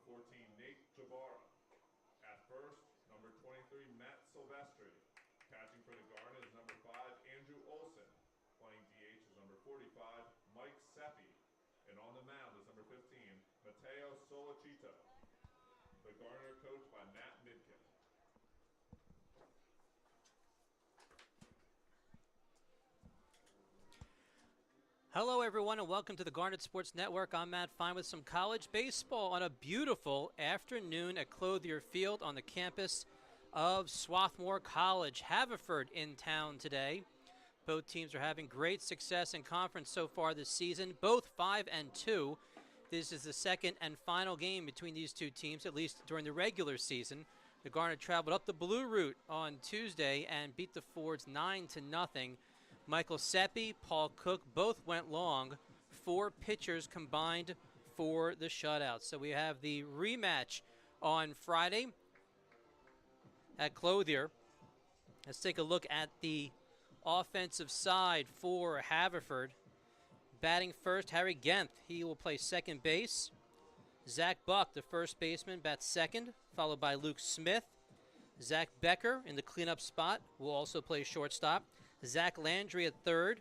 14, Nate Javara. At first, number 23, Matt Silvestri. Catching for the Garnet is number 5, Andrew Olson. Playing DH is number 45, Mike Seppi. And on the mound is number 15, Mateo Solicito. The Garner coached by Matt Midkin. Hello, everyone, and welcome to the Garnet Sports Network. I'm Matt Fine with some college baseball on a beautiful afternoon at Clothier Field on the campus of Swarthmore College. Haverford in town today. Both teams are having great success in conference so far this season, both 5-2. This is the second and final game between these two teams, at least during the regular season. The Garnet traveled up the Blue Route on Tuesday and beat the Fords 9-0. Michael Seppi, Paul Cook, both went long. 4 pitchers combined for the shutout. So we have the rematch on Friday at Clothier. Let's take a look at the offensive side for Haverford. Batting first, Harry Genth. He will play second base. Zach Buck, the first baseman, bats second, followed by Luke Smith. Zach Becker in the cleanup spot will also play shortstop. Zach Landry at third.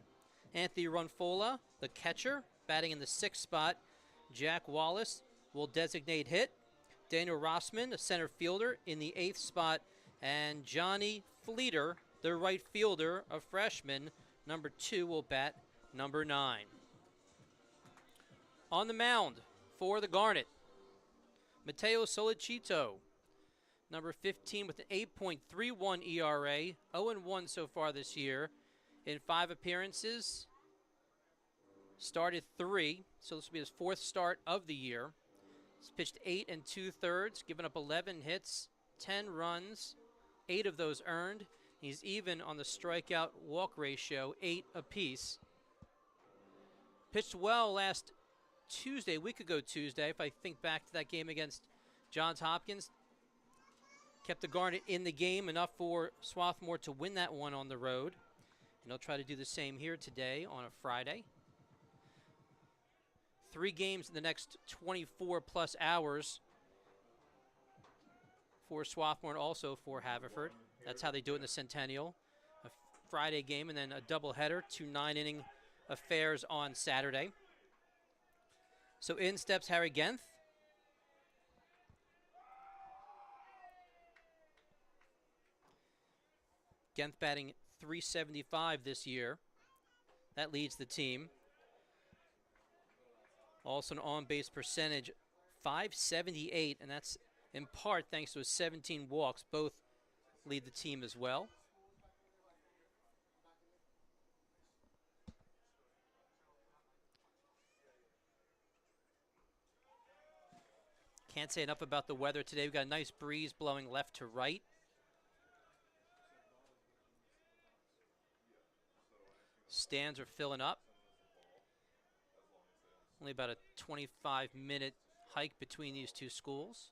Anthony Runfola, the catcher, batting in the 6th spot. Jack Wallace will designate hit. Daniel Rossman, the center fielder, in the 8th spot. And Johnny Fleeter, the right fielder, a freshman, number 2, will bat number 9. On the mound for the Garnet, Mateo Solicito, number 15 with an 8.31 ERA, 0-1 so far this year. In 5 appearances, started 3, so this will be his 4th start of the year. He's pitched 8 2/3, given up 11 hits, 10 runs, 8 of those earned. He's even on the strikeout walk ratio, 8 apiece. Pitched well last Tuesday, a week ago Tuesday, if I think back to that game against Johns Hopkins. Kept the Garnet in the game enough for Swarthmore to win that one on the road. And he'll try to do the same here today on a Friday. 3 games in the next 24-plus hours for Swarthmore and also for Haverford. That's how they do it in the Centennial. A Friday game and then a doubleheader, 2 9-inning affairs on Saturday. So in steps Harry Genth. Genth batting .375 this year. That leads the team. Also an on-base percentage, .578, and that's in part thanks to his 17 walks. Both lead the team as well. Can't say enough about the weather today. We've got a nice breeze blowing left to right. Stands are filling up. Only about a 25-minute hike between these two schools.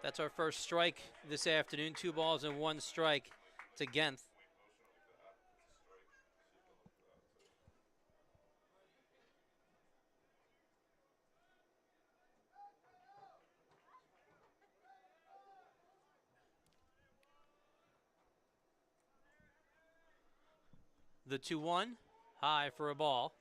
That's our first strike this afternoon. 2 balls and 1 strike to Genth. The 2-1, high for a ball.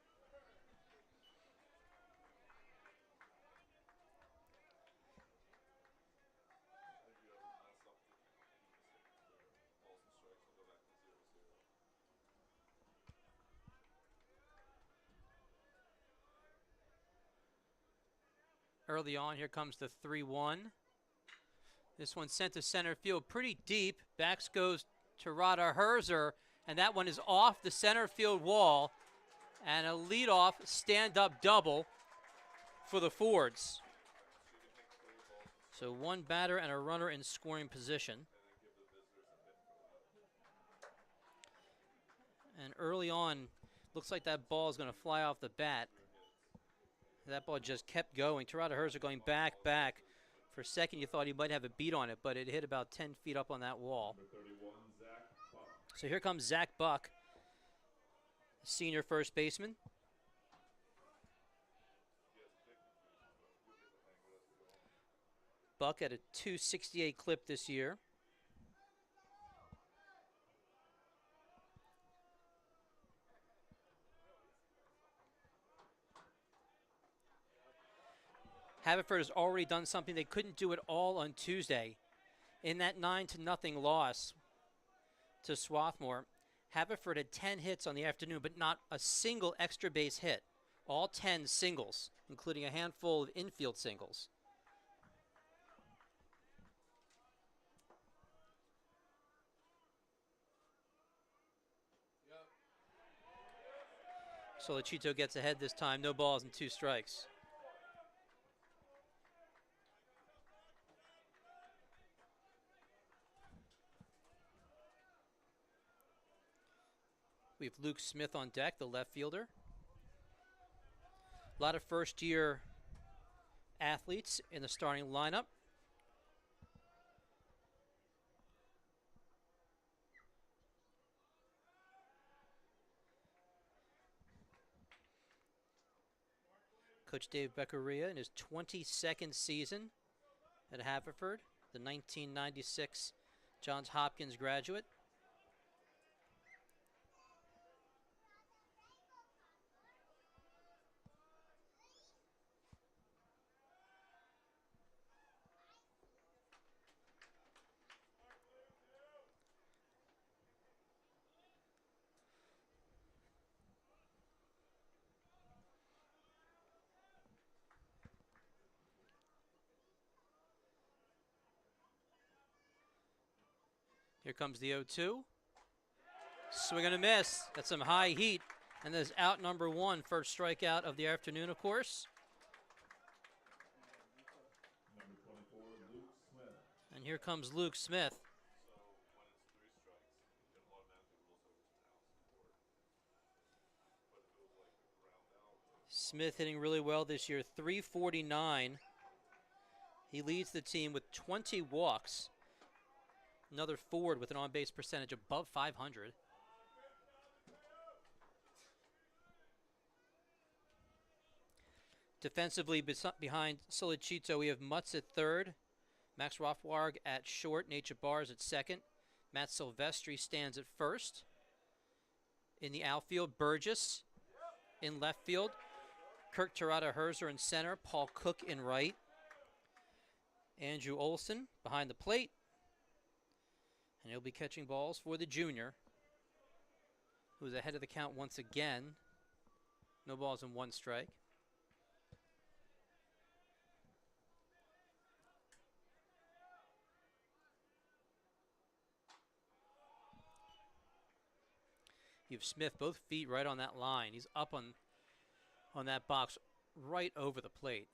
Early on, here comes the 3-1. This one sent to center field pretty deep. Backs goes to Rada Herzer, and that one is off the center field wall. And a leadoff stand-up double for the Fords. So 1 batter and a runner in scoring position. And early on, looks like that ball is going to fly off the bat. That ball just kept going. Terada Herzer going back. For a second, you thought he might have a beat on it, but it hit about 10 feet up on that wall. So here comes Zach Buck. senior first baseman. Buck at a 268 clip this year. Haverford has already done something they couldn't do at all on Tuesday. In that 9-0 loss to Swarthmore, Haverford had 10 hits on the afternoon, but not a single extra base hit. All 10 singles, including a handful of infield singles. Solachito gets ahead this time. No balls and 2 strikes. We have Luke Smith on deck, the left fielder. A lot of first-year athletes in the starting lineup. Coach Dave Beccaria in his 22nd season at Haverford, the 1996 Johns Hopkins graduate. Here comes the 0-2. Swing and a miss. That's some high heat. And there's out number 1, first strikeout of the afternoon, of course. Number 24, Luke Smith. And here comes Luke Smith. Smith hitting really well this year, 349. He leads the team with 20 walks. Another forward with an on-base percentage above 500. Defensively behind Solachito, we have Mutz at third, Max Rothwarg at short, Nate Jabars at second, Matt Silvestri stands at first. In the outfield, Burgess in left field, Kirk Terada Herzer in center, Paul Cook in right, Andrew Olson behind the plate, and he'll be catching balls for the junior, who's ahead of the count once again. No balls and 1 strike. You have Smith, both feet right on that line. He's up on that box right over the plate.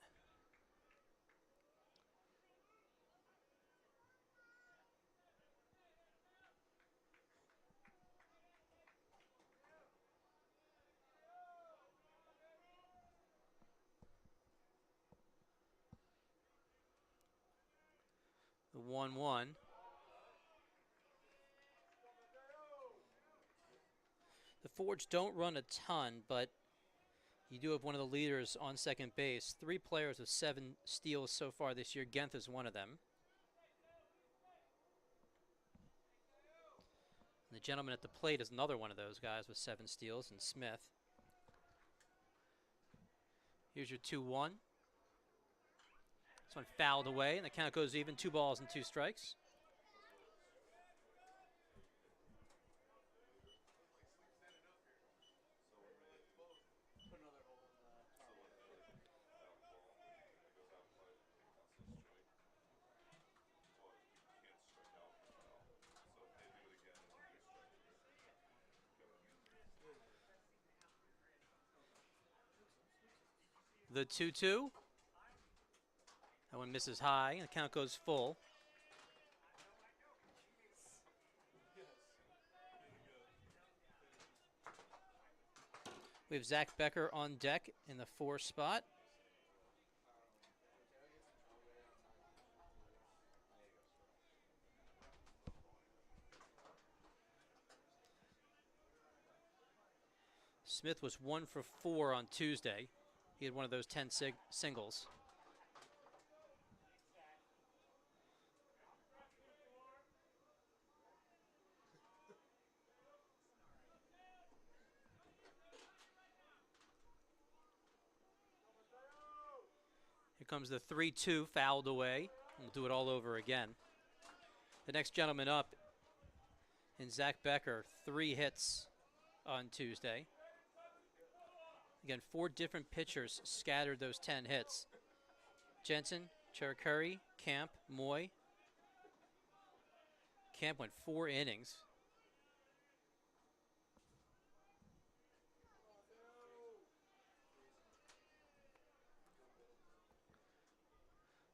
The 1-1. The Forge don't run a ton, but you do have one of the leaders on second base. 3 players with 7 steals so far this year. Genth is one of them. And the gentleman at the plate is another one of those guys with 7 steals, and Smith. Here's your 2-1. This one fouled away, and the count goes even. 2 balls and 2 strikes. The 2-2. That one misses high, and the count goes full. We have Zach Becker on deck in the 4 spot. Smith was 1 for 4 on Tuesday. He had one of those 10 singles. Here comes the 3-2 fouled away. We'll do it all over again. The next gentleman up in Zach Becker, 3 hits on Tuesday. Again, 4 different pitchers scattered those 10 hits. Jensen, Cherukuri, Camp, Moy. Camp went 4 innings.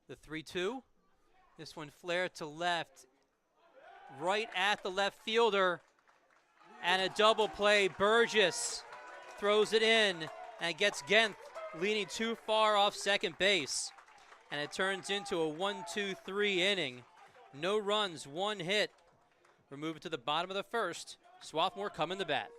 The 3-2. This one flared to left, right at the left fielder. And a double play. Burgess throws it in and gets Genth leaning too far off second base. And it turns into a 1-2-3 inning. No runs, 1 hit. We're moving to the bottom of the first. Swarthmore coming to bat.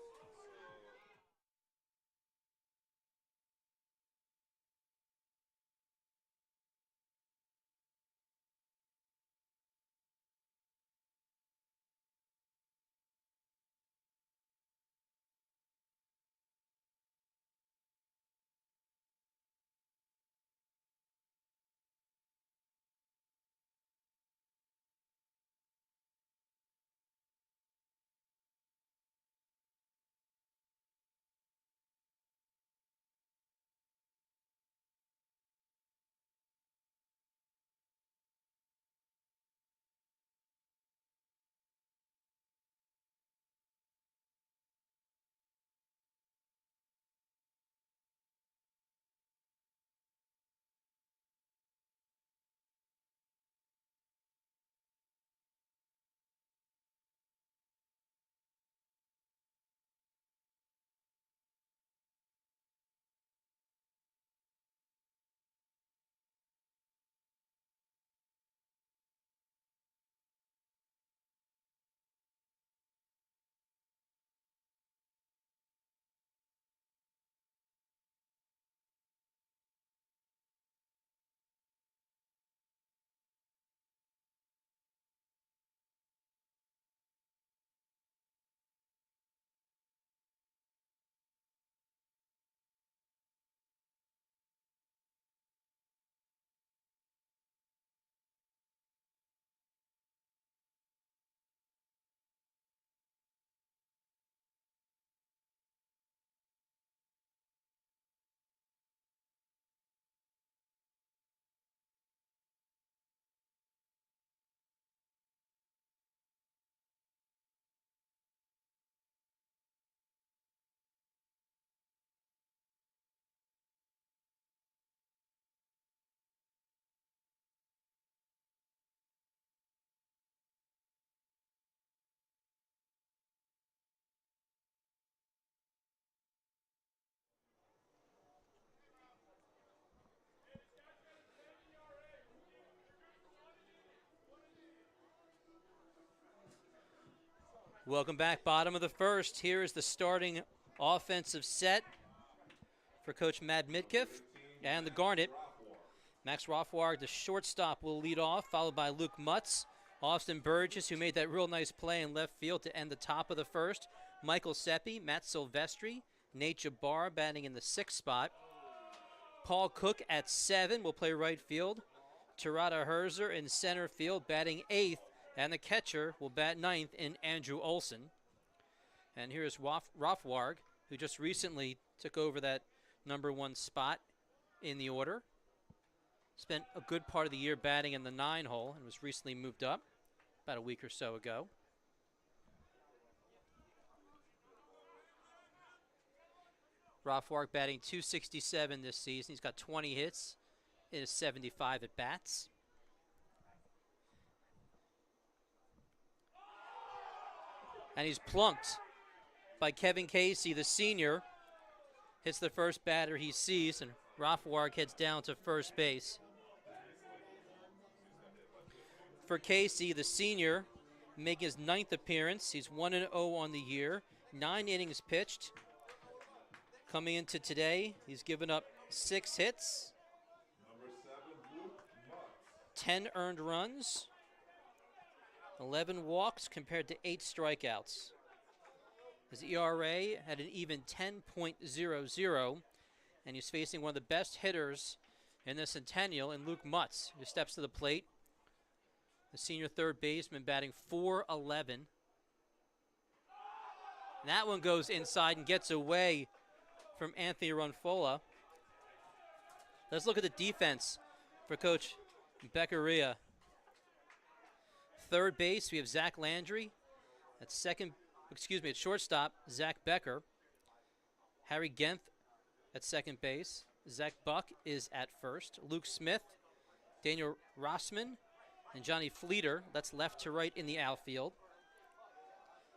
Welcome back, bottom of the first. Here is the starting offensive set for Coach Matt Midkiff and the Garnet. Max Rothward, the shortstop, will lead off, followed by Luke Mutz. Austin Burgess, who made that real nice play in left field to end the top of the first. Michael Seppi, Matt Silvestri, Nate Jabbar batting in the 6th spot. Paul Cook at 7 will play right field. Terada Herzer in center field batting 8th. And the catcher will bat 9th in Andrew Olson. And here's Rothward, who just recently took over that number 1 spot in the order. Spent a good part of the year batting in the 9 hole and was recently moved up about a week or so ago. Rothward batting .267 this season. He's got 20 hits in his 75 at bats. And he's plunked by Kevin Casey, the senior. Hits the first batter he sees, and Rothward heads down to first base. For Casey, the senior, making his 9th appearance. He's 1-0 on the year. 9 innings pitched. Coming into today, he's given up 6 hits, Number 7, Luke Mutz. 10 earned runs, 11 walks compared to 8 strikeouts. His ERA had an even 10.00, and he's facing one of the best hitters in the Centennial in Luke Mutz, who steps to the plate. The senior third baseman batting .411. And that one goes inside and gets away from Anthony Runfola. Let's look at the defense for Coach Beccaria. Third base, we have Zach Landry. At shortstop, Zach Becker. Harry Genth at second base. Zach Buck is at first. Luke Smith, Daniel Rossman, and Johnny Fleeter. That's left to right in the outfield.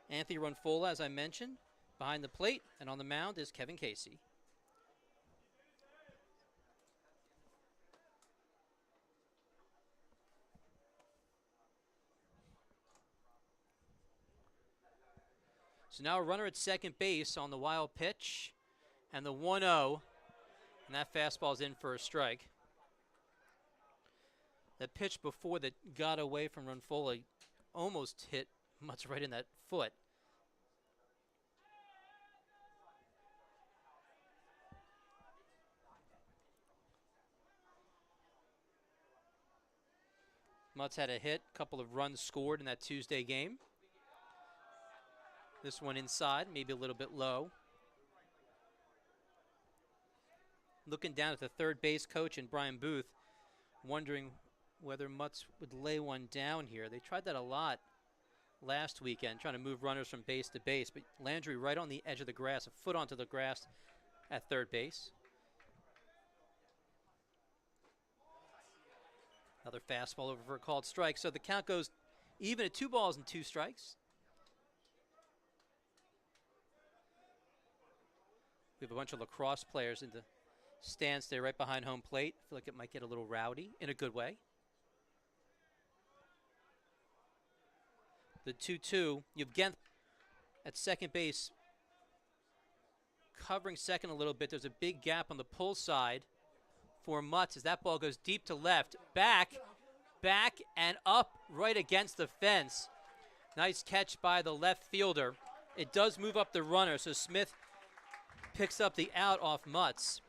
Anthony Runfola, as I mentioned, behind the plate, and on the mound is Kevin Casey. So now a runner at second base on the wild pitch, and the 1-0, and that fastball's in for a strike. That pitch before that got away from Runfola almost hit Mutz right in that foot. Mutz had a hit, a couple of runs scored in that Tuesday game. This one inside, maybe a little bit low. Looking down at the third base coach and Brian Booth, wondering whether Mutz would lay one down here. They tried that a lot last weekend, trying to move runners from base to base, but Landry right on the edge of the grass, a foot onto the grass at third base. Another fastball over for a called strike, so the count goes even at 2 balls and 2 strikes. We have a bunch of lacrosse players in the stands there right behind home plate. I feel like it might get a little rowdy in a good way. The 2-2, you have Genth at second base, covering second a little bit. There's a big gap on the pull side for Mutz as that ball goes deep to left. Back, and up right against the fence. Nice catch by the left fielder. It does move up the runner, so Smith picks up the out off Mutz.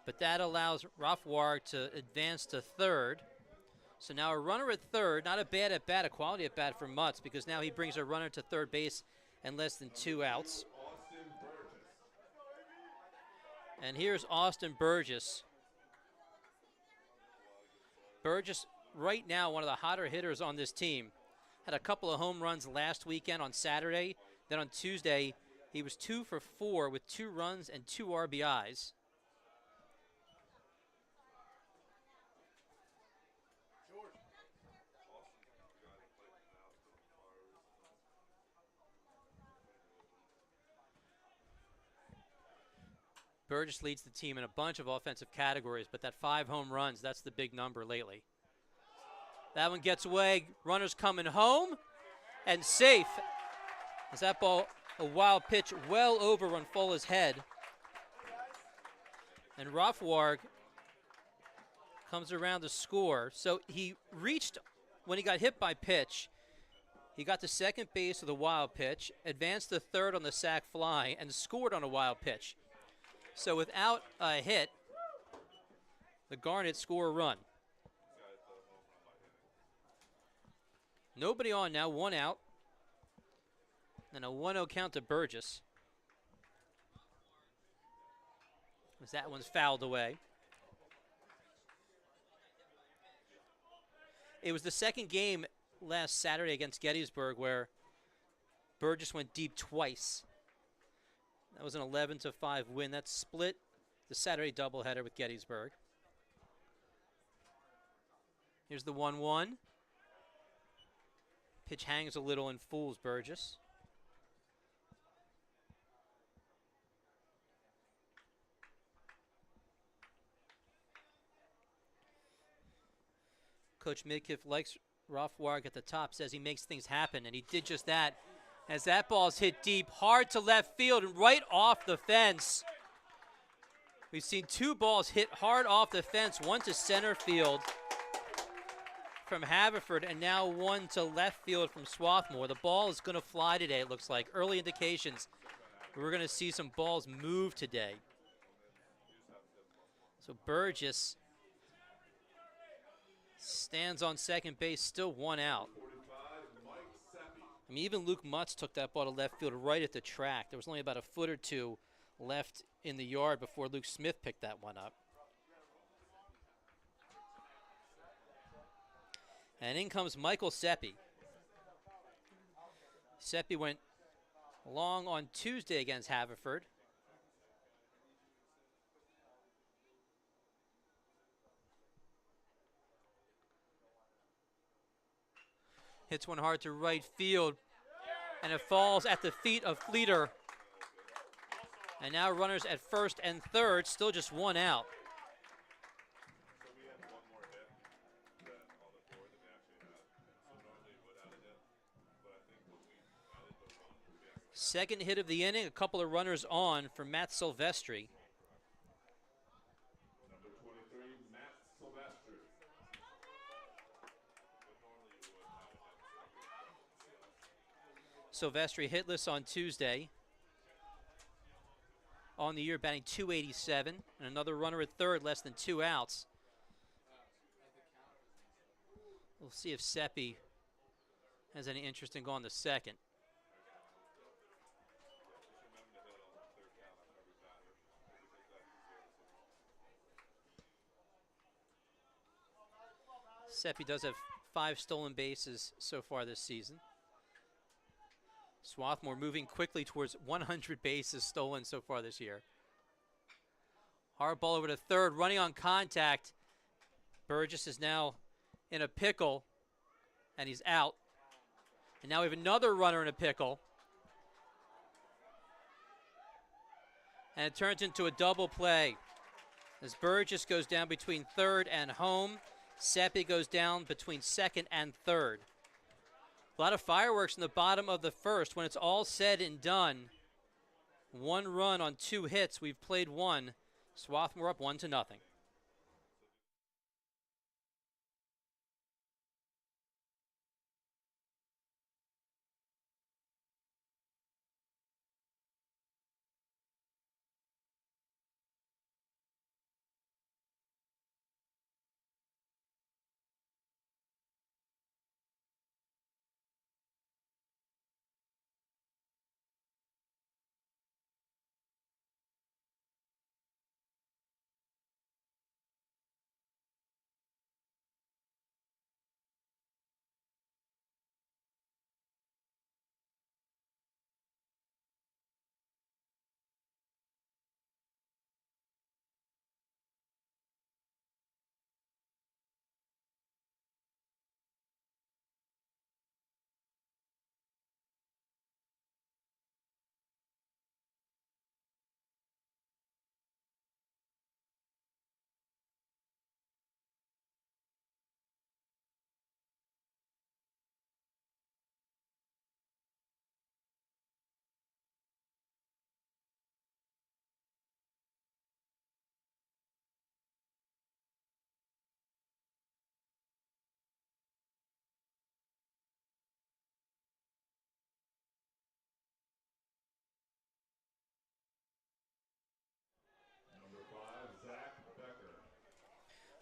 But that allows Rothwar to advance to third. So now a runner at third, not a bad at bat, a quality at bat for Mutz, because now he brings a runner to third base and less than 2 outs. And here's Austin Burgess. Burgess, right now, one of the hotter hitters on this team. Had a couple of home runs last weekend on Saturday. Then on Tuesday, he was 2 for 4 with 2 runs and 2 RBIs. Burgess leads the team in a bunch of offensive categories, but that 5 home runs, that's the big number lately. That one gets away. Runners coming home and safe. As that ball, a wild pitch well over Runfola's head. And Rothwar comes around to score. So he reached, when he got hit by pitch, he got to second base with a wild pitch, advanced to third on the sac fly, and scored on a wild pitch. So without a hit, the Garnets score a run. Nobody on now, 1 out. And a 1-0 count to Burgess. As that one's fouled away. It was the second game last Saturday against Gettysburg where Burgess went deep twice. That was an 11-5 win. That split the Saturday doubleheader with Gettysburg. Here's the 1-1. Pitch hangs a little and fools Burgess. Coach Midkiff likes Rothwar at the top, says he makes things happen, and he did just that as that ball's hit deep, hard to left field and right off the fence. We've seen two balls hit hard off the fence, one to center field from Haverford and now one to left field from Swarthmore. The ball is going to fly today, it looks like. Early indications we're going to see some balls move today. So Burgess stands on second base, still one out. I mean, even Luke Mutz took that ball to left field right at the track. There was only about a foot or two left in the yard before Luke Smith picked that one up. And in comes Michael Seppi. Seppi went long on Tuesday against Haverford. Hits one hard to right field, and it falls at the feet of Fleeter. And now runners at first and third, still just one out. Second hit of the inning, a couple of runners on for Matt Silvestri. Number 23, Matt Silvestri. Silvestri hitless on Tuesday. On the year, batting .287, and another runner at third, less than 2 outs. We'll see if Seppi has any interest in going to second. Seppi does have 5 stolen bases so far this season. Swarthmore moving quickly towards 100 bases stolen so far this year. Hard ball over to third, running on contact. Burgess is now in a pickle, and he's out. And now we have another runner in a pickle. And it turns into a double play as Burgess goes down between third and home. Seppi goes down between second and third. A lot of fireworks in the bottom of the first. When it's all said and done, 1 run on 2 hits. We've played 1. Swarthmore up 1-0.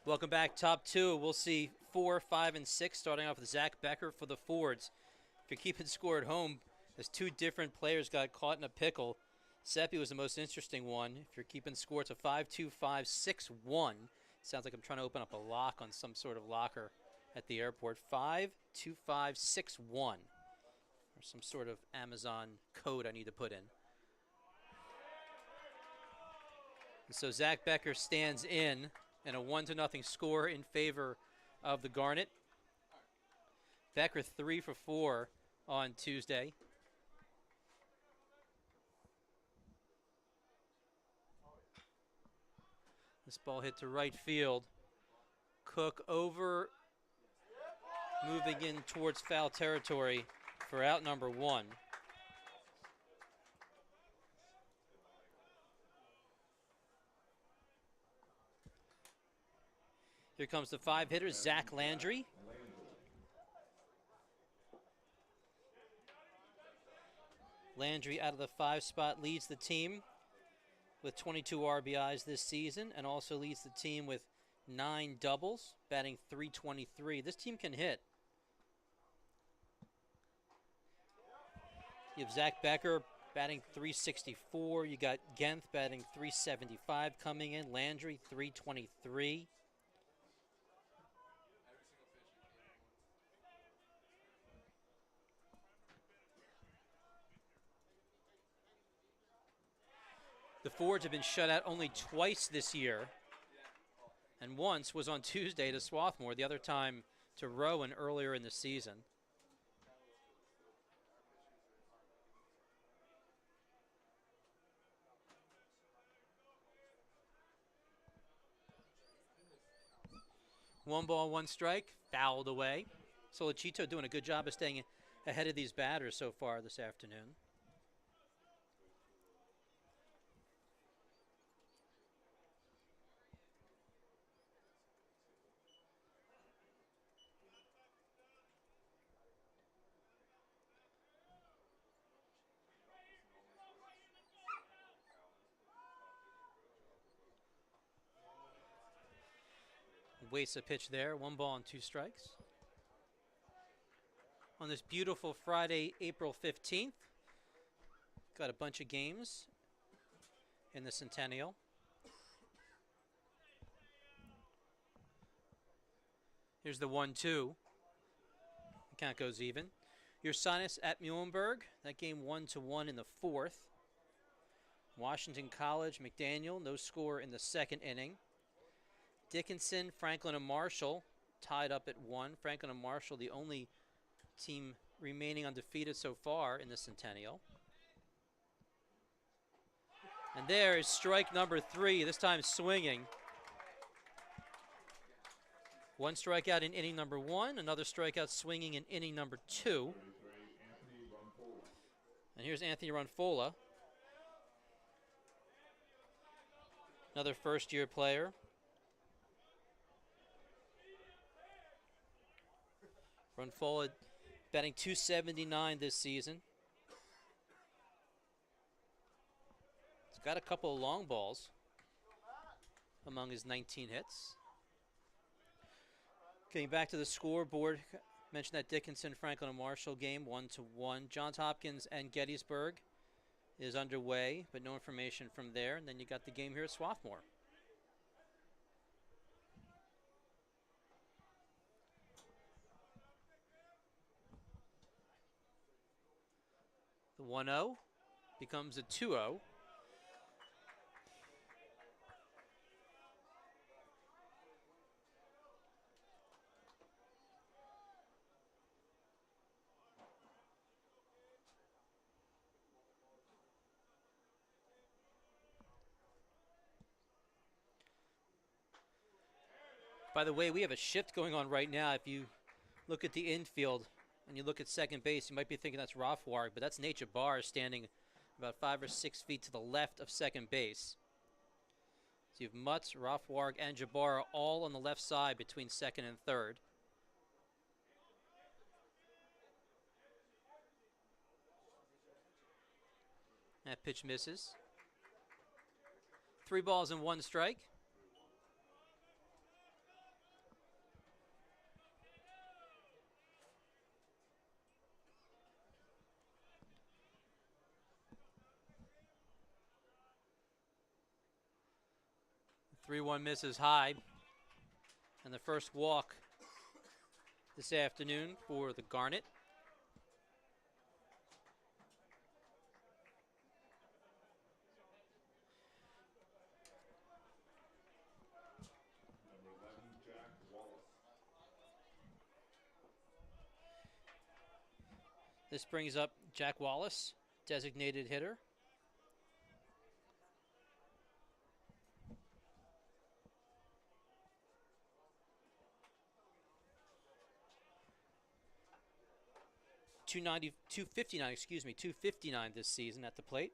Welcome back, top 2. We'll see 4, 5, and 6, starting off with Zach Becker for the Fords. If you're keeping score at home, as 2 different players got caught in a pickle, Seppi was the most interesting one. If you're keeping score, it's a 5-2, 5-6-1. Sounds like I'm trying to open up a lock on some sort of locker at the airport. 5-2-5-6-1. Or some sort of Amazon code I need to put in. And so Zach Becker stands in a 1-0 score in favor of the Garnet. Becker 3 for 4 on Tuesday. This ball hit to right field. Cook over, moving in towards foul territory for out number 1. Here comes the 5-hitter, Zach Landry. Landry out of the 5 spot leads the team with 22 RBIs this season and also leads the team with 9 doubles, batting .323. This team can hit. You have Zach Becker batting .364. You got Genth batting .375 coming in. Landry .323. The Fords have been shut out only twice this year, and once was on Tuesday to Swarthmore, the other time to Rowan earlier in the season. One ball, one strike, fouled away. Solocito doing a good job of staying ahead of these batters so far this afternoon. Wastes a pitch there. 1 ball and 2 strikes. On this beautiful Friday, April 15th, got a bunch of games in the Centennial. Here's the 1-2. Count goes even. Ursinus at Muhlenberg. That game 1-1 in the 4th. Washington College, McDaniel, no score in the 2nd inning. Dickinson, Franklin and Marshall tied up at 1. Franklin and Marshall, the only team remaining undefeated so far in the Centennial. And there is strike number 3, this time swinging. 1 strikeout in inning number 1, another strikeout swinging in inning number 2. And here's Anthony Runfola, another first-year player. Runfola batting .279 this season. He's got a couple of long balls among his 19 hits. Getting back to the scoreboard, mentioned that Dickinson, Franklin and Marshall game 1-1. Johns Hopkins and Gettysburg is underway, but no information from there. And then you got the game here at Swarthmore. The 1-0 becomes a 2-0. By the way, we have a shift going on right now. If you look at the infield and you look at second base, you might be thinking that's Rothwarg, but that's Nate Jabbar standing about 5 or 6 feet to the left of second base. So you have Mutz, Rothwarg, and Jabbar all on the left side between second and third. That pitch misses. 3 balls and 1 strike. The 3-1 misses high. And the first walk this afternoon for the Garnet. This brings up Jack Wallace, designated hitter. .259 this season at the plate.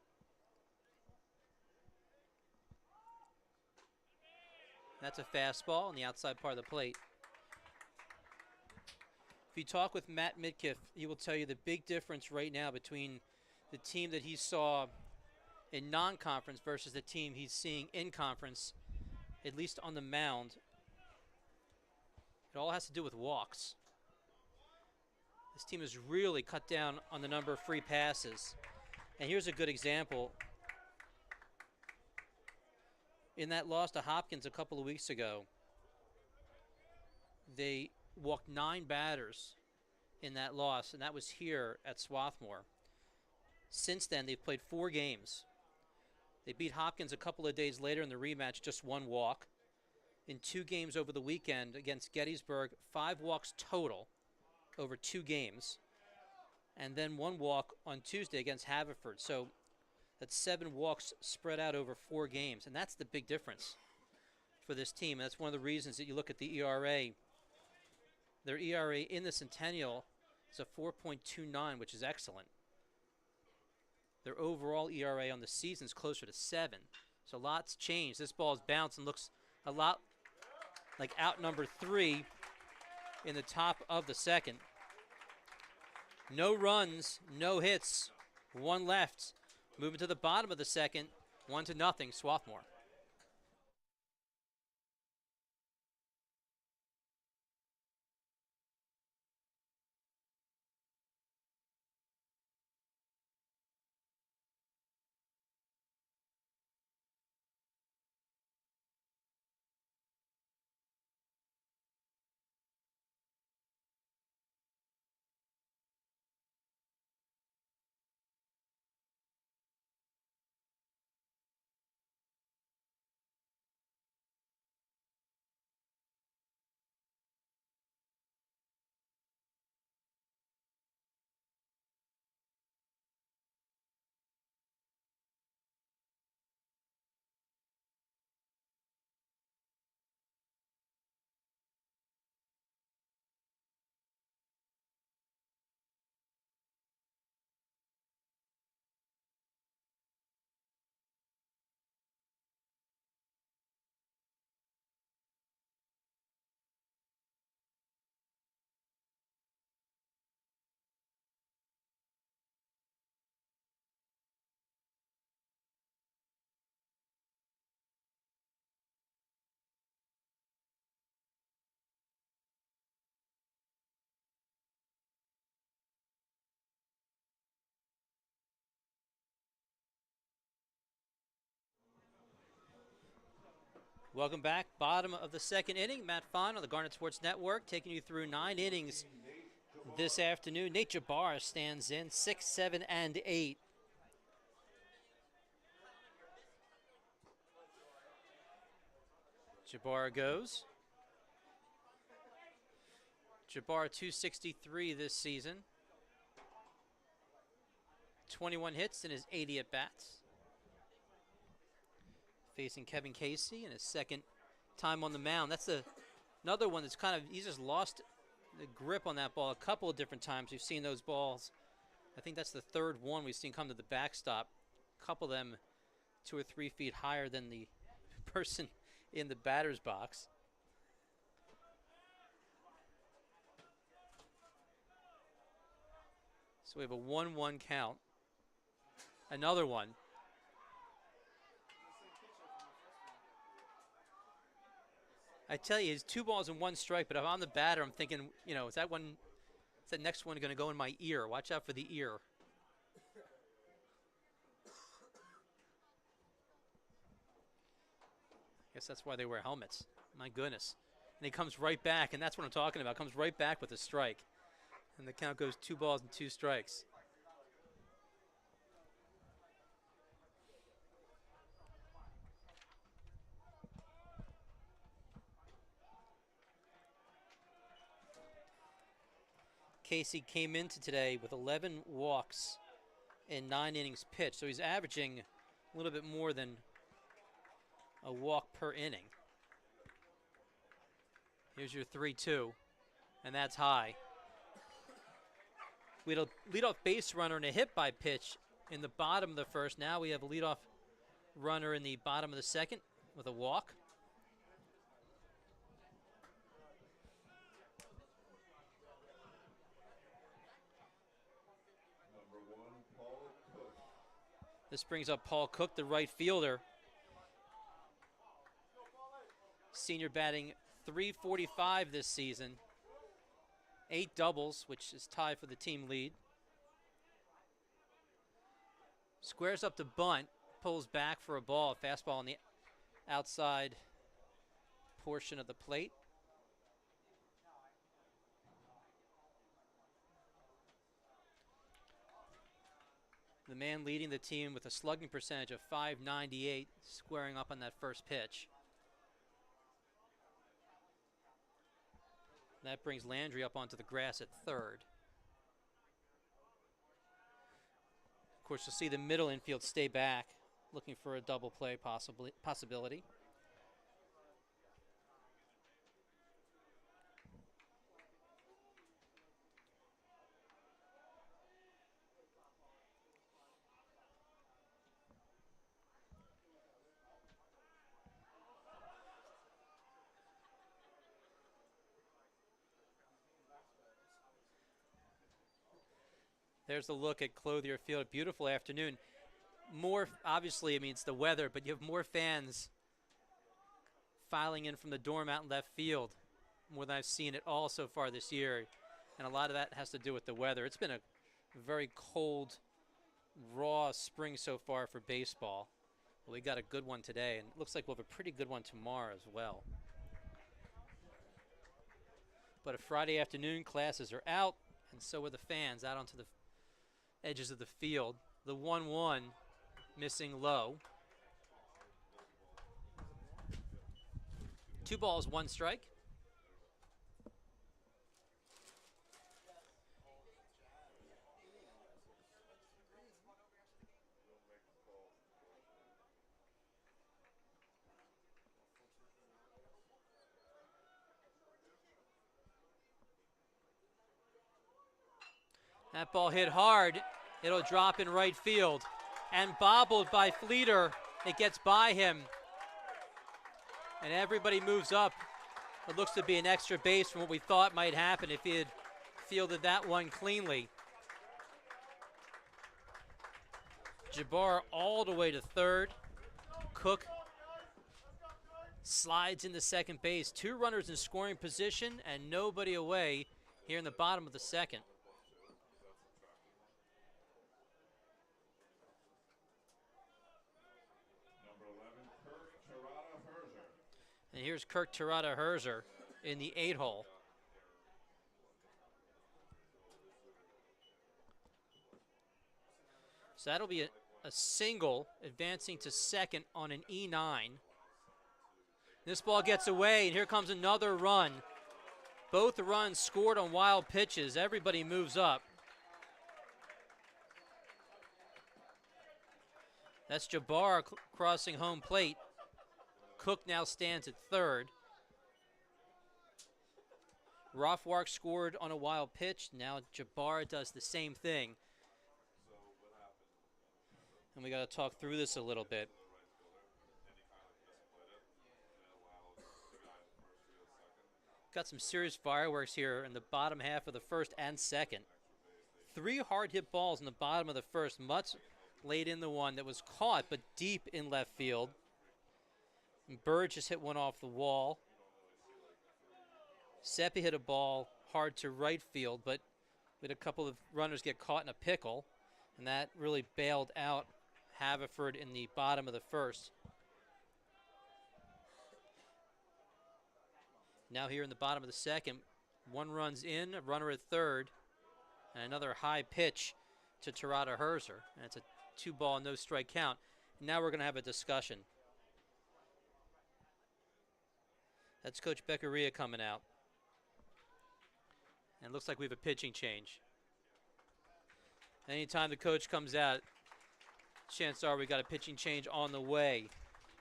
That's a fastball on the outside part of the plate. If you talk with Matt Midkiff, he will tell you the big difference right now between the team that he saw in non-conference versus the team he's seeing in conference, at least on the mound. It all has to do with walks. This team has really cut down on the number of free passes. And here's a good example. In that loss to Hopkins a couple of weeks ago, they walked 9 batters in that loss, and that was here at Swarthmore. Since then, they've played 4 games. They beat Hopkins a couple of days later in the rematch, just 1 walk. In 2 games over the weekend against Gettysburg, 5 walks total over 2 games. And then 1 walk on Tuesday against Haverford. So that's 7 walks spread out over 4 games. And that's the big difference for this team. And that's one of the reasons that you look at the ERA. Their ERA in the Centennial is a 4.29, which is excellent. Their overall ERA on the season is closer to 7. So lots changed. This ball is bounced and looks a lot like out number 3 in the top of the second. No runs, no hits, 1 left. Moving to the bottom of the second, 1-0, Swarthmore. Welcome back. Bottom of the second inning. Matt Fine on the Garnet Sports Network, taking you through 9 innings this afternoon. Nate Jabbar stands in 6, 7, and 8. Jabbar goes. Jabbar 263 this season. 21 hits in his 80 at-bats. Facing Kevin Casey in his second time on the mound. That's another one that's he's just lost the grip on that ball a couple of different times. We've seen those balls. I think that's the 3rd one we've seen come to the backstop. A couple of them 2 or 3 feet higher than the person in the batter's box. So we have a 1-1 count. Another one. I tell you, it's 2 balls and 1 strike, but if I'm the batter, I'm thinking, is that next one going to go in my ear? Watch out for the ear. I guess that's why they wear helmets. My goodness. And he comes right back, and that's what I'm talking about. Comes right back with a strike. And the count goes 2 balls and 2 strikes. Casey came into today with 11 walks in 9 innings pitched, so he's averaging a little bit more than a walk per inning. Here's your 3-2, and that's high. We had a leadoff base runner and a hit by pitch in the bottom of the first. Now we have a leadoff runner in the bottom of the second with a walk. This brings up Paul Cook, the right fielder. Senior batting .345 this season. 8 doubles, which is tied for the team lead. Squares up to bunt, pulls back for a ball. Fastball on the outside portion of the plate. The man leading the team with a slugging percentage of .598, squaring up on that first pitch. That brings Landry up onto the grass at third. Of course, you'll see the middle infield stay back, looking for a double play possibility. There's a look at Clothier Field. Beautiful afternoon. More, obviously, I mean, it's the weather, but you have more fans filing in from the dorm out in left field, more than I've seen it all so far this year. And a lot of that has to do with the weather. It's been a very cold, raw spring so far for baseball. Well, we got a good one today, and it looks like we'll have a pretty good one tomorrow as well. But a Friday afternoon, classes are out, and so are the fans out onto the edges of the field. The 1-1 missing low. 2 balls, 1 strike. That ball hit hard. It'll drop in right field. And bobbled by Fleeter. It gets by him. And everybody moves up. It looks to be an extra base from what we thought might happen if he had fielded that one cleanly. Jabbar all the way to third. Cook slides into second base. 2 runners in scoring position and nobody away here in the bottom of the second. And here's Kirk Terada Herzer in the 8-hole. So that'll be a single advancing to second on an E9. This ball gets away, and here comes another run. Both runs scored on wild pitches. Everybody moves up. That's Jabbar crossing home plate. Cook now stands at third. Rothwark scored on a wild pitch. Now Jabbar does the same thing. And we got to talk through this a little bit. Got some serious fireworks here in the bottom half of the first and second. 3 hard hit balls in the bottom of the first. Mutz laid in the one that was caught but deep in left field. And Bird just hit one off the wall. Seppi hit a ball hard to right field, but we had a couple of runners get caught in a pickle, and that really bailed out Haverford in the bottom of the first. Now here in the bottom of the second, 1 run's in, a runner at third, and another high pitch to Terada Herzer. And it's a 2-ball, no strike count. And now we're going to have a discussion. That's Coach Beccaria coming out. And it looks like we have a pitching change. Anytime the coach comes out, chances are we got a pitching change on the way.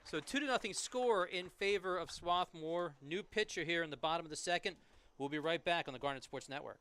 So 2-0 score in favor of Swarthmore. New pitcher here in the bottom of the second. We'll be right back on the Garnet Sports Network.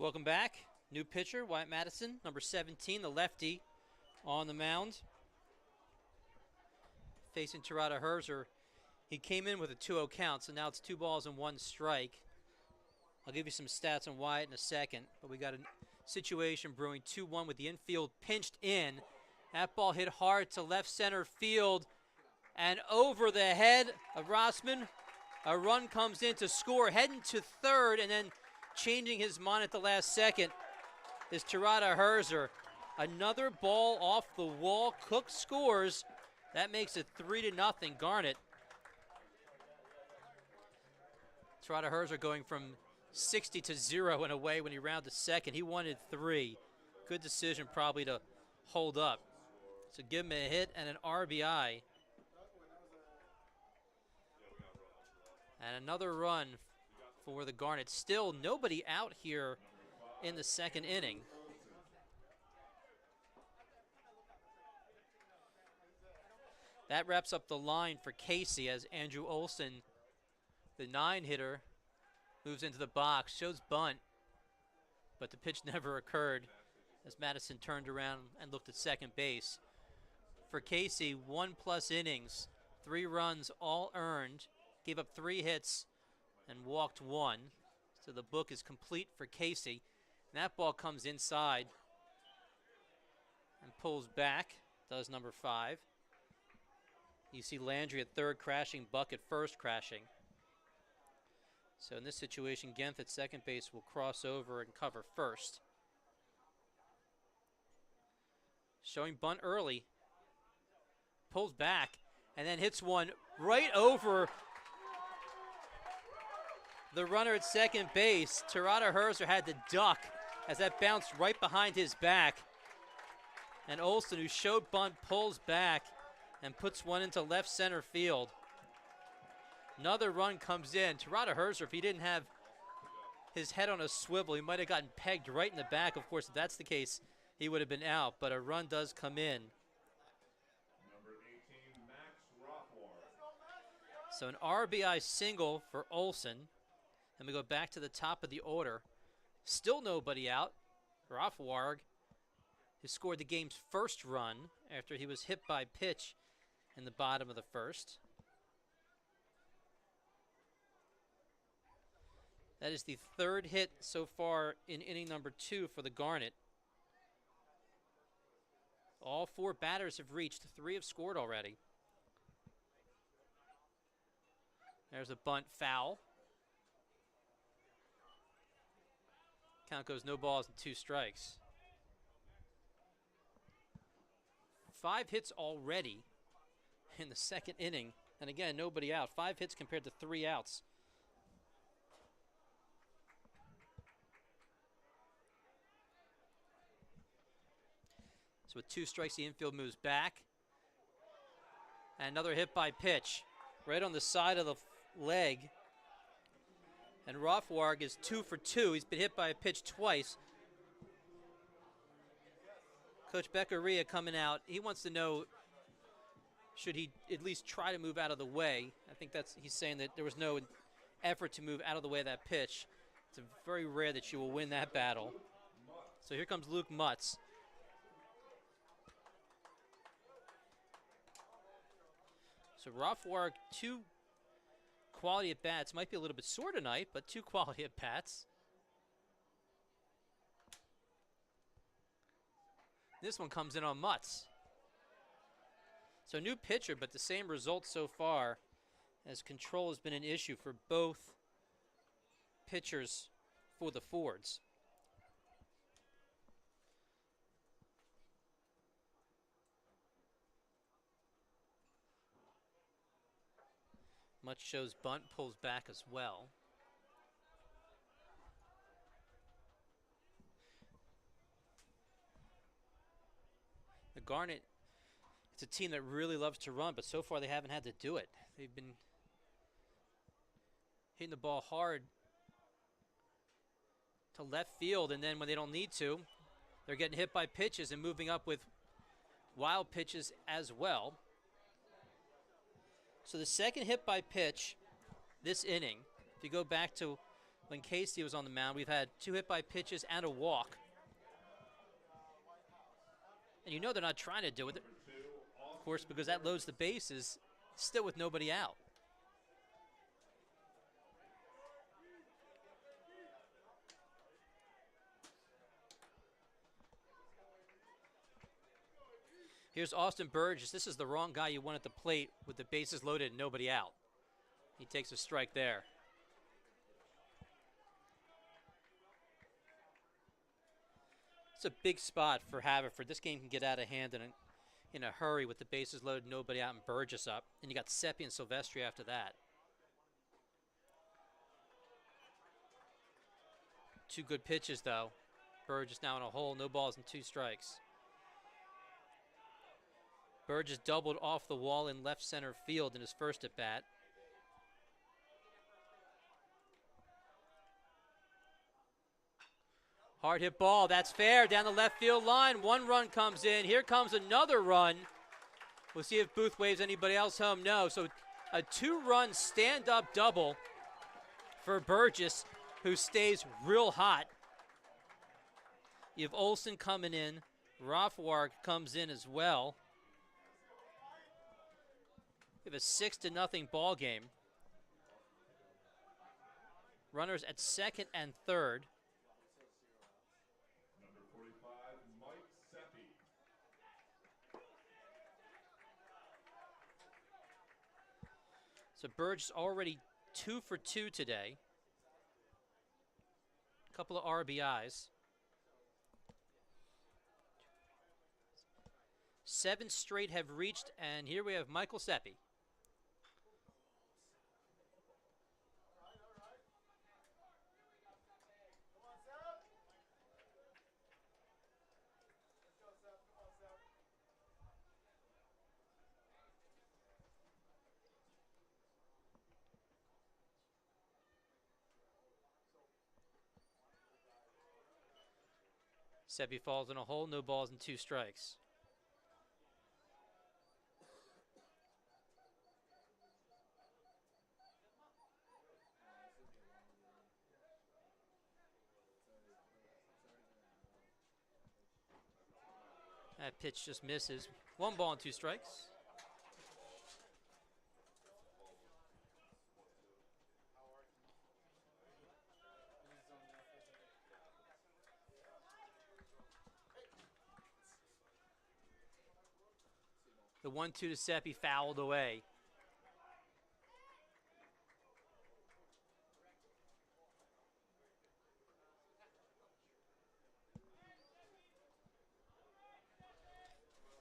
Welcome back. New pitcher, Wyatt Madison, number 17, the lefty, on the mound. Facing Tirada Herzer. He came in with a 2-0 count, so now it's 2 balls and 1 strike. I'll give you some stats on Wyatt in a second, but we got a situation brewing 2-1 with the infield pinched in. That ball hit hard to left center field and over the head of Rossman. A run comes in to score, heading to third, and then changing his mind at the last second is Tirada Herzer. Another ball off the wall. Cook scores. That makes it 3-0 Garnet. Tirada Herzer going from 60 to 0 and away when he rounded second. He wanted 3. Good decision probably to hold up. So give him a hit and an RBI. And another run for the Garnet. Still nobody out here in the second inning. That wraps up the line for Casey as Andrew Olson, the 9-hitter, moves into the box, shows bunt, but the pitch never occurred as Madison turned around and looked at second base. For Casey, 1+ innings, 3 runs, all earned, gave up 3 hits and walked 1. So the book is complete for Casey. And that ball comes inside and pulls back, does number 5. You see Landry at third crashing, Buck at first crashing. So in this situation, Genth at second base will cross over and cover first. Showing bunt early. Pulls back and then hits one right over the runner at second base. Tirada Herzer had to duck as that bounced right behind his back. And Olson, who showed bunt, pulls back and puts one into left center field. Another run comes in. Tirada Herzer, if he didn't have his head on a swivel, he might have gotten pegged right in the back. Of course, if that's the case, he would have been out, but a run does come in. Number 18, Max Swarthmore. So an RBI single for Olson. And we go back to the top of the order. Still nobody out. Rothwarg, who scored the game's first run after he was hit by pitch in the bottom of the first. That is the 3rd hit so far in inning number 2 for the Garnet. All 4 batters have reached. 3 have scored already. There's a bunt foul. Count goes no balls and 2 strikes. 5 hits already in the second inning. And again, nobody out. 5 hits compared to 3 outs. So with 2 strikes, the infield moves back. And another hit by pitch. Right on the side of the leg. And Rothwarg is 2 for 2. He's been hit by a pitch twice. Coach Beccaria coming out. He wants to know, should he at least try to move out of the way? I think he's saying that there was no effort to move out of the way of that pitch. It's very rare that you will win that battle. So here comes Luke Mutz. So Rothwarg, 2 quality at bats. Might be a little bit sore tonight, but 2 quality at bats. This one comes in on Mutz. So new pitcher, but the same result so far, as control has been an issue for both pitchers for the Fords. Mutz shows bunt, pulls back as well. The Garnet, it's a team that really loves to run, but so far they haven't had to do it. They've been hitting the ball hard to left field, and then when they don't need to, they're getting hit by pitches and moving up with wild pitches as well. So the second hit by pitch this inning, if you go back to when Casey was on the mound, we've had 2 hit by pitches and a walk. And you know they're not trying to do it, of course, because that loads the bases, still with nobody out. Here's Austin Burgess. This is the wrong guy you want at the plate with the bases loaded and nobody out. He takes a strike there. It's a big spot for Haverford. This game can get out of hand in a hurry with the bases loaded, nobody out, and Burgess up. And you got Seppi and Silvestri after that. 2 good pitches, though. Burgess now in a hole, no balls and 2 strikes. Burgess doubled off the wall in left center field in his first at bat. Hard hit ball, that's fair, down the left field line. 1 run comes in. Here comes another run. We'll see if Booth waves anybody else home. No, so a 2-run stand-up double for Burgess, who stays real hot. You have Olsen coming in. Rothwar comes in as well. We have a 6-0 ball game. Runners at second and third. Number 45, Mike Seppi. So Burgess already 2 for 2 today. A couple of RBIs. 7 straight have reached, and here we have Michael Seppi. Seppi falls in a hole, no balls and 2 strikes. That pitch just misses. 1 ball and 2 strikes. The 1-2 to Seppi fouled away.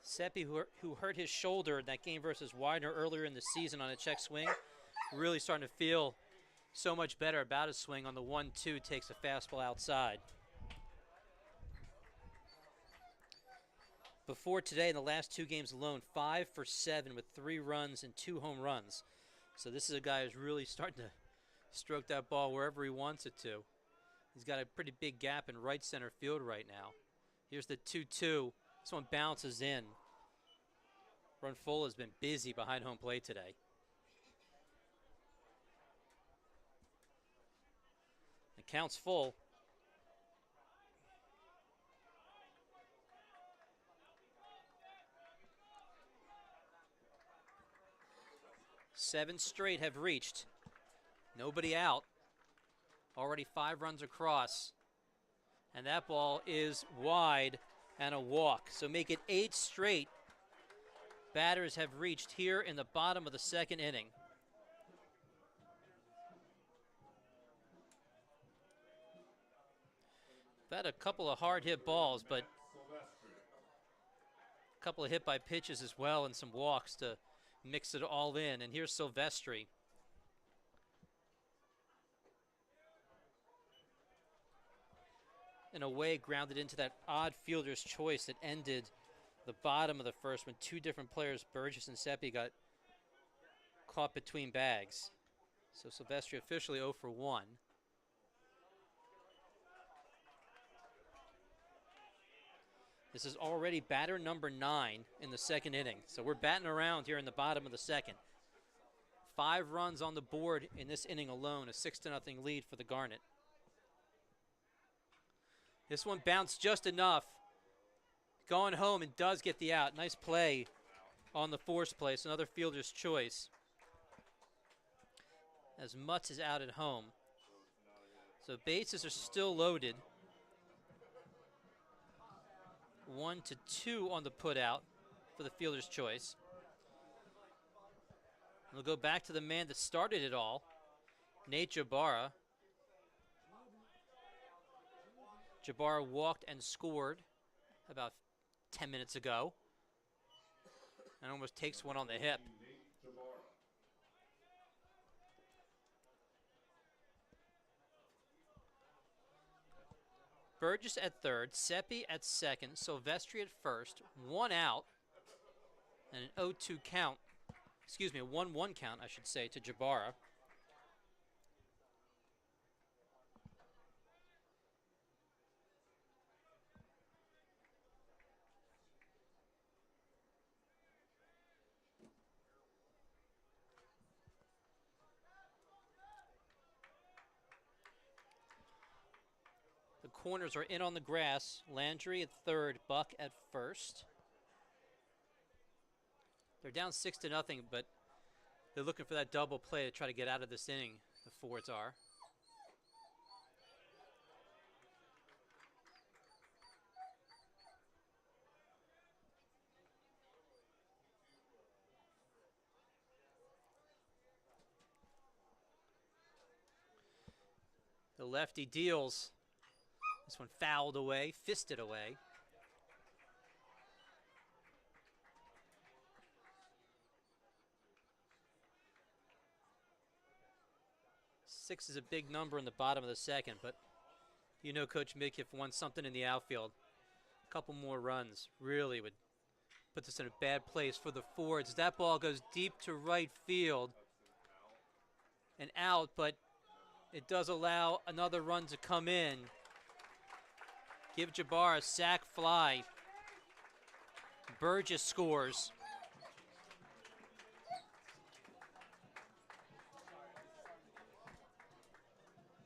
Seppi, who hurt his shoulder in that game versus Widener earlier in the season on a check swing, really starting to feel so much better about his swing on the 1-2, takes a fastball outside. Before today, in the last 2 games alone, 5 for 7 with 3 runs and 2 home runs. So this is a guy who's really starting to stroke that ball wherever he wants it to. He's got a pretty big gap in right center field right now. Here's the 2-2. This one bounces in. Runfull has been busy behind home plate today. The count's full. Seven straight have reached. Nobody out. Already 5 runs across. And that ball is wide and a walk. So make it 8 straight batters have reached here in the bottom of the 2nd inning. We've had a couple of hard hit balls, but a couple of hit by pitches as well and some walks to mix it all in. And here's Silvestri. In a way, grounded into that odd fielder's choice that ended the bottom of the first when 2 different players, Burgess and Seppi, got caught between bags. So Silvestri officially 0 for 1. This is already batter number 9 in the 2nd inning. So we're batting around here in the bottom of the 2nd. 5 runs on the board in this inning alone, a 6-0 lead for the Garnet. This one bounced just enough. Going home and does get the out. Nice play on the force play. So another fielder's choice. As Mutz is out at home. So bases are still loaded. 1-2 on the put out for the fielder's choice. We'll go back to the man that started it all, Nate Jabara. Jabara walked and scored about 10 minutes ago. And almost takes one on the hip. Burgess at third, Seppi at second, Silvestri at first, 1 out, and an 0-2 count, excuse me, a 1-1 count, I should say, to Jabara. The corners are in on the grass. Landry at third, Buck at first. They're down 6-0, but they're looking for that double play to try to get out of this inning, the Fords are. The lefty deals. This one fouled away, fisted away. Six is a big number in the bottom of the second, but you know Coach Midkiff wants something in the outfield. A couple more runs really would put this in a bad place for the Fords. That ball goes deep to right field and out, but it does allow another run to come in. Give Jabbar a sac fly. Burgess scores.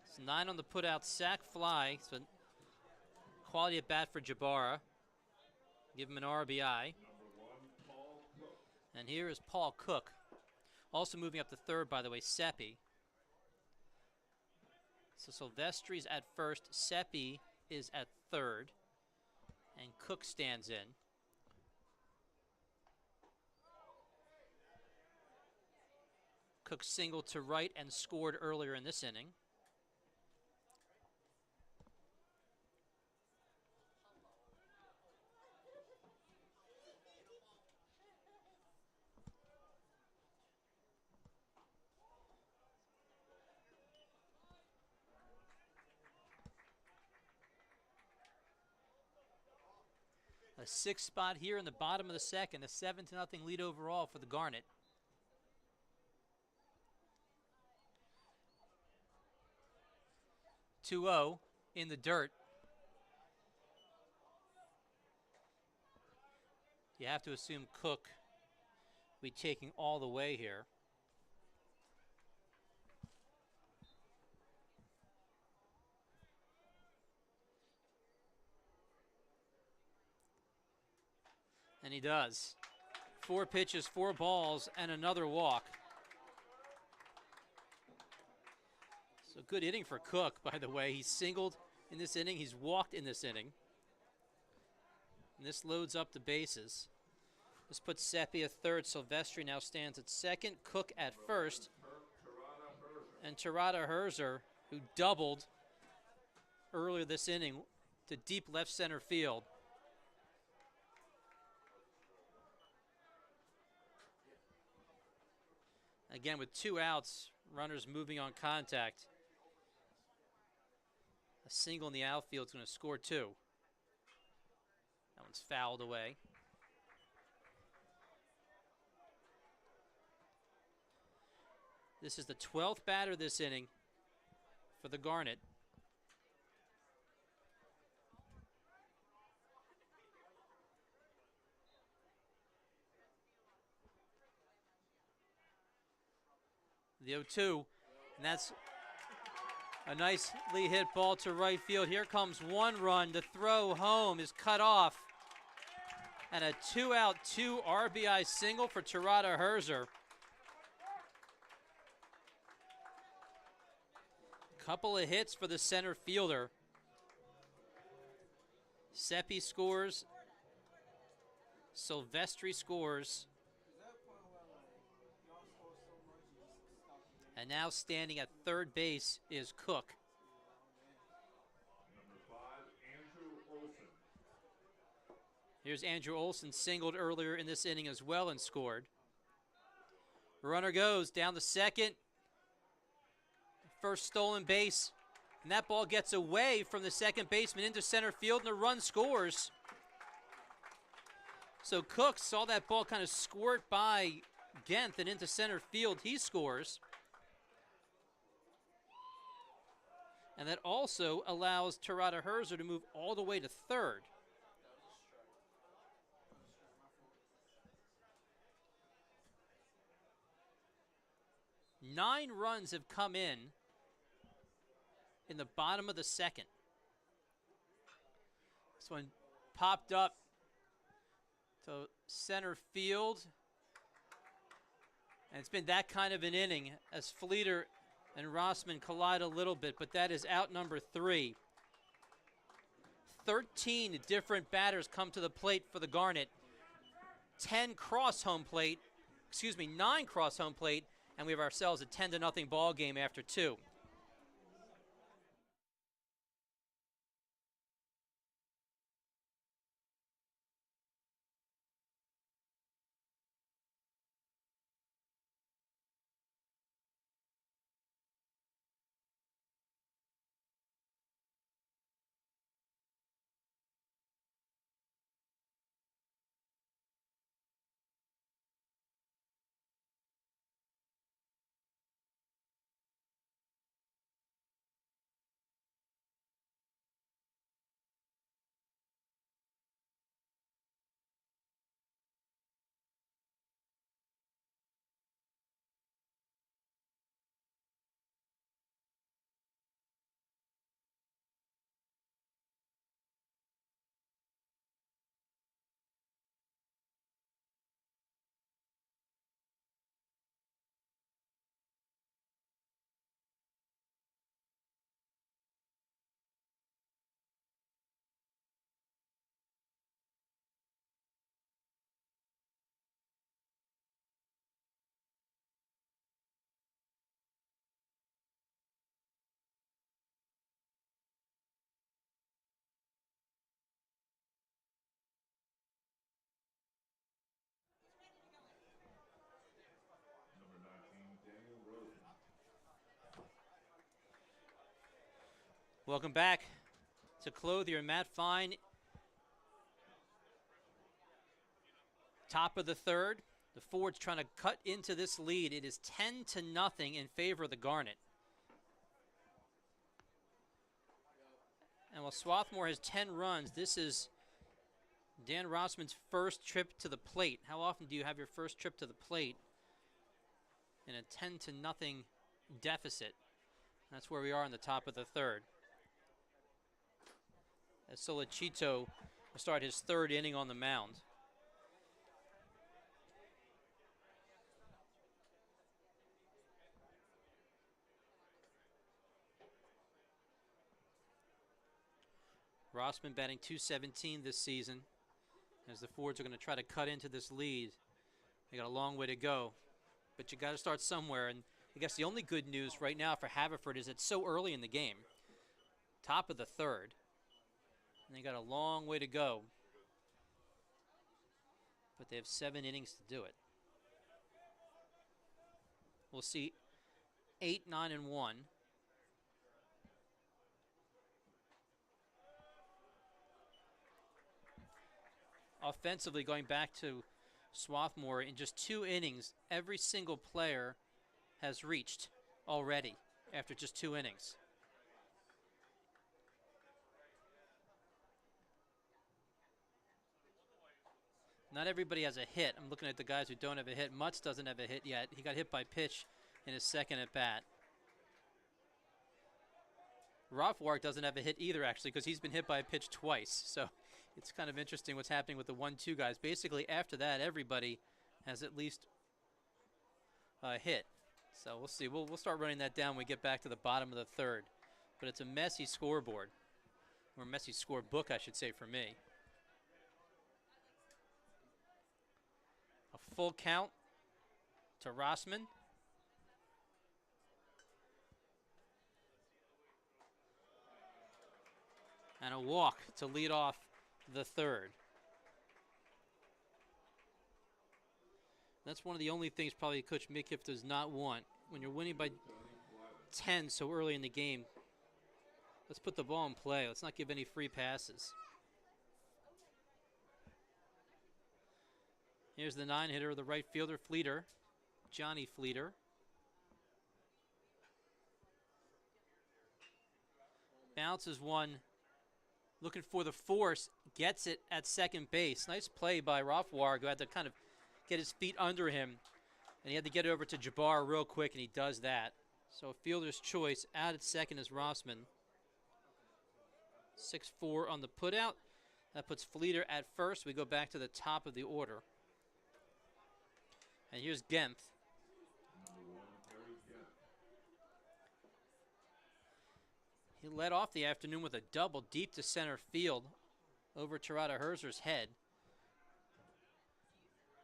It's 9 on the put-out, sac fly. So quality at bat for Jabara. Give him an RBI. And here is Paul Cook. Also moving up to third, by the way, Seppi. So Silvestri's at first, Seppi is at third, and Cook stands in. Cook singled to right and scored earlier in this inning. A 6th spot here in the bottom of the second, a 7-0 lead overall for the Garnet. (2-0) in the dirt. You have to assume Cook will be taking all the way here. And he does. 4 pitches, 4 balls, and another walk. So good inning for Cook, by the way. He's singled in this inning. He's walked in this inning. And this loads up the bases. This puts Seppi at third. Silvestri now stands at second. Cook at first. And Tirada Herzer, who doubled earlier this inning to deep left center field. Again, with 2 outs, runners moving on contact. A single in the outfield is going to score 2. That one's fouled away. This is the 12th batter this inning for the Garnet. The 0-2, and that's A nicely hit ball to right field. Here comes one run. The throw home is cut off. And a 2-out, 2 RBI single for Tirada Herzer. Couple of hits for the center fielder. Seppi scores. Silvestri scores. And now standing at third base is Cook. Number 5, Andrew Olson. Here's Andrew Olson, singled earlier in this inning as well and scored. Runner goes down the second. First stolen base. And that ball gets away from the second baseman into center field, and a run scores. So Cook saw that ball kind of squirt by Genth and into center field. He scores. And that also allows Tirada Herzer to move all the way to third. Nine runs have come in the bottom of the second. This one popped up to center field. And it's been that kind of an inning as Fleeter and Rossman collide a little bit, but that is out number 3. 13 different batters come to the plate for the Garnet. 9 cross home plate, and we have ourselves a 10-0 ball game after 2. Number 19, Daniel Rosen. Welcome back to Clothier. Matt Fine, top of the third. The Fords trying to cut into this lead. It is 10-0 in favor of the Garnet. And while Swarthmore has 10 runs, this is Dan Rossman's first trip to the plate. How often do you have your first trip to the plate in a 10-0 deficit? That's where we are in the top of the third. As Solicito will start his third inning on the mound. Rossman batting .217 this season as the Fords are going to try to cut into this lead. They got a long way to go, but you got to start somewhere. And I guess the only good news right now for Haverford is it's so early in the game. Top of the third. And they got a long way to go. But they have 7 innings to do it. We'll see 8, 9, and 1. Offensively, going back to Swarthmore, in just 2 innings, every single player has reached already after just 2 innings. Not everybody has a hit. I'm looking at the guys who don't have a hit. Mutz doesn't have a hit yet. He got hit by pitch in his second at bat. Rothwark doesn't have a hit either, actually, because he's been hit by a pitch twice. So it's kind of interesting what's happening with the 1-2 guys. Basically, after that, everybody has at least a hit. So we'll see. We'll start running that down when we get back to the bottom of the third. But it's a messy scoreboard, or a messy scorebook, I should say, for me. A full count to Rossman. And a walk to lead off the third. That's one of the only things probably Coach Midkiff does not want. When you're winning by 10 so early in the game, let's put the ball in play. Let's not give any free passes. Here's the 9-hitter, the right fielder, Fleeter, Johnny Fleeter. Bounces one, looking for the force, gets it at second base. Nice play by Rothwark, who had to kind of get his feet under him, and he had to get over to Jabbar real quick, and he does that. So fielder's choice out at second is Rossman. 6-4 on the putout. That puts Fleeter at first. We go back to the top of the order. And here's Genth. He led off the afternoon with a double deep to center field over Terada Herzer's head.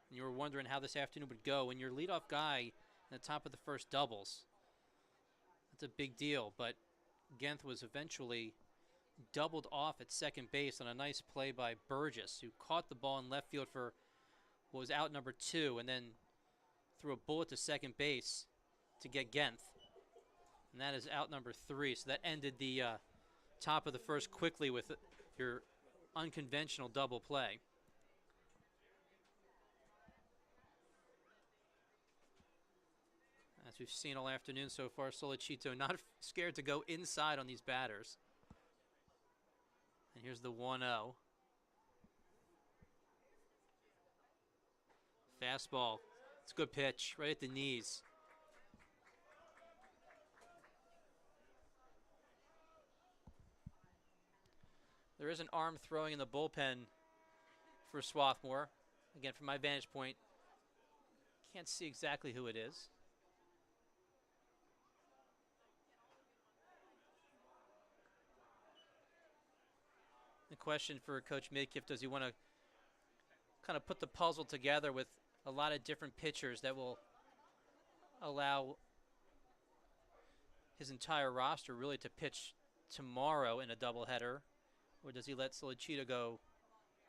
And you were wondering how this afternoon would go. When your leadoff guy in the top of the first doubles, that's a big deal. But Genth was eventually doubled off at second base on a nice play by Burgess, who caught the ball in left field for what was out number 2, and then threw a bullet to second base to get Genth. And that is out number 3. So that ended the top of the first quickly with your unconventional double play. As we've seen all afternoon so far, Solicito not scared to go inside on these batters. And here's the 1-0. Fastball. It's a good pitch, right at the knees. There is an arm throwing in the bullpen for Swarthmore. Again, from my vantage point, can't see exactly who it is. The question for Coach Midkiff, does he want to kind of put the puzzle together with a lot of different pitchers that will allow his entire roster really to pitch tomorrow in a doubleheader? Or does he let Solicito go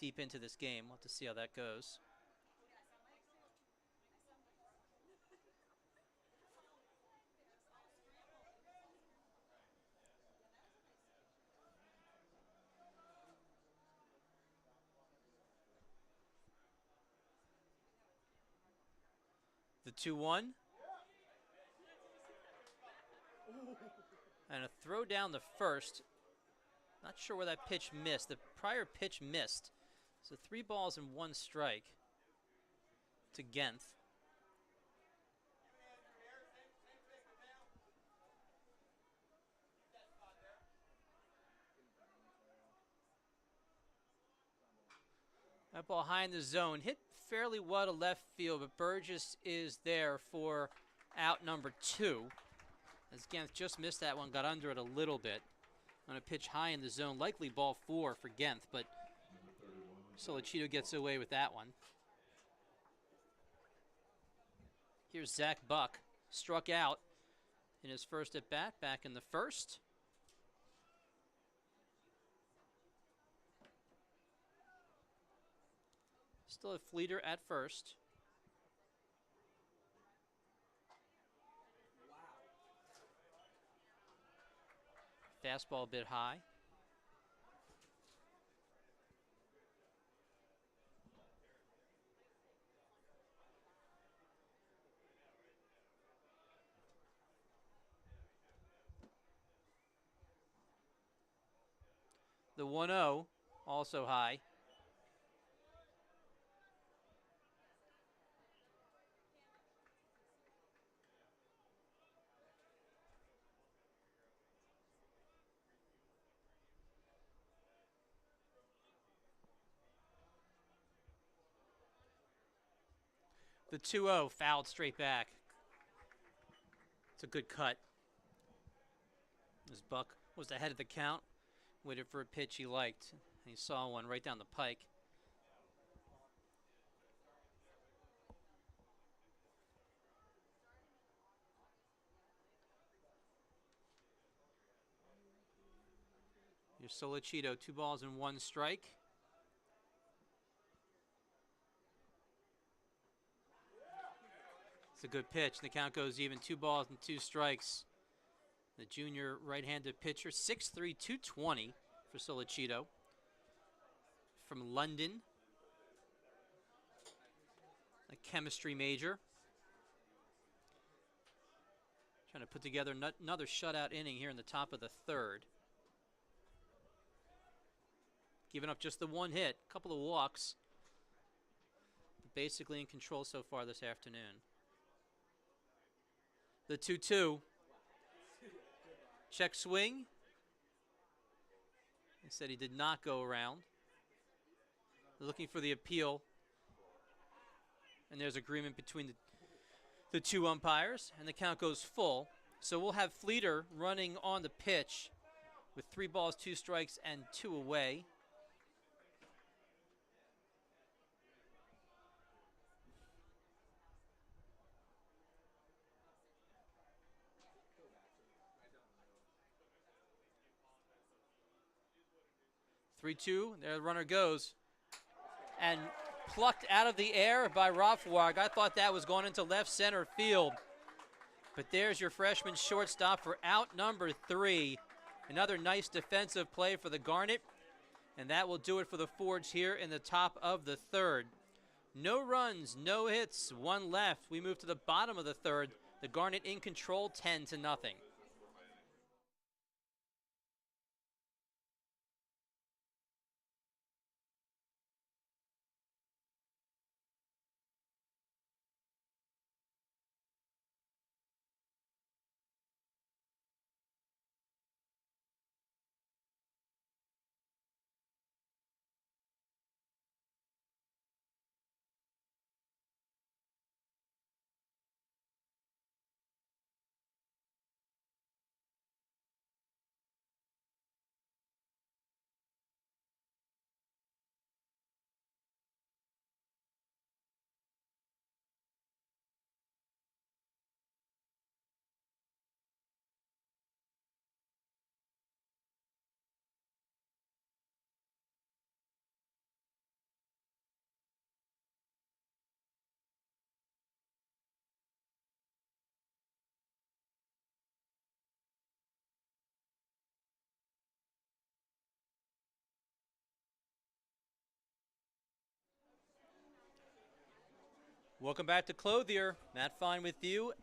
deep into this game? We'll have to see how that goes. The 2-1. And a throw down the first. Not sure where that pitch missed. The prior pitch missed. So 3 balls and 1 strike to Genth. That ball high in the zone. Hit fairly well to left field, but Burgess is there for out number 2. As Genth just missed that one, got under it a little bit. On a pitch high in the zone, likely ball 4 for Genth, but Solicito gets away with that one. Here's Zach Buck, struck out in his first at bat back in the first. Still a Fleeter at first. Fastball a bit high. The 1-0 also high. The 2-0 fouled straight back. It's a good cut. As Buck was ahead of the count, waited for a pitch he liked. And he saw one right down the pike. Here's Sollicito, 2 balls and 1 strike. It's a good pitch. The count goes even, 2 balls and 2 strikes. The junior right-handed pitcher, 6'3", 220 for Sollicito. From London. A chemistry major. Trying to put together another shutout inning here in the top of the 3rd. Giving up just the 1 hit, a couple of walks. Basically in control so far this afternoon. The 2-2. Check swing. He said he did not go around. They're looking for the appeal. And there's agreement between the 2 umpires, and the count goes full. So we'll have Fleeter running on the pitch with 3 balls, 2 strikes, and 2 away. There the runner goes. And plucked out of the air by Rothwag. I thought that was going into left center field. But there's your freshman shortstop for out number 3. Another nice defensive play for the Garnet. And that will do it for the Forge here in the top of the 3rd. No runs, no hits, 1 left. We move to the bottom of the 3rd. The Garnet in control, 10-0. Welcome back to Clothier. Matt Fine with you.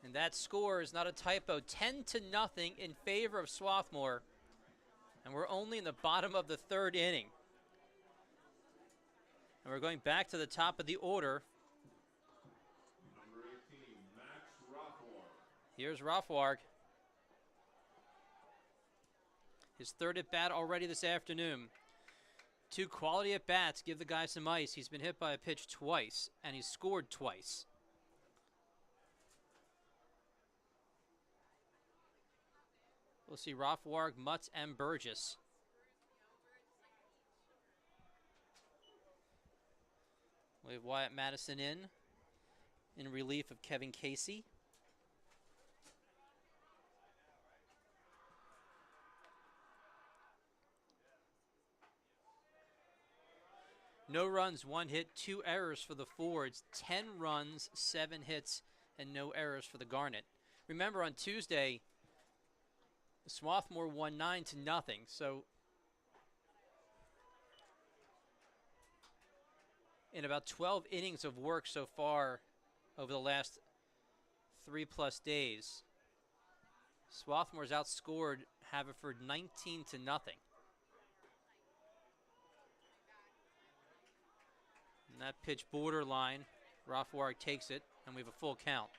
And that score is not a typo. 10-0 in favor of Swarthmore. And we're only in the bottom of the 3rd inning. And we're going back to the top of the order. Number 18, Max Rothwag. Here's Rothwag. His 3rd at bat already this afternoon. 2 quality at bats give the guy some ice. He's been hit by a pitch twice, and he's scored twice. We'll see Rothwag, Mutz, and Burgess. We have Wyatt Madison in relief of Kevin Casey. No runs, 1 hit, 2 errors for the Fords. 10 runs, 7 hits, and no errors for the Garnet. Remember, on Tuesday, Swarthmore won 9-0. So in about 12 innings of work so far over the last 3+ days, Swarthmore's outscored Haverford 19-0. And that pitch borderline. Rothwag takes it, and we have a full count.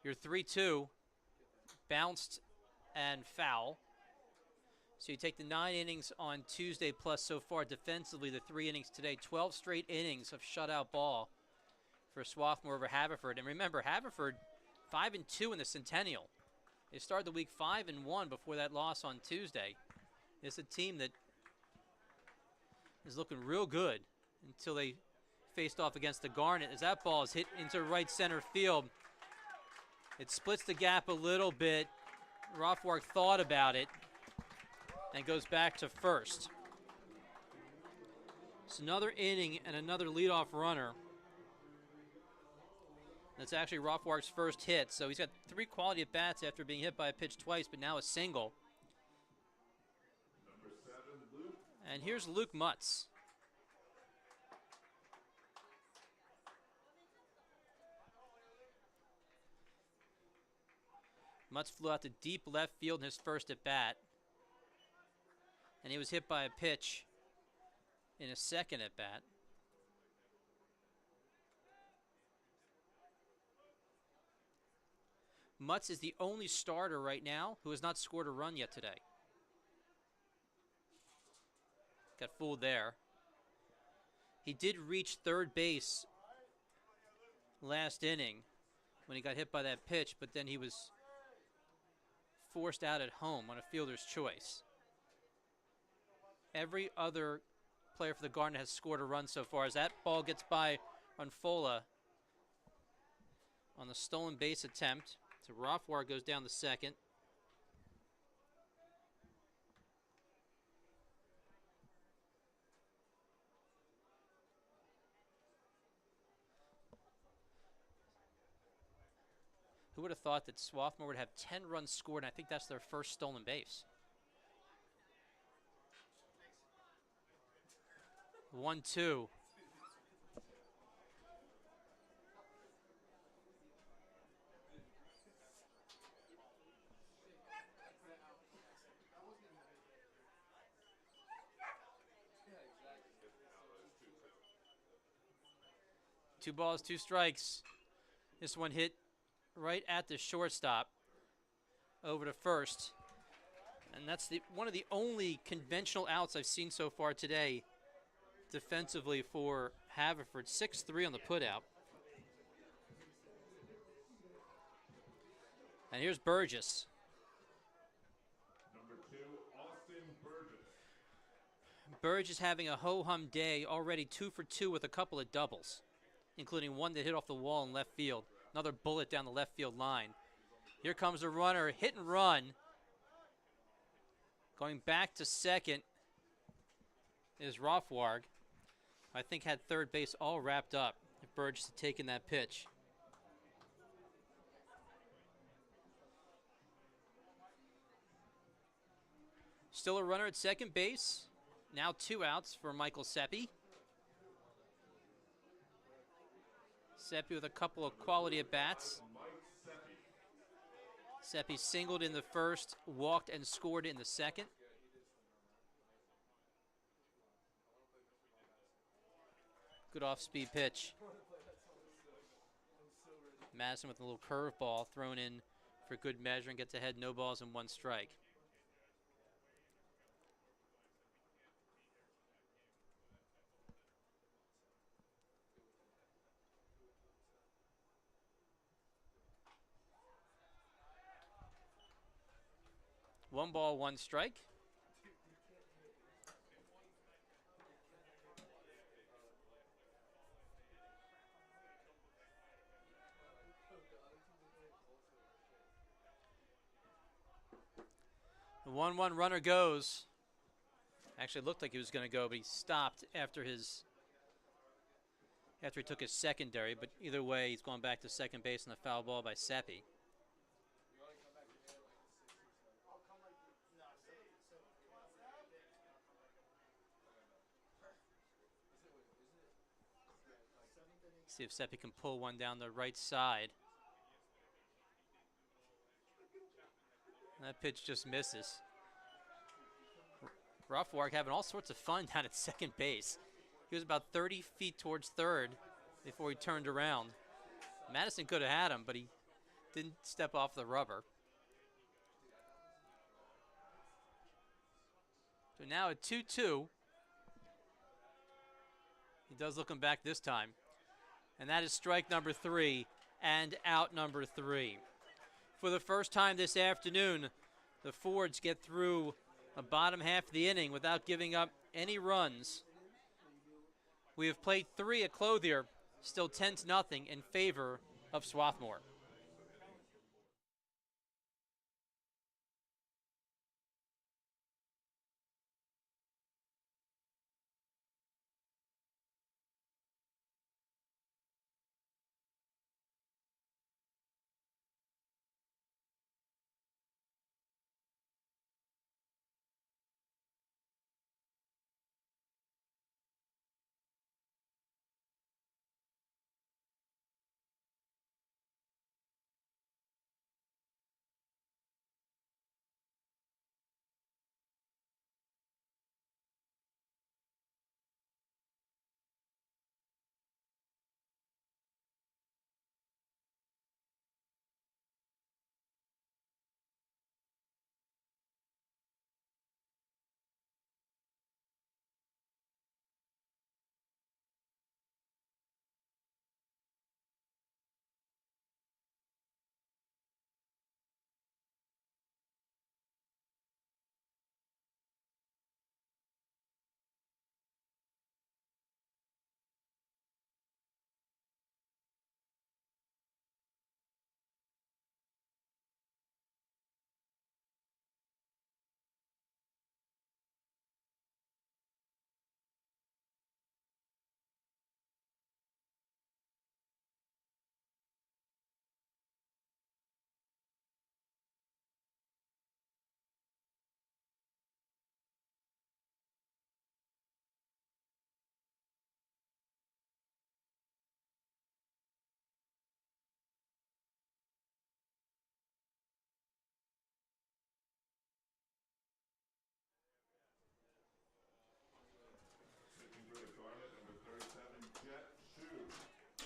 Your 3-2 bounced and foul. So you take the 9 innings on Tuesday plus so far defensively, the 3 innings today, 12 straight innings of shutout ball for Swarthmore over Haverford. And remember, Haverford 5-2 in the Centennial. They started the week 5-1 before that loss on Tuesday. It's a team that is looking real good until they faced off against the Garnet. As that ball is hit into right center field, it splits the gap a little bit. Rothwark thought about it and goes back to first. It's another inning and another leadoff runner. That's actually Rothwark's first hit, so he's got 3 quality at-bats after being hit by a pitch twice, but now a single. Number 7, Luke. And here's Luke Mutz. Mutz flew out to deep left field in his first at-bat. And he was hit by a pitch in his second at-bat. Mutz is the only starter right now who has not scored a run yet today. Got fooled there. He did reach third base last inning when he got hit by that pitch, but then he was forced out at home on a fielder's choice. Every other player for the Garnet has scored a run so far. As that ball gets by Runfola on the stolen base attempt. So Rothwark goes down the second. Who would have thought that Swarthmore would have 10 runs scored, and I think that's their first stolen base. 1-2. Two balls, 2 strikes. This one hit right at the shortstop over to first. And that's one of the only conventional outs I've seen so far today defensively for Haverford. 6-3 on the putout. And here's Burgess. Number 2, Austin Burgess. Burgess having a ho-hum day, already 2 for 2 with a couple of doubles, including one that hit off the wall in left field. Another bullet down the left field line. Here comes a runner, hit and run. Going back to second is Rothwark. I think had third base all wrapped up if Burgess had taken that pitch. Still a runner at second base. Now 2 outs for Michael Seppi. Seppi with a couple of quality at-bats. Seppi singled in the first, walked and scored in the second. Good off-speed pitch. Madison with a little curveball thrown in for good measure and gets ahead, no balls and 1 strike. One ball, 1 strike. The 1-1 runner goes. Actually looked like he was going to go, but he stopped after he took his secondary. But either way, he's going back to second base on the foul ball by Seppi. See if Seppi can pull one down the right side. That pitch just misses. Rothwark having all sorts of fun down at second base. He was about 30 feet towards third before he turned around. Madison could have had him, but he didn't step off the rubber. So now a 2-2. He does look him back this time. And that is strike number 3 and out number 3. For the first time this afternoon, the Fords get through the bottom half of the inning without giving up any runs. We have played 3 at Clothier, still 10-0 in favor of Swarthmore.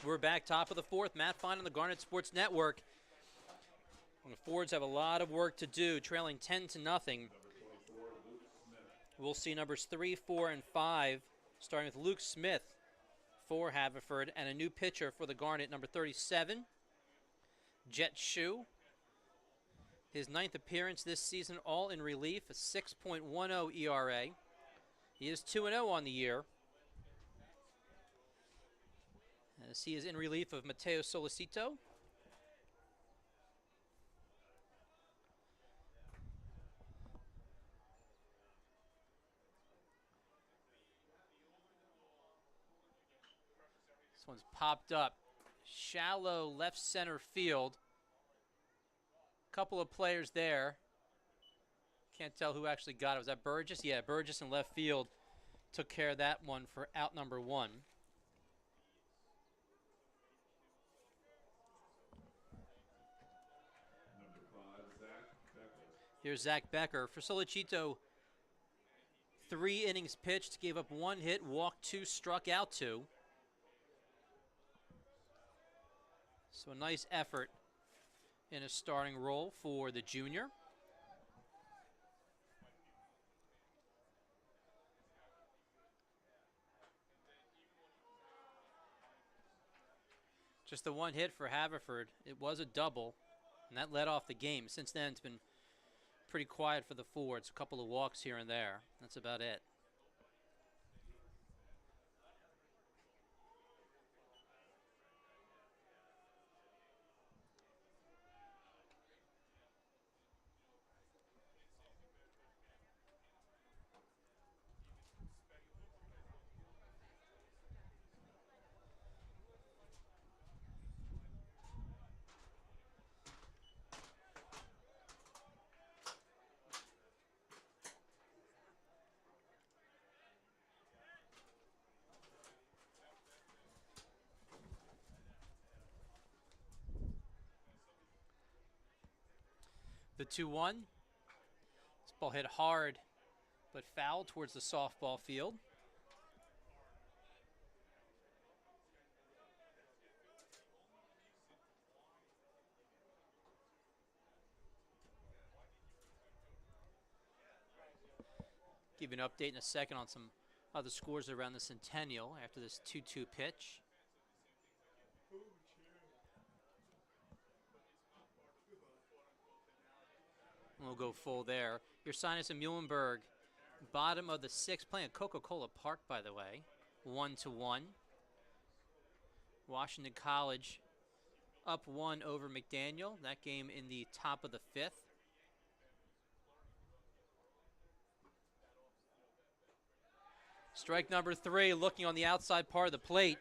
We're back top of the 4th. Matt Fine on the Garnet Sports Network. And the Fords have a lot of work to do, trailing 10-0. We'll see numbers 3, 4, and 5, starting with Luke Smith for Haverford, and a new pitcher for the Garnet, number 37, Jet Shu. His 9th appearance this season, all in relief, a 6.10 ERA. He is 2-0 on the year, as he is in relief of Mateo Solicito. This one's popped up. Shallow left center field. Couple of players there. Can't tell who actually got it. Was that Burgess? Yeah, Burgess in left field took care of that one for out number 1. Here's Zach Becker. For Solicito, 3 innings pitched, gave up 1 hit, walked 2, struck out 2. So a nice effort in a starting role for the junior. Just the 1 hit for Haverford. It was a double, and that led off the game. Since then, it's been pretty quiet for the Fords. A couple of walks here and there. That's about it. The 2-1. This ball hit hard, but foul towards the softball field. Give you an update in a second on some other scores around the Centennial after this 2-2 pitch. We'll go full there. Your sign is in Muhlenberg. Bottom of the 6th, playing at Coca-Cola Park, by the way. 1-1. Washington College up 1 over McDaniel. That game in the top of the 5th. Strike number 3, looking on the outside part of the plate.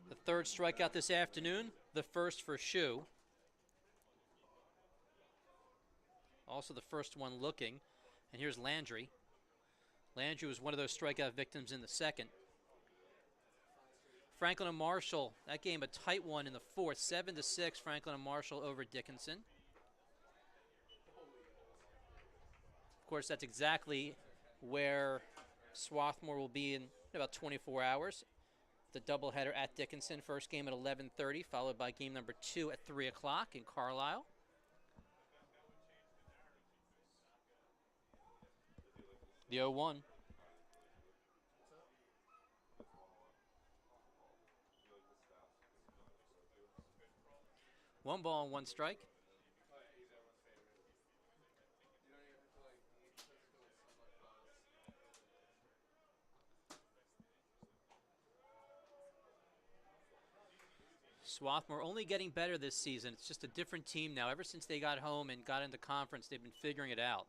The 3rd strikeout this afternoon, the 1st for Shu. Also the 1st one looking. And here's Landry. Landry was one of those strikeout victims in the 2nd. Franklin and Marshall, that game a tight one in the 4th. 7-6, Franklin and Marshall over Dickinson. Of course, that's exactly where Swarthmore will be in about 24 hours. The doubleheader at Dickinson. First game at 11:30, followed by game number 2 at 3 o'clock in Carlisle. The 0-1. One ball and 1 strike. Swarthmore only getting better this season. It's just a different team now. Ever since they got home and got into conference, they've been figuring it out,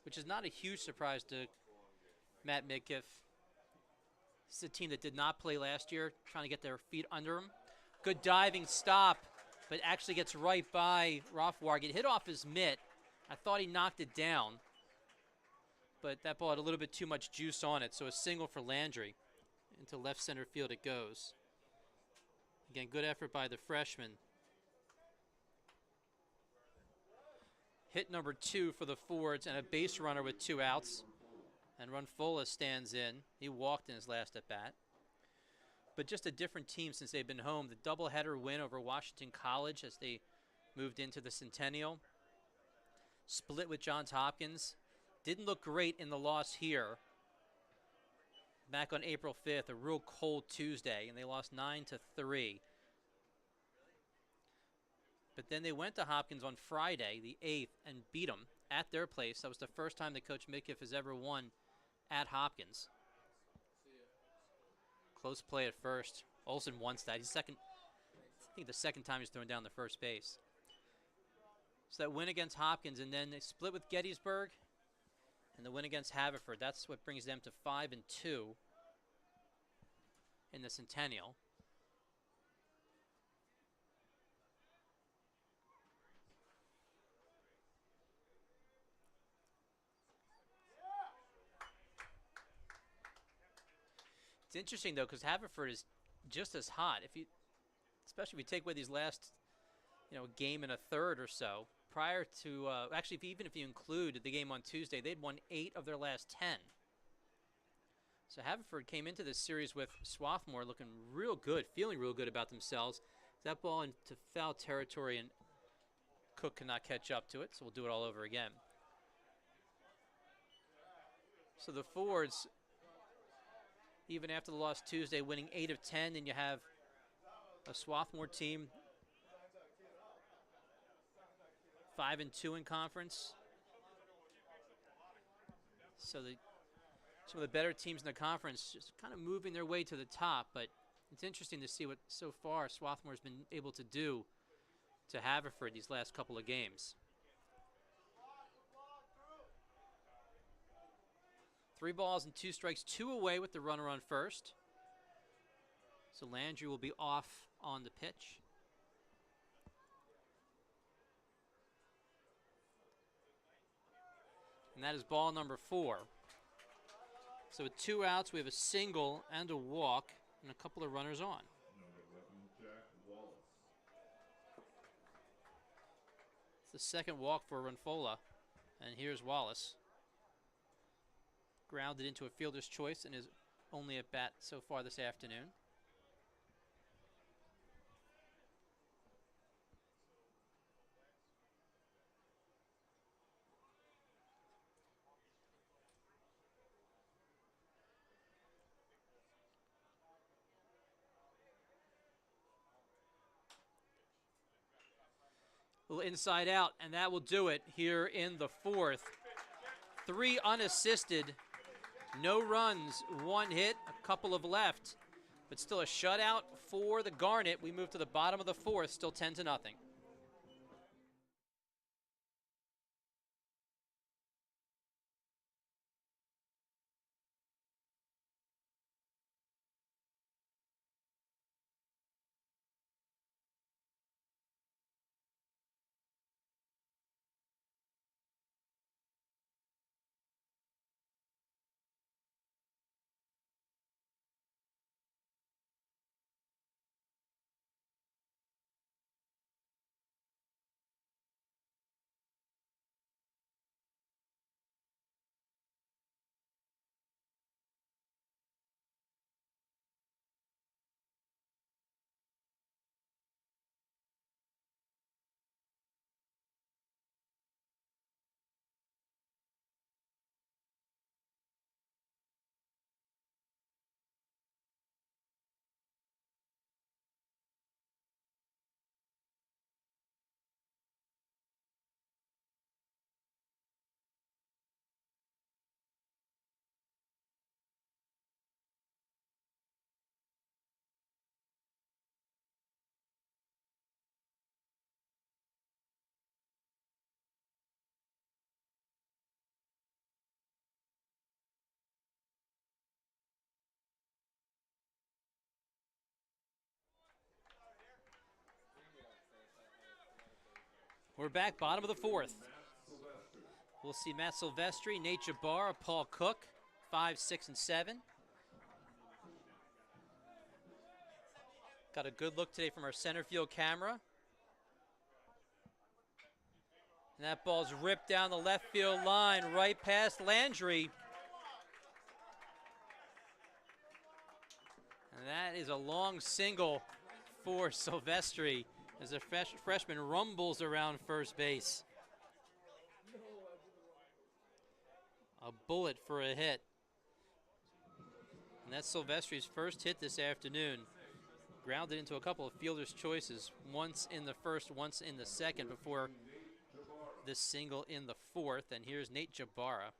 which is not a huge surprise to Matt Midkiff. This is a team that did not play last year, trying to get their feet under them. Good diving stop, but actually gets right by Rothwar. It hit off his mitt. I thought he knocked it down, but that ball had a little bit too much juice on it, so a single for Landry. Into left center field it goes. Again, good effort by the freshman. Hit number 2 for the Fords and a base runner with 2 outs. And Runfola stands in. He walked in his last at bat. But just a different team since they've been home. The doubleheader win over Washington College as they moved into the Centennial. Split with Johns Hopkins. Didn't look great in the loss here. Back on April 5th, a real cold Tuesday, and they lost 9-3. But then they went to Hopkins on Friday, the 8th, and beat them at their place. That was the first time that Coach Midkiff has ever won at Hopkins. Close play at first. Olsen wants that. He's second. I think the second time he's thrown down the first base. So that win against Hopkins, and then they split with Gettysburg. And the win against Haverford, that's what brings them to 5-2 in the Centennial. It's interesting though, because Haverford is just as hot. Especially if you take away these last, game and a third or so. Prior to, even if you include the game on Tuesday, they'd won 8 of their last 10. So Haverford came into this series with Swarthmore looking real good, feeling real good about themselves. That ball into foul territory, and Cook cannot catch up to it, so we'll do it all over again. So the Fords, even after the loss Tuesday, winning 8 of 10, and you have a Swarthmore team 5-2 in conference. So some of the better teams in the conference just kind of moving their way to the top, but it's interesting to see what so far Swarthmore's been able to do to Haverford these last couple of games. 3 balls and 2 strikes, 2 away with the runner on first. So Landry will be off on the pitch. And that is ball number 4. So with 2 outs, we have a single and a walk and a couple of runners on. Number 11, Jack Wallace. It's the second walk for Runfola. And here's Wallace. Grounded into a fielder's choice and is only at bat so far this afternoon. A little inside out, and that will do it here in the fourth. 3 unassisted, no runs, 1 hit, a couple of left, but still a shutout for the Garnet. We move to the bottom of the fourth, still 10-0. We're back, bottom of the fourth. We'll see Matt Silvestri, Nate Jabara, Paul Cook, 5, 6, and 7. Got a good look today from our center field camera. And that ball's ripped down the left field line, right past Landry. And that is a long single for Silvestri as the freshman rumbles around first base. A bullet for a hit. And that's Silvestri's first hit this afternoon. Grounded into a couple of fielder's choices, once in the first, once in the second, before this single in the fourth. And here's Nate Jabara.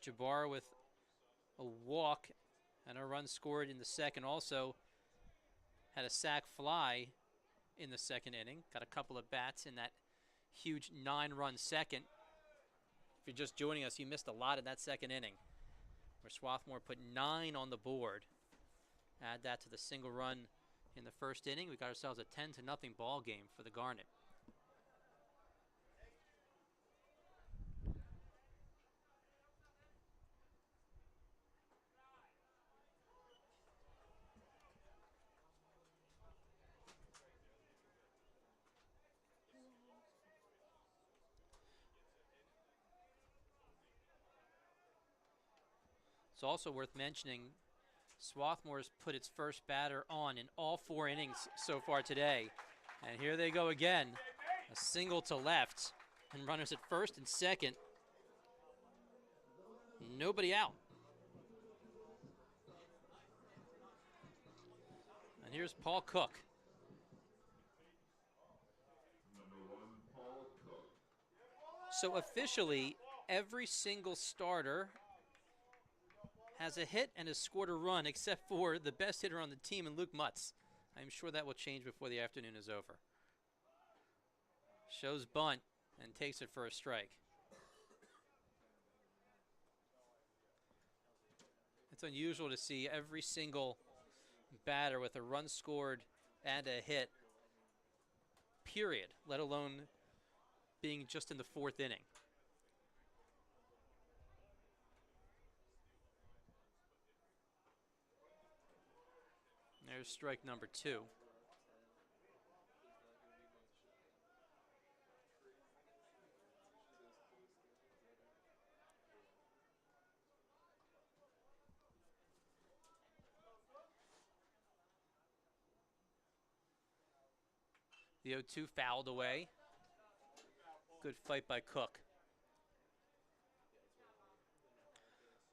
Jabara with a walk and a run scored in the second. Also had a sac fly in the second inning. Got a couple of bats in that huge 9-run second. If you're just joining us, you missed a lot in that second inning, where Swarthmore put 9 on the board. Add that to the single run in the first inning. We got ourselves a 10-0 ball game for the Garnet. It's also worth mentioning Swarthmore's put its first batter on in all 4 innings so far today. And here they go again. A single to left, and runners at first and second. Nobody out. And here's Paul Cook. So officially, every single starter has a hit and has scored a run, except for the best hitter on the team, and Luke Mutz. I'm sure that will change before the afternoon is over. Shows bunt and takes it for a strike. It's unusual to see every single batter with a run scored and a hit, period, let alone being just in the 4th inning. There's strike number 2. The 0-2 fouled away. Good fight by Cook.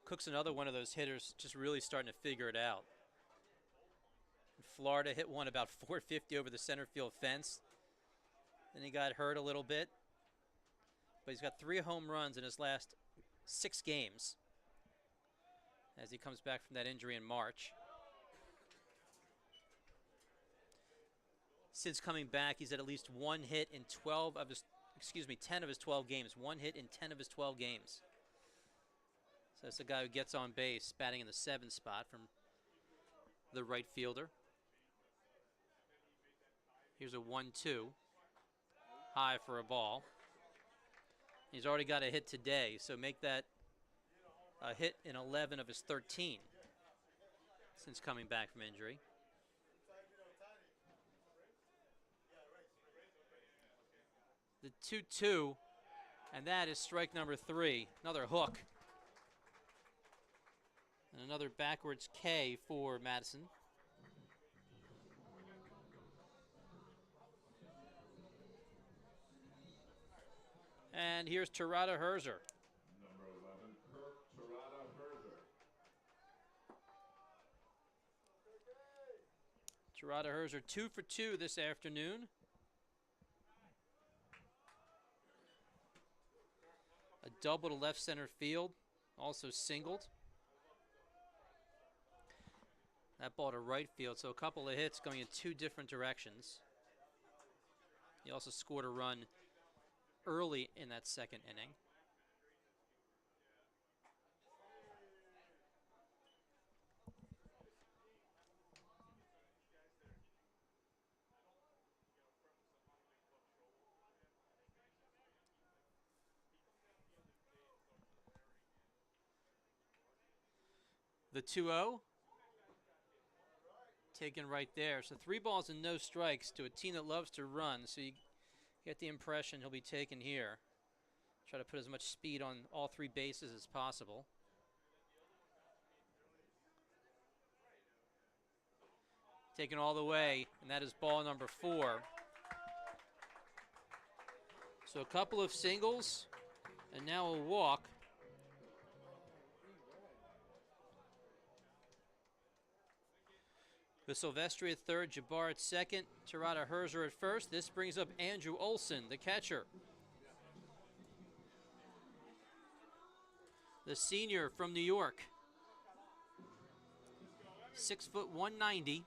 Cook's another one of those hitters just really starting to figure it out. Florida hit one about 450 over the center field fence. Then he got hurt a little bit. But he's got 3 home runs in his last 6 games as he comes back from that injury in March. Since coming back, he's had at least 1 hit in 10 of his 12 games. 1 hit in 10 of his 12 games. So that's a guy who gets on base, batting in the 7th spot from the right fielder. Here's a 1-2. High for a ball. He's already got a hit today, so make that a hit in 11 of his 13 since coming back from injury. The 2-2, and that is strike number 3. Another hook. And another backwards K for Madison. And here's Tirada Herzer. Number 11, Tirada Herzer. Tirada Herzer 2 for 2 this afternoon. A double to left center field, also singled. That ball to right field, so a couple of hits going in 2 different directions. He also scored a run early in that 2nd inning. The 2-0 taken right there. So 3 balls and no strikes to a team that loves to run. So you get the impression he'll be taken here. Try to put as much speed on all 3 bases as possible. Taken all the way, and that is ball number 4. So a couple of singles, and now a walk. With Silvestri at 3rd, Jabbar at 2nd, Tirada Herzer at 1st. This brings up Andrew Olson, the catcher. The senior from New York. 6 foot 190.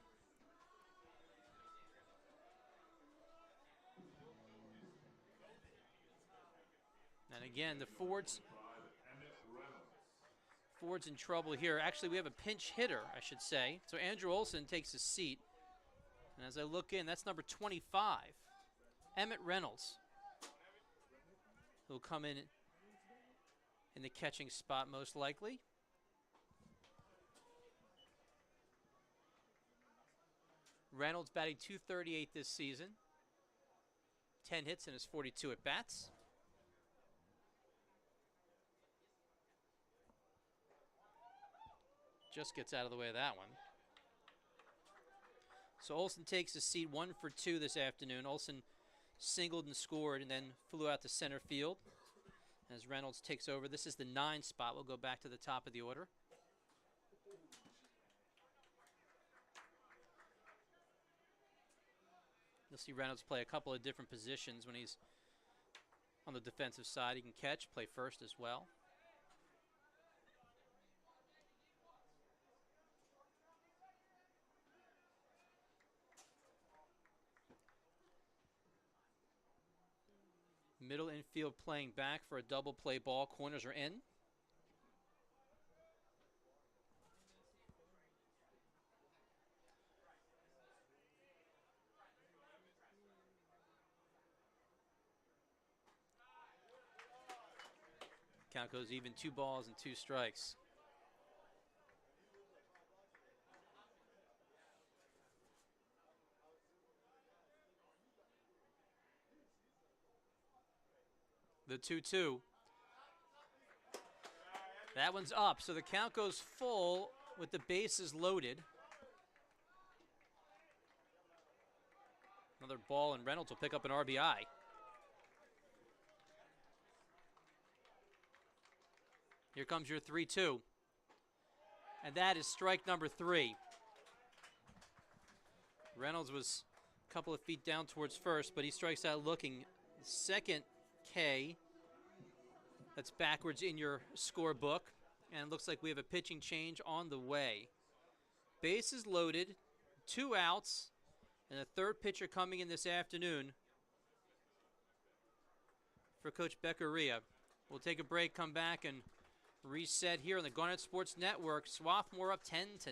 And again, the Ford's in trouble here. Actually, we have a pinch hitter, I should say. So Andrew Olson takes his seat. And as I look in, that's number 25, Emmett Reynolds, who will come in the catching spot most likely. Reynolds batting .238 this season. 10 hits in his 42 at-bats. Just gets out of the way of that one. So Olson takes his seat 1 for 2 this afternoon. Olson singled and scored and then flew out to center field as Reynolds takes over. This is the 9 spot. We'll go back to the top of the order. You'll see Reynolds play a couple of different positions when he's on the defensive side. He can catch, play first as well. Middle infield playing back for a double play ball. Corners are in. Count goes even, 2 balls and 2 strikes. The 2-2. That one's up, so the count goes full with the bases loaded. Another ball, and Reynolds will pick up an RBI. Here comes your 3-2. And that is strike number 3. Reynolds was a couple of feet down towards first, but he strikes out looking. Second K. That's backwards in your scorebook. And it looks like we have a pitching change on the way. Bases loaded, 2 outs, and a third pitcher coming in this afternoon for Coach Beccaria. We'll take a break, come back, and reset here on the Garnet Sports Network. Swarthmore up 10-0.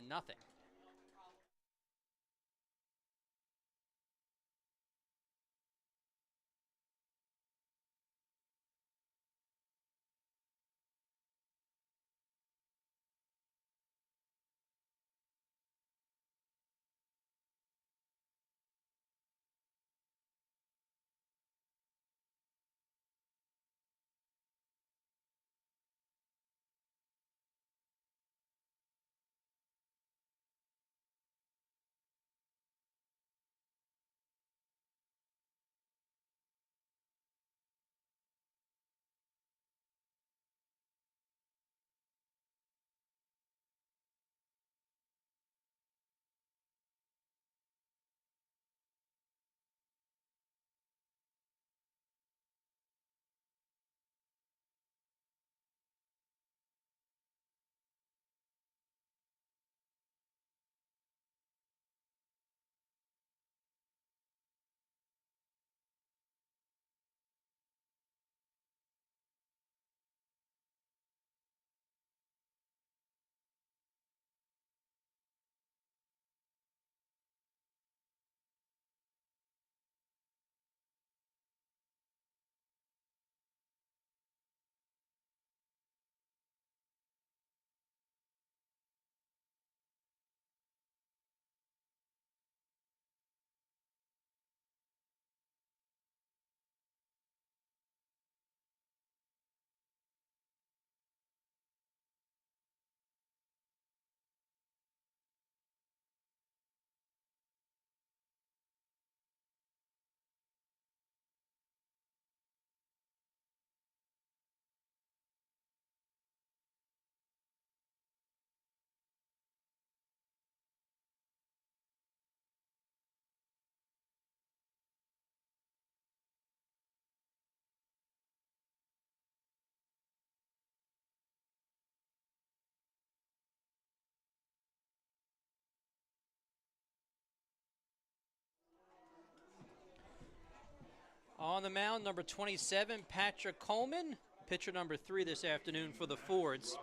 On the mound, number 27, Patrick Coleman, pitcher number 3 this afternoon for the Fords.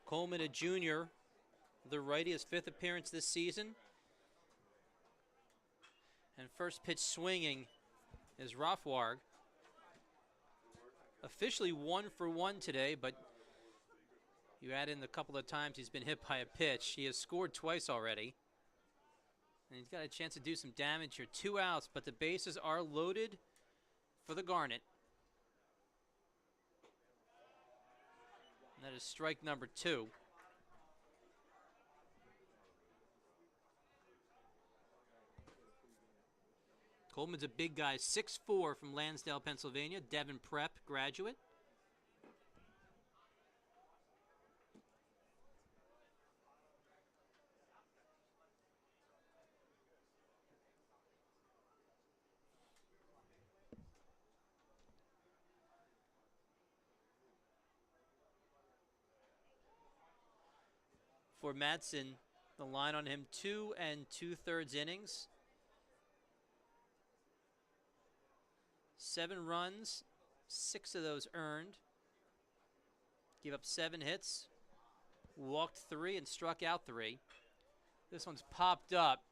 Coleman, a junior, the righty, his 5th appearance this season. And first pitch swinging is Rothwarg. Officially 1 for 1 today, but you add in the couple of times he's been hit by a pitch. He has scored twice already. And he's got a chance to do some damage here. 2 outs, but the bases are loaded for the Garnet. And that is strike number 2. Coleman's a big guy, 6'4", from Lansdale, Pennsylvania, Devon Prep graduate. For Madsen, the line on him, 2 2/3 innings. 7 runs, 6 of those earned. Gave up 7 hits, walked 3 and struck out 3. This one's popped up.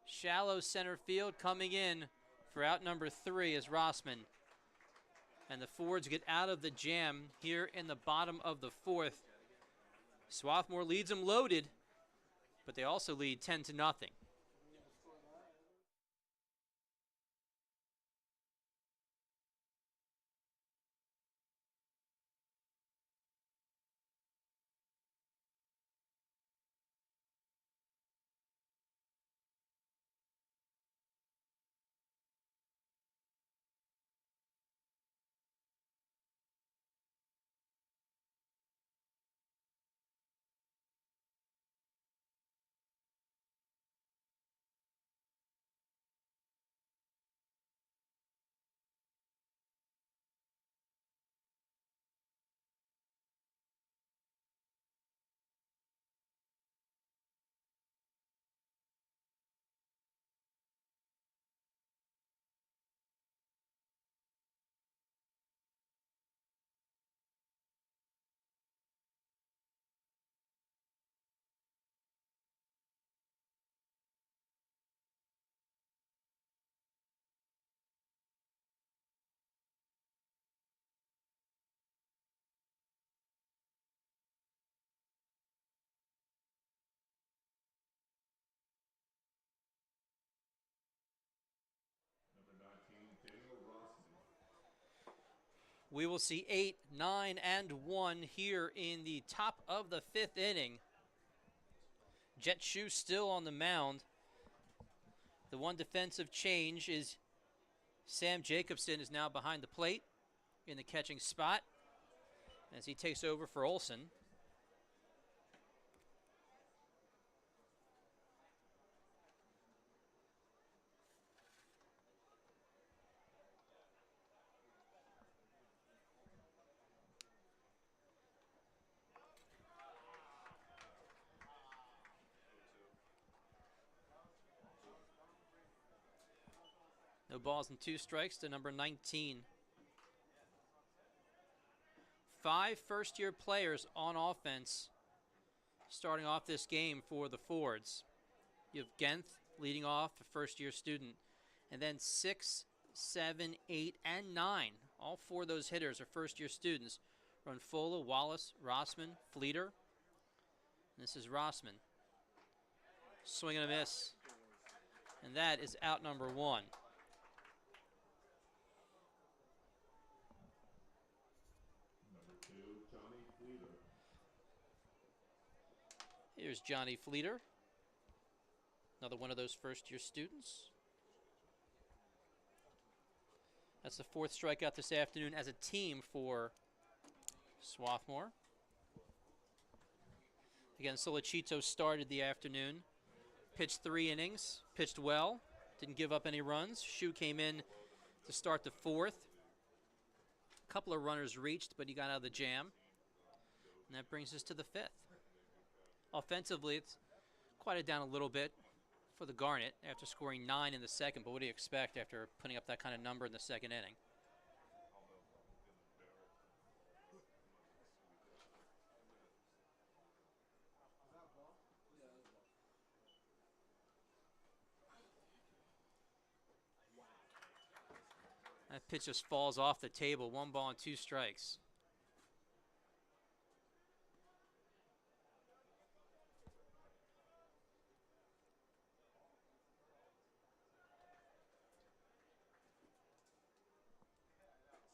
Shallow center field, coming in for out number 3 is Rossman. And the Fords get out of the jam here in the bottom of the 4th. Swarthmore leads them loaded, but they also lead 10-0. We will see 8, 9, and 1 here in the top of the 5th inning. Jet Shoe still on the mound. The one defensive change is Sam Jacobson is now behind the plate in the catching spot as he takes over for Olson. No balls and 2 strikes to number 19. 5 first-year players on offense starting off this game for the Fords. You have Genth leading off, a first-year student. And then 6, 7, 8, and 9. All 4 of those hitters are first-year students. Runfola, Wallace, Rossman, Fleeter. And this is Rossman. Swing and a miss. And that is out number 1. Here's Johnny Fleeter, another one of those first-year students. That's the 4th strikeout this afternoon as a team for Swarthmore. Again, Solicito started the afternoon, pitched 3 innings, pitched well, didn't give up any runs. Shu came in to start the 4th. A couple of runners reached, but he got out of the jam. And that brings us to the 5th. Offensively, it's quieted down a little bit for the Garnet after scoring 9 in the second, but what do you expect after putting up that kind of number in the second inning? That pitch just falls off the table. 1 ball and 2 strikes.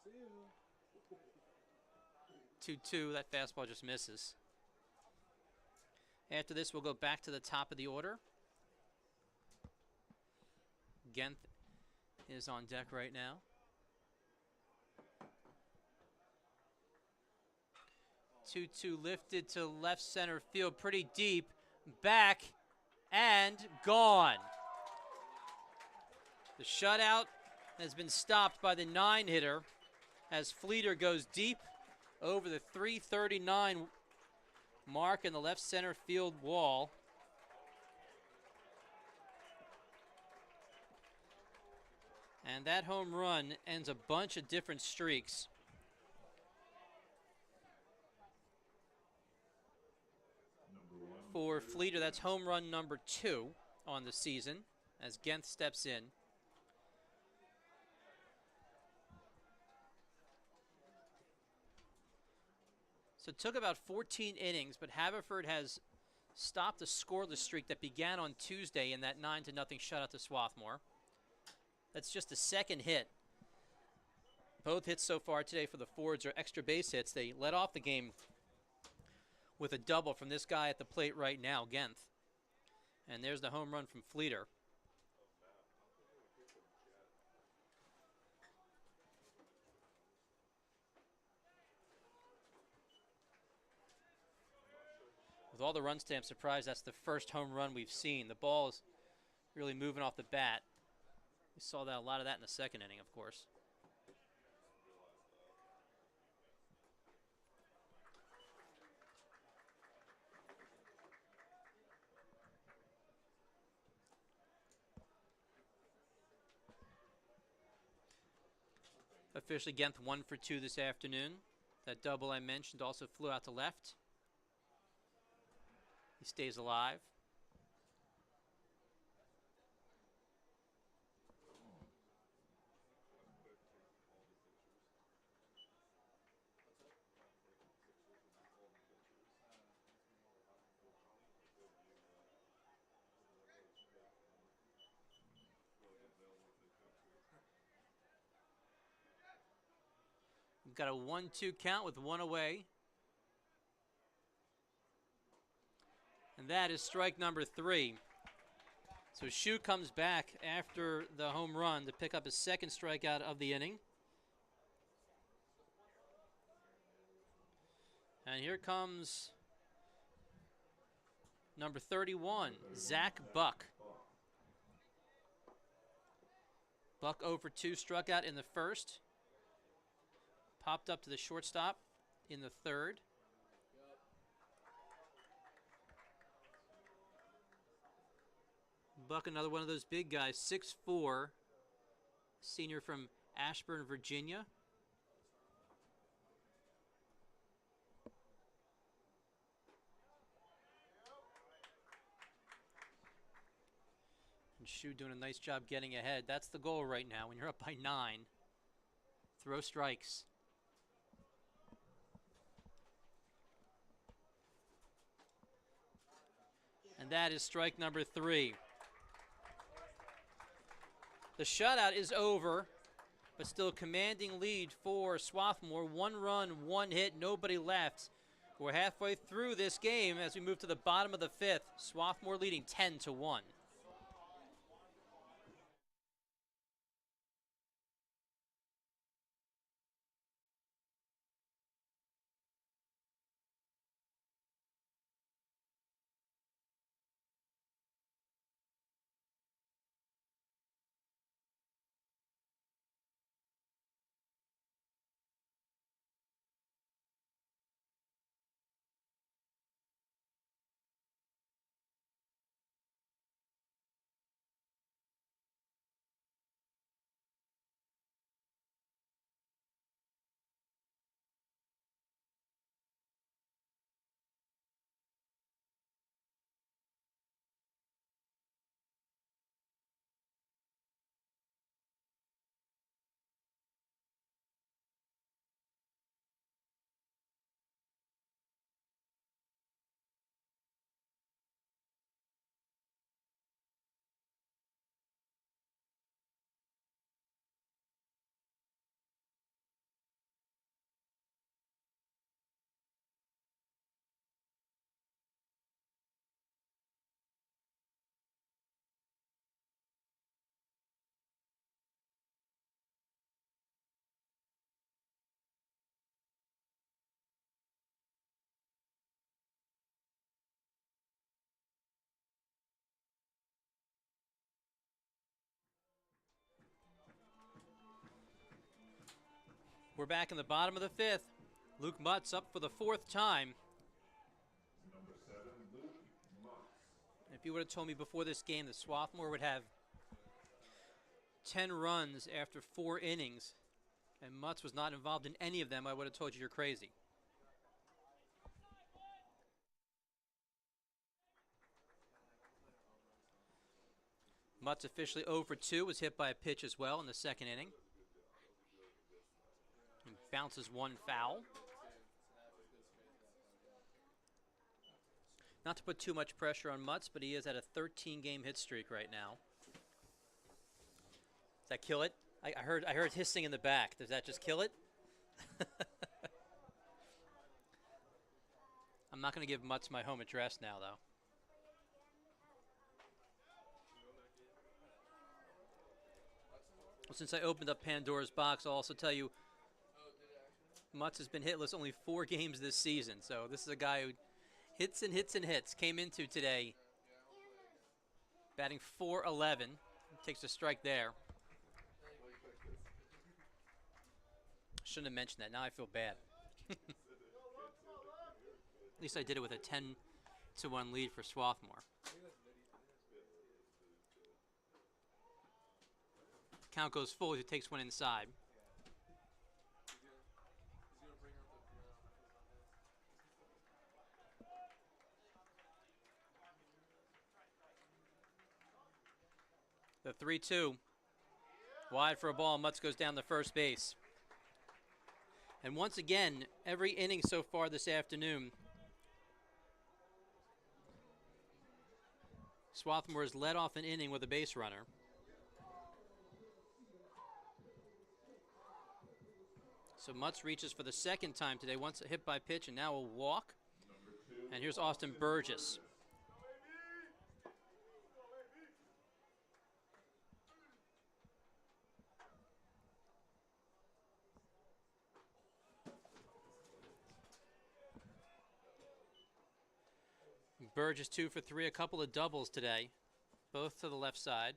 See ya. 2-2, that fastball just misses. After this, we'll go back to the top of the order. Genth is on deck right now. 2-2 lifted to left center field, pretty deep, back, and gone. The shutout has been stopped by the 9-hitter as Fleeter goes deep over the 339 mark in the left center field wall. And that home run ends a bunch of different streaks. For Fleeter, that's home run number 2 on the season as Genth steps in. So it took about 14 innings, but Haverford has stopped the scoreless streak that began on Tuesday in that 9-0 shutout to Swarthmore. That's just the second hit. Both hits so far today for the Fords are extra base hits. They led off the game with a double from this guy at the plate right now, Genth. And there's the home run from Fleeter. With all the run stamps, surprised that's the first home run we've seen. The ball is really moving off the bat. We saw that a lot of that in the second inning, of course. Officially, Genth 1 for 2 this afternoon. That double I mentioned also flew out to left. He stays alive. got a 1-2 count with one away. And that is strike number 3. So Shu comes back after the home run to pick up his second strikeout of the inning. And here comes number 31, Zach Buck. Buck 0 for 2, struck out in the first. Popped up to the shortstop in the third. Buck, another one of those big guys, 6'4", senior from Ashburn, Virginia. And Shu doing a nice job getting ahead. That's the goal right now. When you're up by 9, throw strikes. And that is strike number 3. The shutout is over, but still commanding lead for Swarthmore. 1 run, 1 hit, nobody left. We're halfway through this game as we move to the bottom of the 5th. Swarthmore leading 10-1. We're back in the bottom of the 5th. Luke Mutz up for the 4th time. Number 7, Luke Mutz. If you would have told me before this game that Swarthmore would have 10 runs after 4 innings and Mutz was not involved in any of them, I would have told you you're crazy. Mutz officially 0 for 2, was hit by a pitch as well in the second inning. And bounces 1 foul. Not to put too much pressure on Mutz, but he is at a 13-game hit streak right now. Does that kill it? I heard hissing in the back. Does that just kill it? I'm not going to give Mutz my home address now, though. Well, since I opened up Pandora's box, I'll also tell you Mutz has been hitless only 4 games this season. So this is a guy who hits and hits and hits. Came into today batting .411. Takes a strike there. Shouldn't have mentioned that. Now I feel bad. At least I did it with a 10-1 lead for Swarthmore. Count goes full as he takes one inside. The 3-2. Wide for a ball. Mutz goes down to first base. And once again, every inning so far this afternoon, Swarthmore has led off an inning with a base runner. So Mutz reaches for the second time today, once a hit by pitch and now a walk. Number 2, And here's Austin Burgess. Burgess 2 for 3, a couple of doubles today, both to the left side.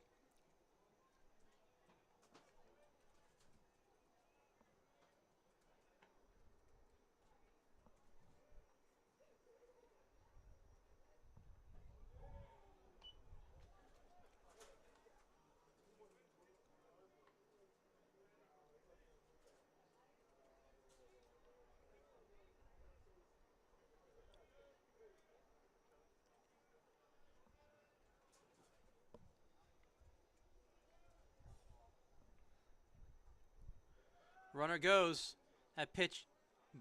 Runner goes. That pitch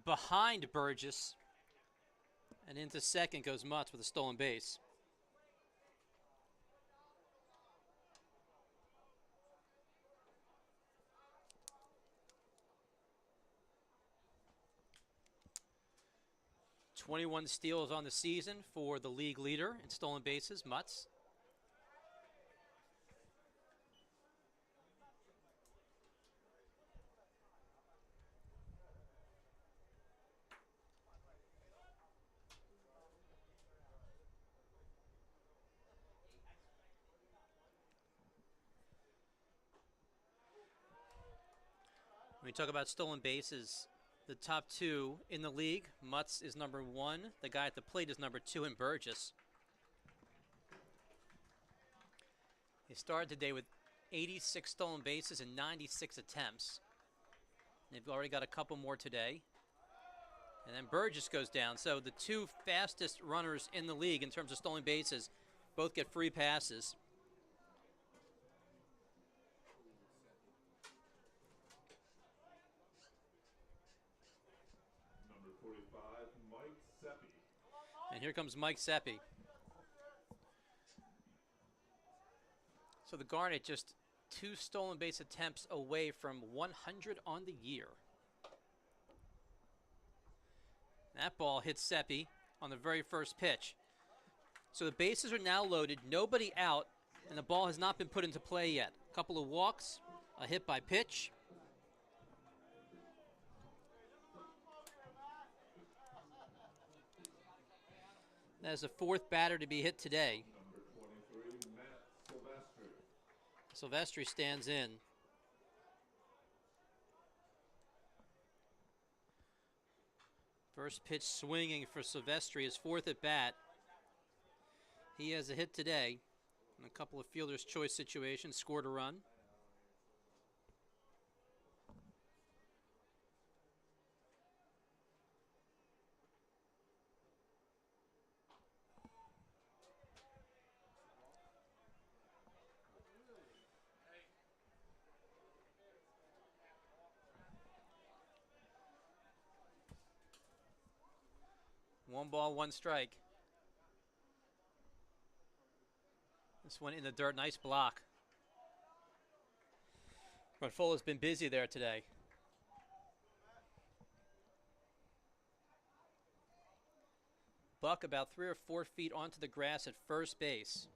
behind Burgess. And into second goes Mutz with a stolen base. "21 steals on the season for the league leader in stolen bases, Mutz. When we talk about stolen bases, the top two in the league, Mutz is number 1. The guy at the plate is number 2 in Burgess. He started today with 86 stolen bases and 96 attempts. They've already got a couple more today. And then Burgess goes down. So the two fastest runners in the league in terms of stolen bases both get free passes. Number 45, Mike Seppi. And here comes Mike Seppi. So the Garnet just 2 stolen base attempts away from 100 on the year. That ball hits Seppi on the very first pitch. So the bases are now loaded, nobody out, and the ball has not been put into play yet. A couple of walks, a hit by pitch. That is the 4th batter to be hit today. Number 23, Matt Silvestri. Silvestri stands in. First pitch swinging for Silvestri, his 4th at bat. He has a hit today in a couple of fielder's choice situations, scored a run. One ball, one strike. This one in the dirt, nice block. Rodfola's been busy there today. Buck about 3 or 4 feet onto the grass at first base.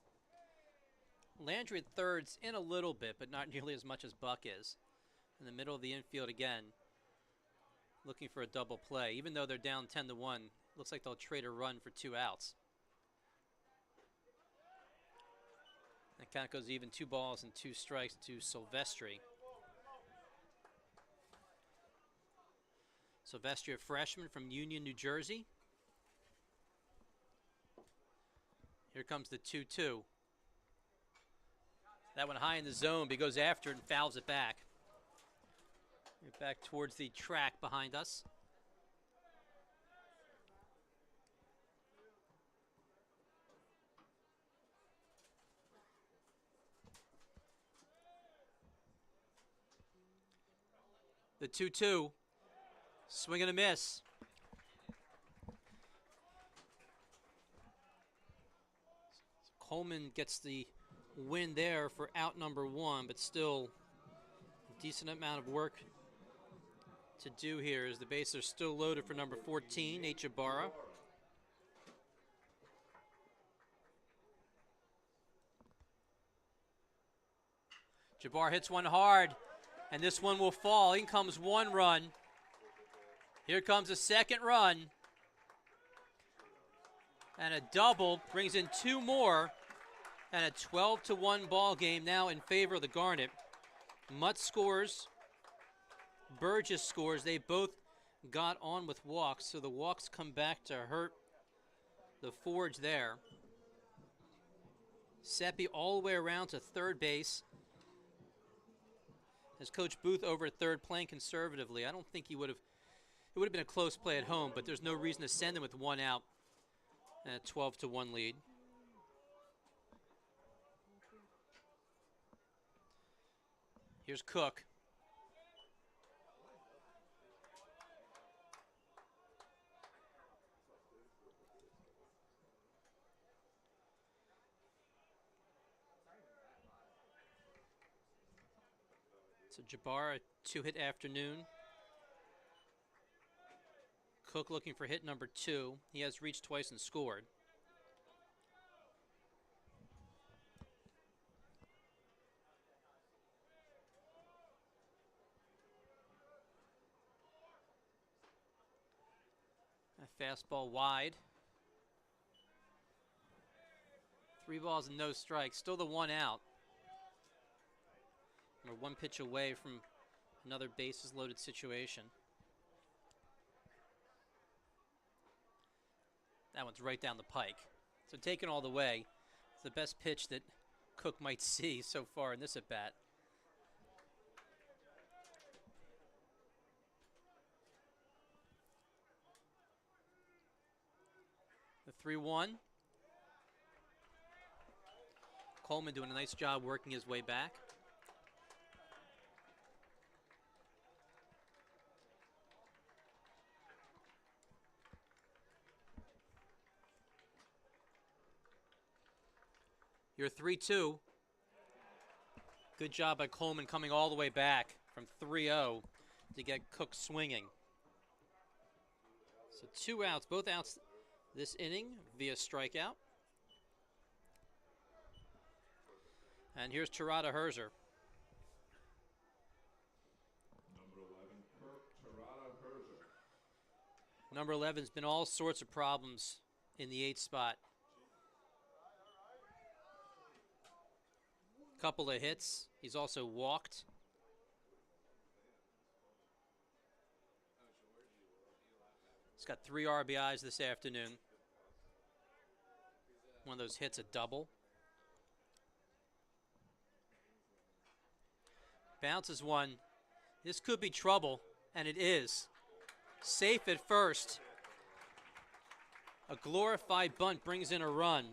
Landry at third's in a little bit, but not nearly as much as Buck is. In the middle of the infield again, looking for a double play. Even though they're down 10-1, looks like they'll trade a run for 2 outs. That count goes even, 2 balls and 2 strikes to Silvestri. Silvestri, a freshman from Union, New Jersey. Here comes the 2-2. That one high in the zone, but he goes after it and fouls it back. Get back towards the track behind us. The 2-2. Swing and a miss. Coleman gets the win there for out number 1, but still a decent amount of work to do here as the bases are still loaded for number 14, Nate Jabara. Jabbar hits one hard, and this one will fall. In comes one run. Here comes a second run. And a double brings in two more. And a 12-1 ball game now in favor of the Garnet. Mutt scores. Burgess scores. They both got on with walks, so the walks come back to hurt the Forge there. Seppi all the way around to third base. As Coach Booth over at third playing conservatively. I don't think he would have. It would have been a close play at home, but there's no reason to send him with one out and a 12-1 lead. Here's Cook. So Jabbar, a two-hit afternoon. Cook looking for hit number 2. He has reached twice and scored. A fastball wide. 3 balls and no strikes. Still the one out. We're one pitch away from another bases loaded situation. That one's right down the pike. So taken all the way, it's the best pitch that Cook might see so far in this at-bat. The 3-1. Coleman doing a nice job working his way back. Your 3-2. Good job by Coleman coming all the way back from 3-0 to get Cook swinging. So 2 outs, both outs this inning via strikeout. And here's Terada Herzer. Number 11, Terada Herzer. Number 11's been all sorts of problems in the 8th spot. Couple of hits. He's also walked. He's got 3 RBIs this afternoon. One of those hits, a double. Bounces one. This could be trouble, and it is. Safe at first. A glorified bunt brings in a run.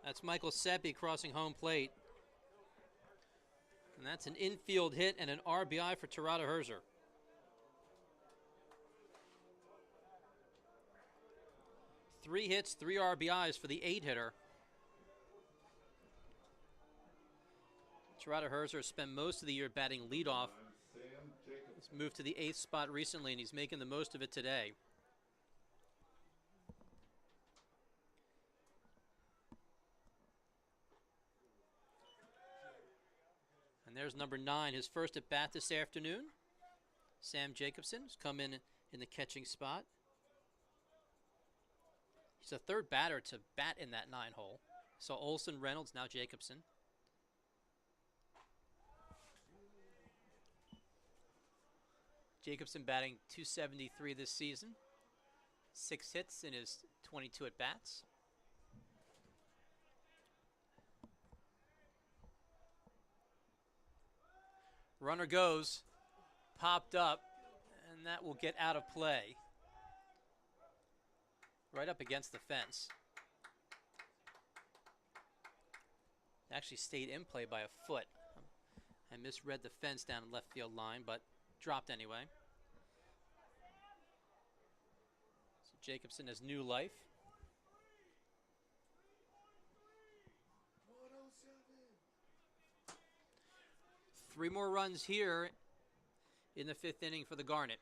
That's Michael Seppi crossing home plate. And that's an infield hit and an RBI for Terada Herzer. Three hits, 3 RBIs for the 8-hitter. Terada Herzer has spent most of the year batting leadoff. He's moved to the 8th spot recently, and he's making the most of it today. And there's number 9, his first at bat this afternoon. Sam Jacobson has come in the catching spot. He's the 3rd batter to bat in that 9 hole. So Olson, Reynolds, now Jacobson. Jacobson batting .273 this season. 6 hits in his 22 at bats. Runner goes, popped up, and that will get out of play. Right up against the fence. Actually stayed in play by a foot. I misread the fence down in left field line, but dropped anyway. So Jacobson has new life. Three more runs here in the 5th inning for the Garnet.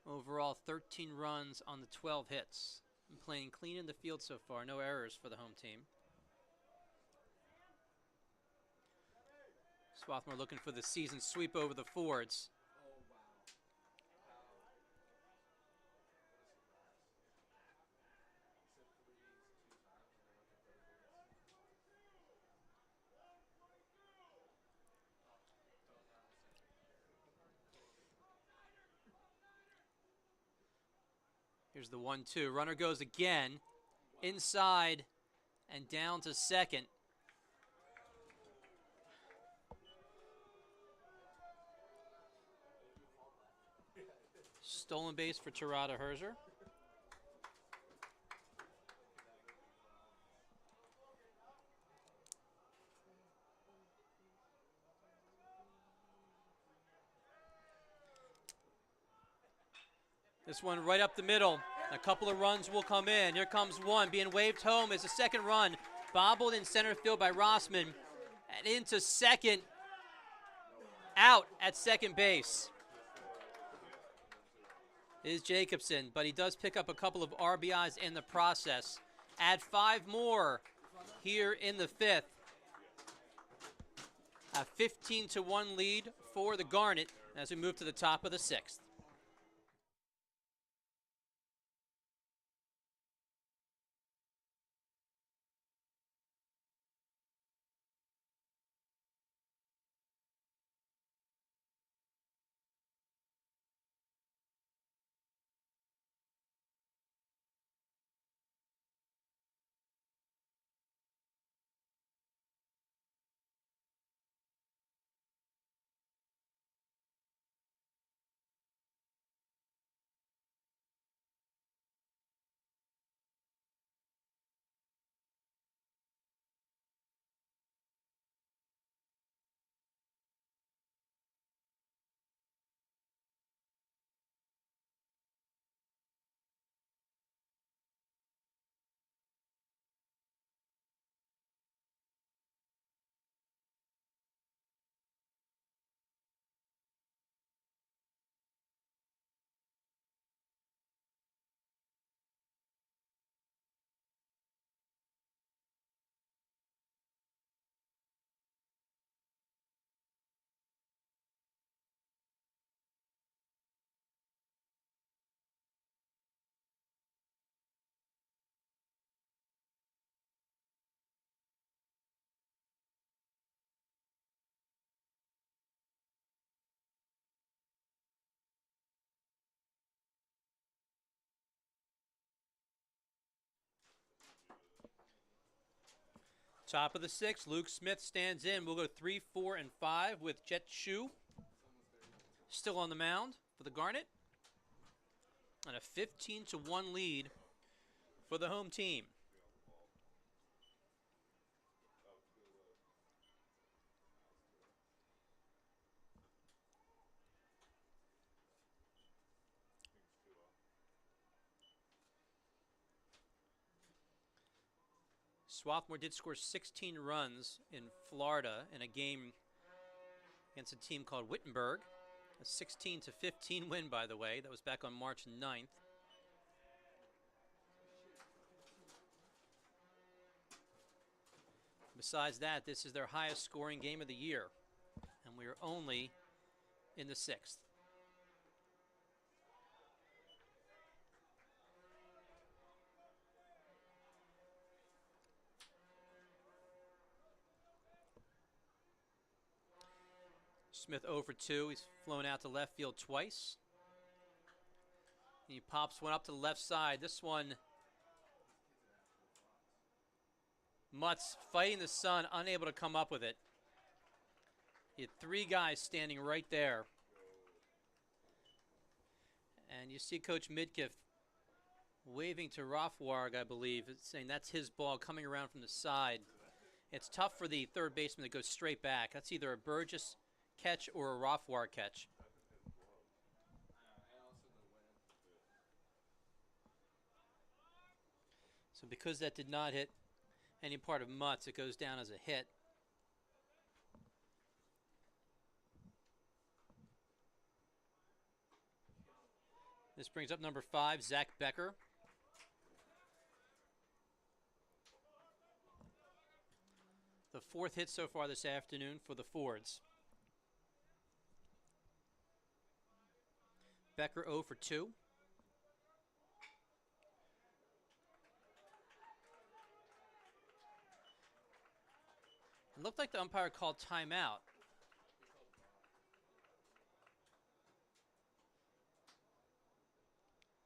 Overall, 13 runs on the 12 hits. And playing clean in the field so far. No errors for the home team. Swarthmore looking for the season sweep over the Fords. Here's the 1-2. Runner goes again. Inside and down to second. Stolen base for Tirada Herzer. This one right up the middle. A couple of runs will come in. Here comes one. Being waved home is the second run. Bobbled in center field by Rossman. And into second. Out at second base is Jacobson. But he does pick up a couple of RBIs in the process. Add 5 more here in the 5th. A 15-1 lead for the Garnet as we move to the top of the 6th. Top of the 6th, Luke Smith stands in. We'll go 3, 4, and 5 with Jet Shu still on the mound for the Garnet. And a 15-1 lead for the home team. Swarthmore did score 16 runs in Florida in a game against a team called Wittenberg. A 16-15 win, by the way. That was back on March 9th. Besides that, this is their highest scoring game of the year. And we are only in the 6th. Smith 0 for 2. He's flown out to left field twice. He pops one up to the left side. This one, Mutz fighting the sun, unable to come up with it. He had 3 guys standing right there. And you see Coach Midkiff waving to Rothwarg, I believe, saying that's his ball coming around from the side. It's tough for the third baseman to go straight back. That's either a Burgess catch or a Rothwarg catch. So because that did not hit any part of Mutz, it goes down as a hit. This brings up number 5, Zach Becker. The 4th hit so far this afternoon for the Fords. Becker 0 for 2. It looked like the umpire called timeout.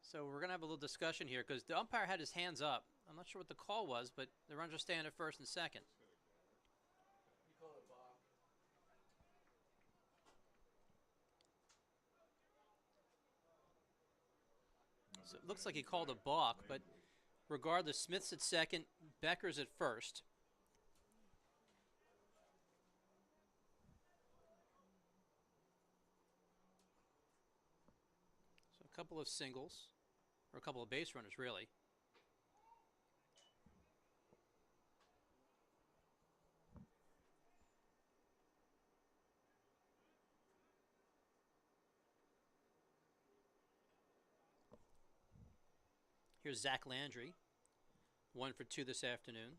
So we're going to have a little discussion here because the umpire had his hands up. I'm not sure what the call was, but the runners are staying at first and second. So it looks like he called a balk, but regardless, Smith's at second, Becker's at first. So a couple of singles, or a couple of base runners, really. Here's Zach Landry, 1 for 2 this afternoon.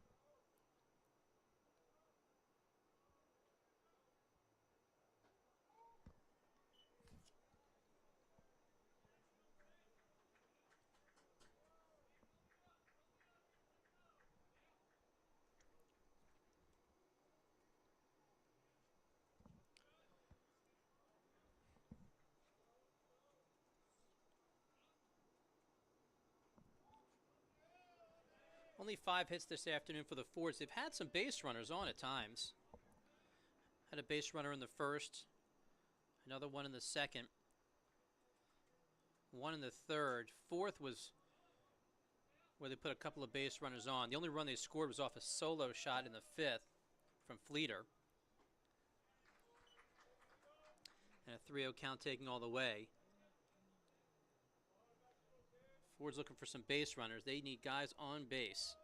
Only 5 hits this afternoon for the Fords. They've had some base runners on at times. Had a base runner in the first, another one in the second, one in the third. 4th was where they put a couple of base runners on. The only run they scored was off a solo shot in the 5th from Fleeter. And a 3-0 count taking all the way. Ford's looking for some base runners. They need guys on base.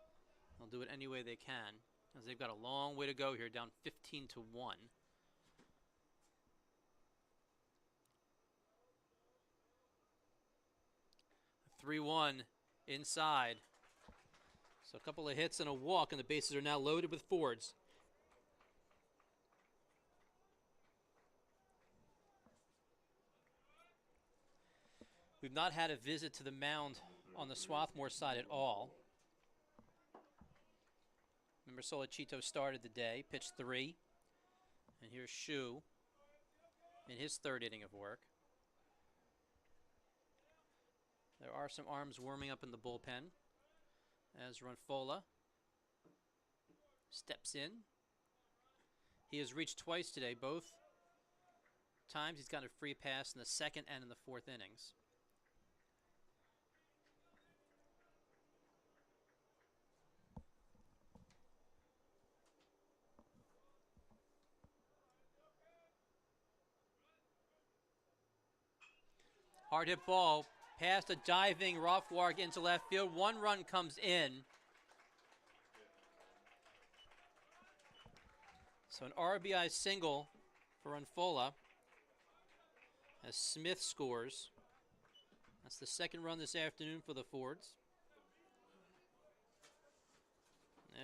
They'll do it any way they can, as they've got a long way to go here, down 15-1. 3-1 inside. So a couple of hits and a walk, and the bases are now loaded with Fords. We've not had a visit to the mound on the Swarthmore side at all. Remember, Solachito started the day, pitched 3. And here's Shu in his 3rd inning of work. There are some arms warming up in the bullpen as Runfola steps in. He has reached twice today. Both times he's gotten a free pass in the 2nd and in the 4th innings. Hard hit ball past a diving Rothwarg into left field. 1 run comes in. So an RBI single for Runfola as Smith scores. That's the 2nd run this afternoon for the Fords.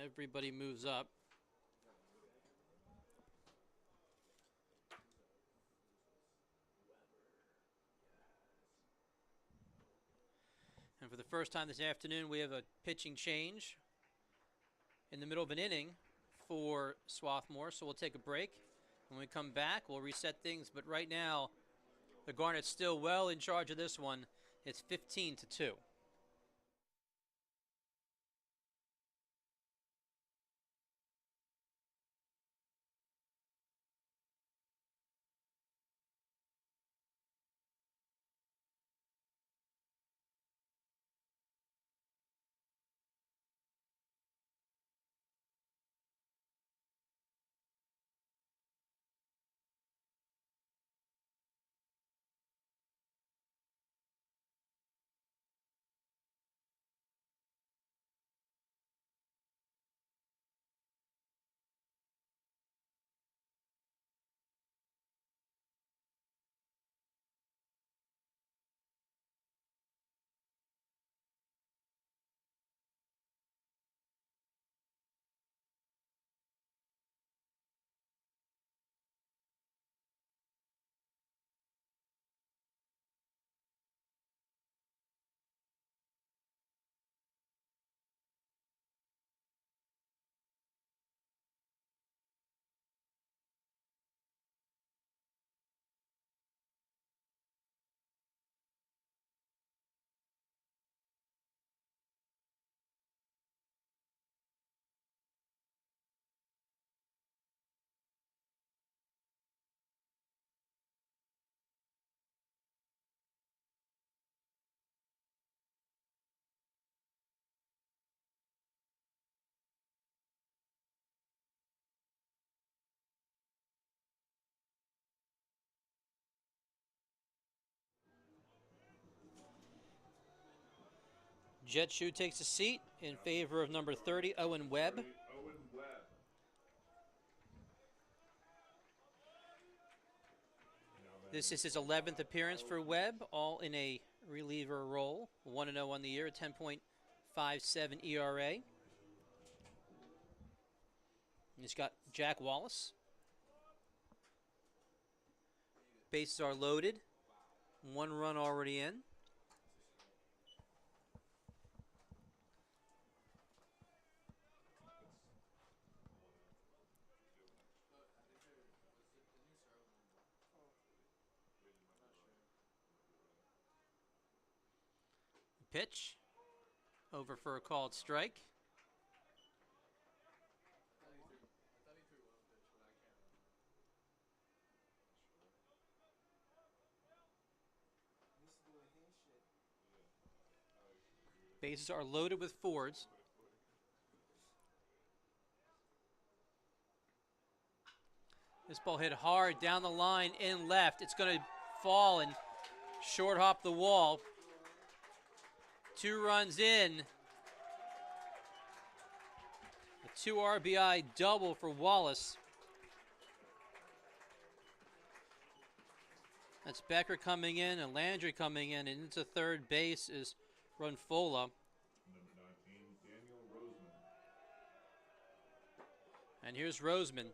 Everybody moves up. And for the first time this afternoon, we have a pitching change in the middle of an inning for Swarthmore. So we'll take a break. When we come back, we'll reset things. But right now, the Garnet's still well in charge of this one. It's 15-2. jet shoe takes a seat in favor of number 30, Owen Webb. Owen Webb. This is his 11th appearance for Webb, all in a reliever role. 1-0 on the year, 10.57 ERA. He's got Jack Wallace. Bases are loaded. 1 run already in. Pitch. Over for a called strike. Bases are loaded with Fords. This ball hit hard down the line in left. It's going to fall and short hop the wall. 2 runs in. A 2 RBI double for Wallace. That's Becker coming in and Landry coming in, and into third base is Runfola. Number 19, Daniel Roseman. And here's Roseman.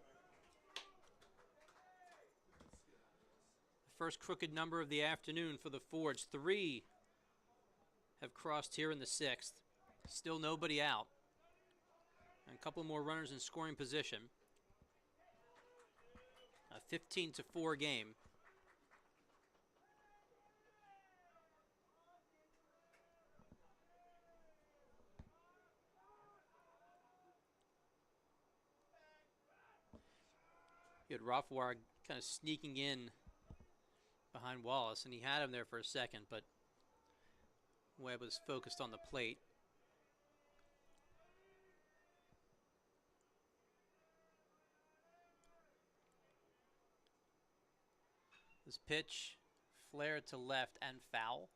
The first crooked number of the afternoon for the Fords. 3 have crossed here in the 6th. Still nobody out. And a couple more runners in scoring position. A 15-4 game. You had Rothwar kind of sneaking in behind Wallace, and he had him there for a second, but Webb was focused on the plate. This pitch, flare to left and foul.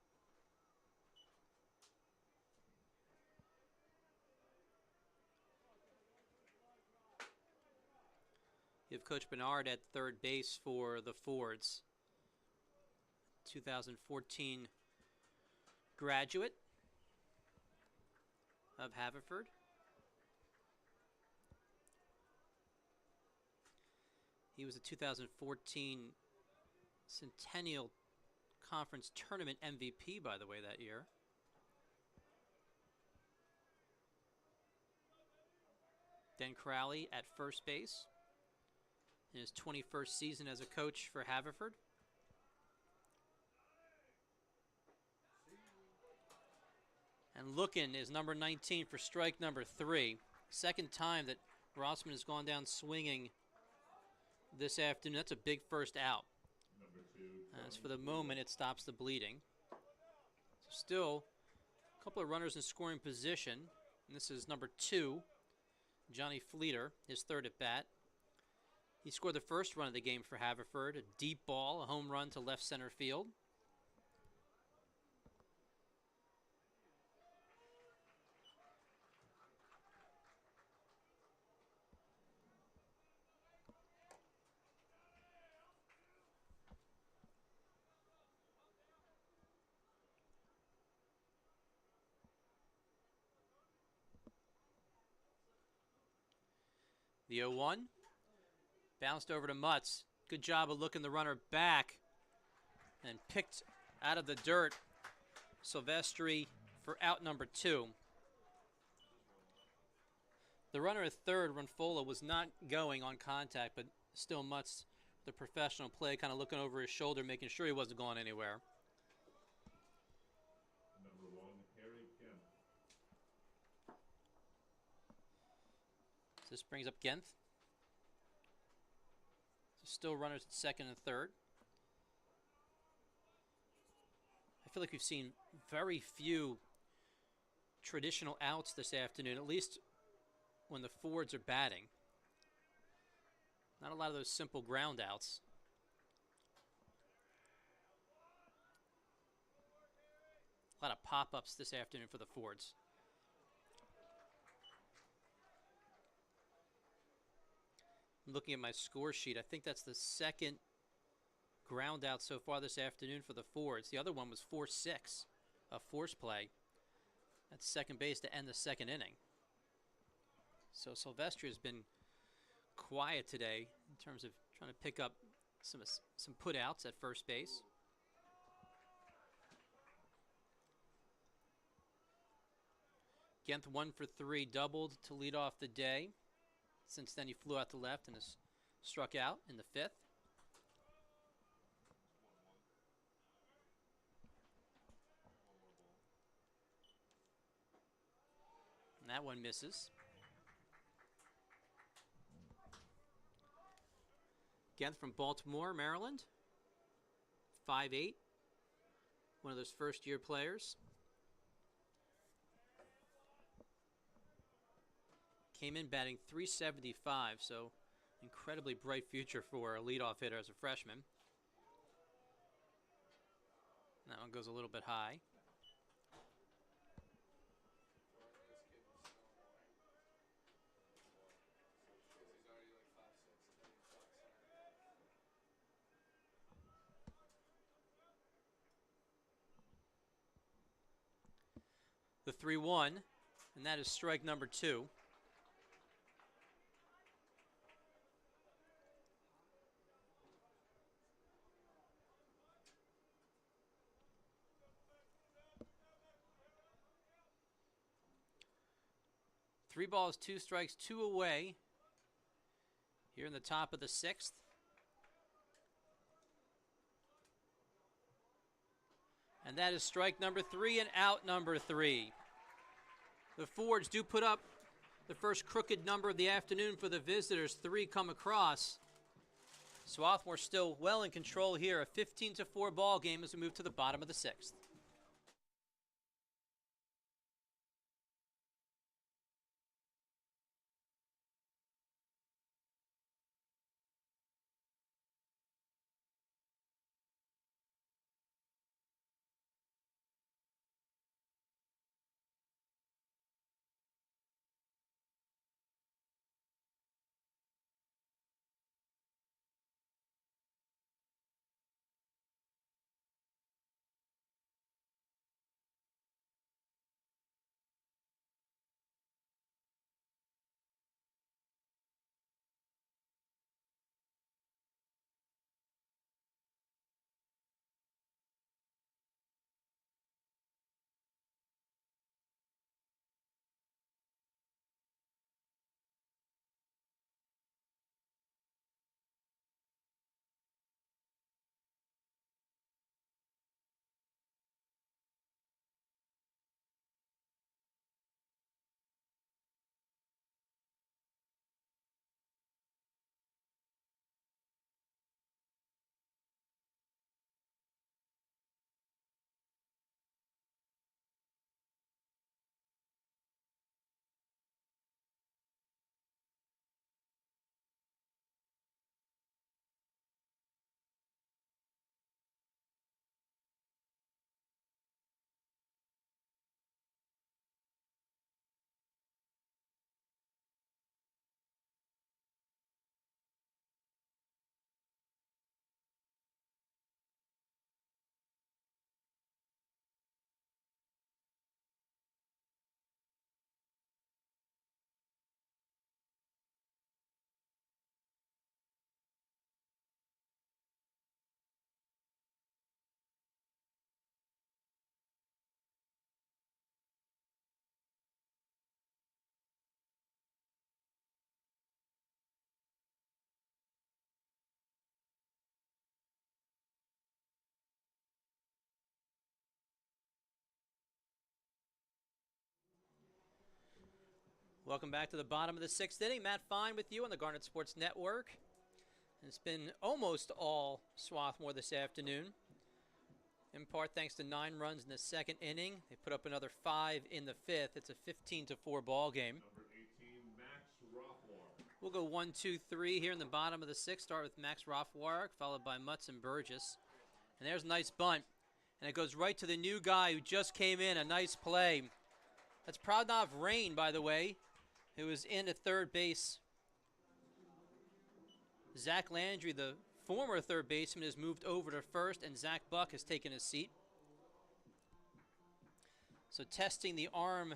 You have Coach Bernard at third base for the Fords. 2014 graduate of Haverford. He was a 2014 Centennial Conference Tournament MVP, by the way, that year. Dan Crowley at first base in his 21st season as a coach for Haverford. And looking is number 19 for strike number 3. Second time that Rossman has gone down swinging this afternoon. That's a big first out. Number 2. As for the moment, it stops the bleeding. So still a couple of runners in scoring position. And this is number 2, Johnny Fleeter, his third at bat. He scored the first run of the game for Haverford, a deep ball, a home run to left center field. The 0-1. Bounced over to Mutz. Good job of looking the runner back. And picked out of the dirt Silvestri for out number 2. The runner at third, Runfola, was not going on contact, but still Mutz, the professional play, kind of looking over his shoulder, making sure he wasn't going anywhere. Number 1, Harry Kemp. So this brings up Genth. So still runners at second and third. I feel like we've seen very few traditional outs this afternoon, at least when the Fords are batting. Not a lot of those simple ground outs. A lot of pop-ups this afternoon for the Fords. Looking at my score sheet, I think that's the second ground out so far this afternoon for the Fords. The other one was 4-6, a force play at second base to end the second inning. So Silvestri has been quiet today in terms of trying to pick up some put-outs at first base. Genth 1 for 3, doubled to lead off the day. Since then, he flew out to left and has struck out in the fifth. And that one misses. Genth from Baltimore, Maryland. 5'8". One of those first-year players. Came in batting .375, so incredibly bright future for a leadoff hitter as a freshman. That one goes a little bit high. The 3-1, and that is strike number 2. Three balls, 2 strikes, 2 away here in the top of the 6th. And that is strike number 3 and out number 3. The Fords do put up the first crooked number of the afternoon for the visitors. 3 come across. Swarthmore still well in control here. A 15-4 ball game as we move to the bottom of the 6th. Welcome back to the bottom of the 6th inning. Matt Fine with you on the Garnet Sports Network. And it's been almost all Swarthmore this afternoon, in part thanks to 9 runs in the second inning. They put up another 5 in the 5th. It's a 15-4 ball game. Number 18, Max Rothwar. We'll go 1, 2, 3 here in the bottom of the 6th. Start with Max Rothwar, followed by Mutz and Burgess. And there's a nice bunt. And it goes right to the new guy who just came in. A nice play. That's Pradnov Rain, by the way, who is in at third base. Zach Landry, the former third baseman, has moved over to first, and Zach Buck has taken his seat. So testing the arm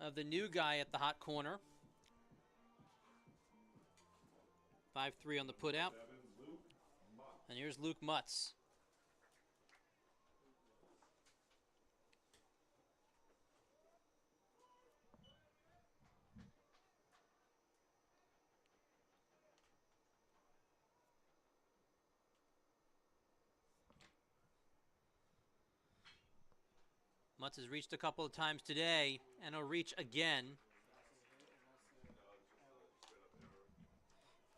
of the new guy at the hot corner. 5-3 on the putout. And here's Luke Mutz. Mutz has reached a couple of times today, and he'll reach again.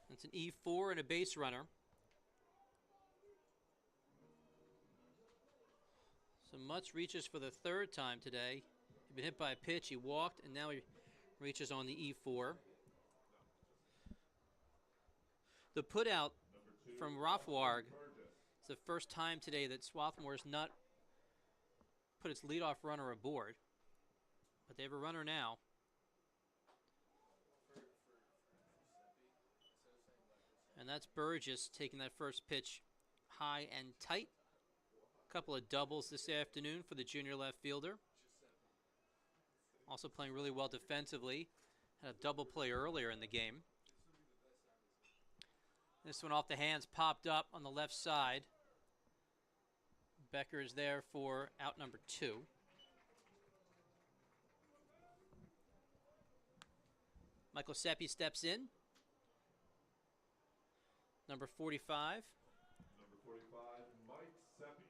It's an E4 and a base runner. So Mutz reaches for the third time today. He'd been hit by a pitch, he walked, and now he reaches on the E4. The putout from Rothwarg is the first time today that Swarthmore has not put its leadoff runner aboard. But they have a runner now. And that's Burgess taking that first pitch high and tight. A couple of doubles this afternoon for the junior left fielder. Also playing really well defensively. Had a double play earlier in the game. This one off the hands, popped up on the left side. Becker is there for out number 2. Michael Seppi steps in. Number 45. Number 45, Mike Seppi.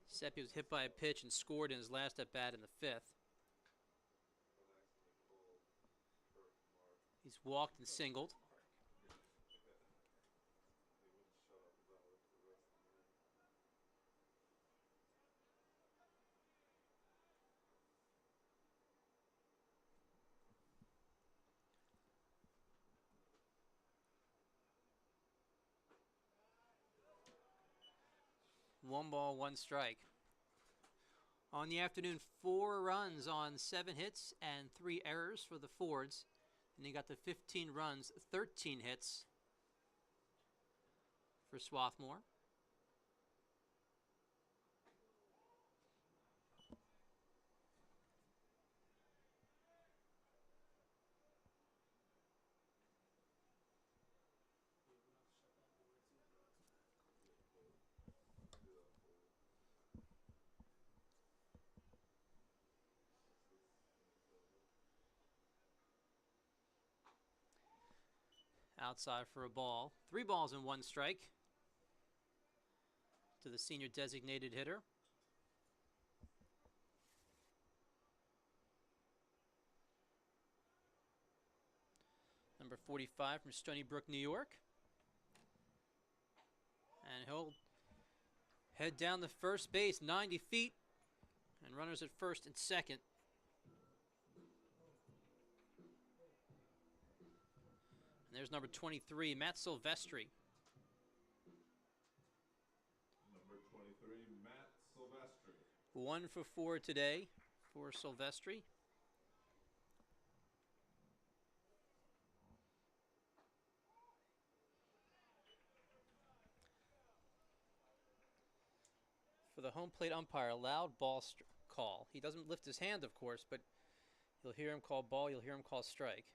Seppi was hit by a pitch and scored in his last at bat in the 5th. He's walked and singled. One ball, one strike. On the afternoon, 4 runs on 7 hits and 3 errors for the Fords. And he got the 15 runs, 13 hits for Swarthmore. Outside for a ball. 3 balls and 1 strike to the senior designated hitter. Number 45 from Stony Brook, New York. And he'll head down the first base, 90 feet. And runners at first and second. And there's number 23, Matt Silvestri. Number 23, Matt Silvestri. 1 for 4 today for Silvestri. For the home plate umpire, loud ball call. He doesn't lift his hand, of course, but you'll hear him call ball, you'll hear him call strike.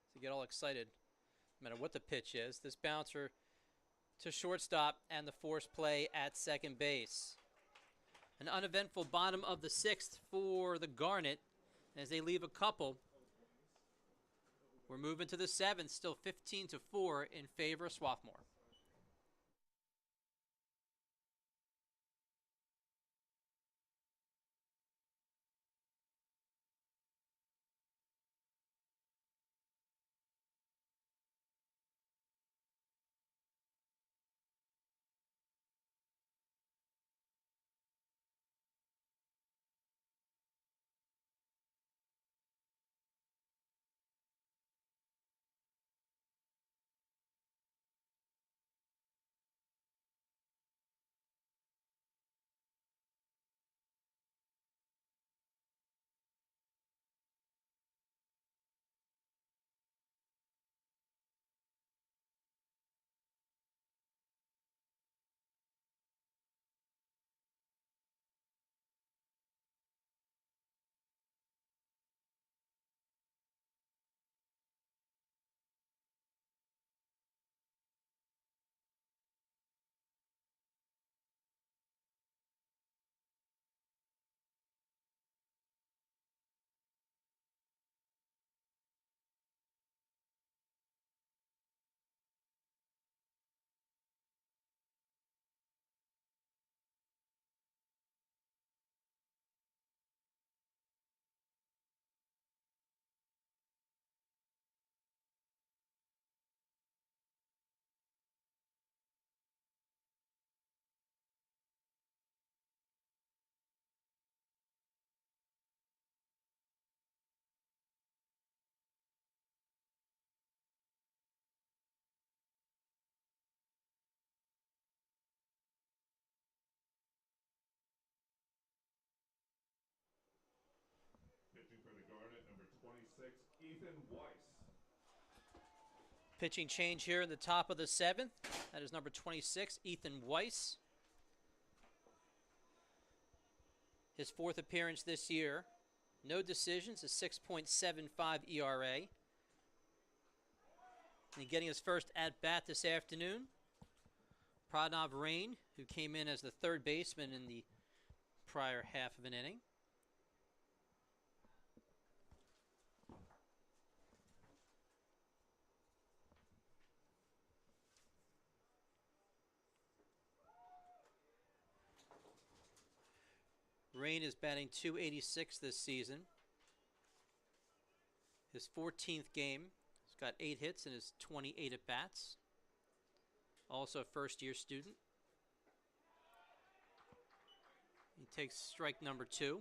So you get all excited, no matter what the pitch is. This bouncer to shortstop and the forced play at second base. An uneventful bottom of the 6th for the Garnet as they leave a couple. We're moving to the 7th, still 15-4 in favor of Swarthmore. 6, Ethan Weiss. Pitching change here in the top of the 7th. That is number 26, Ethan Weiss. His 4th appearance this year. No decisions, a 6.75 ERA. And getting his first at-bat this afternoon, Pranav Rain, who came in as the third baseman in the prior half of an inning. Rain is batting .286 this season. His 14th game. He's got 8 hits in his 28 at-bats. Also a first-year student. He takes strike number 2.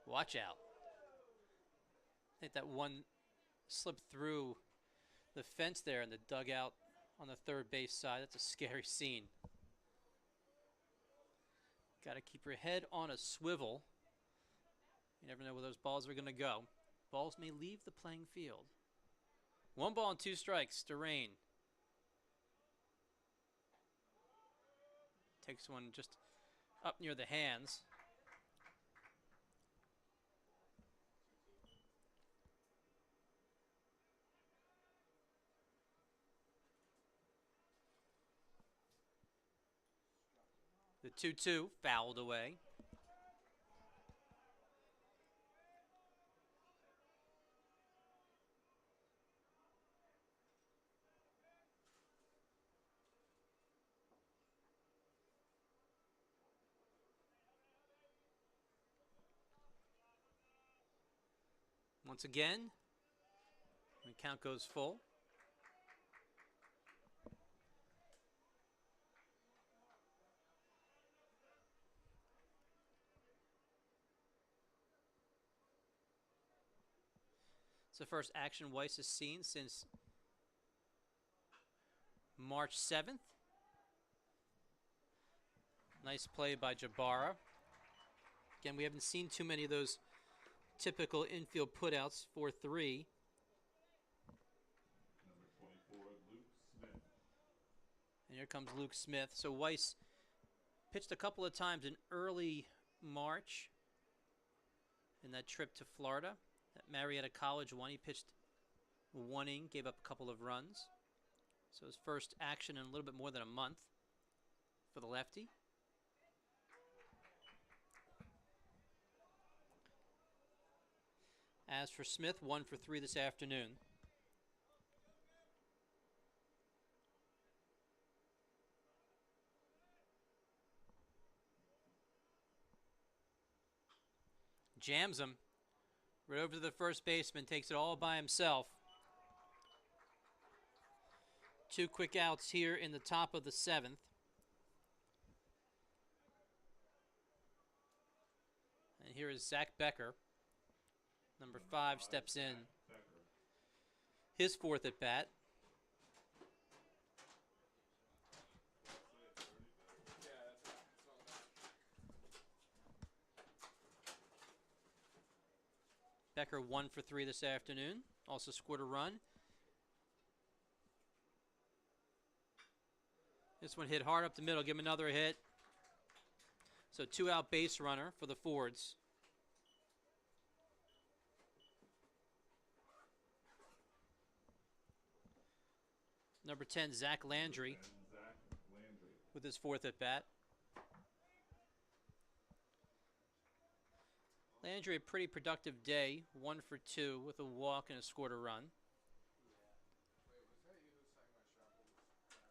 Watch out. I think that one slipped through the fence there in the dugout on the third base side. That's a scary scene. Got to keep your head on a swivel. You never know where those balls are going to go. Balls may leave the playing field. 1 ball and 2 strikes to Rain. Takes one just up near the hands. The 2-2 fouled away. Once again, the count goes full. It's the first action Weiss has seen since March 7th. Nice play by Jabara. Again, we haven't seen too many of those typical infield putouts, 4-3. Number 24, Luke Smith. And here comes Luke Smith. So Weiss pitched a couple of times in early March in that trip to Florida. At Marietta College one, he pitched 1 inning, gave up a couple of runs. So his first action in a little bit more than a month for the lefty. As for Smith, 1 for 3 this afternoon. Jams him. Right over to the first baseman, takes it all by himself. 2 quick outs here in the top of the 7th. And here is Zach Becker. Number 5 steps in. His 4th at bat. Becker 1 for 3 this afternoon. Also scored a run. This one hit hard up the middle. Give him another hit. So 2-out base runner for the Fords. Number 10, Zach Landry, with his 4th at bat. Landry, a pretty productive day, 1 for 2 with a walk and a scored a run.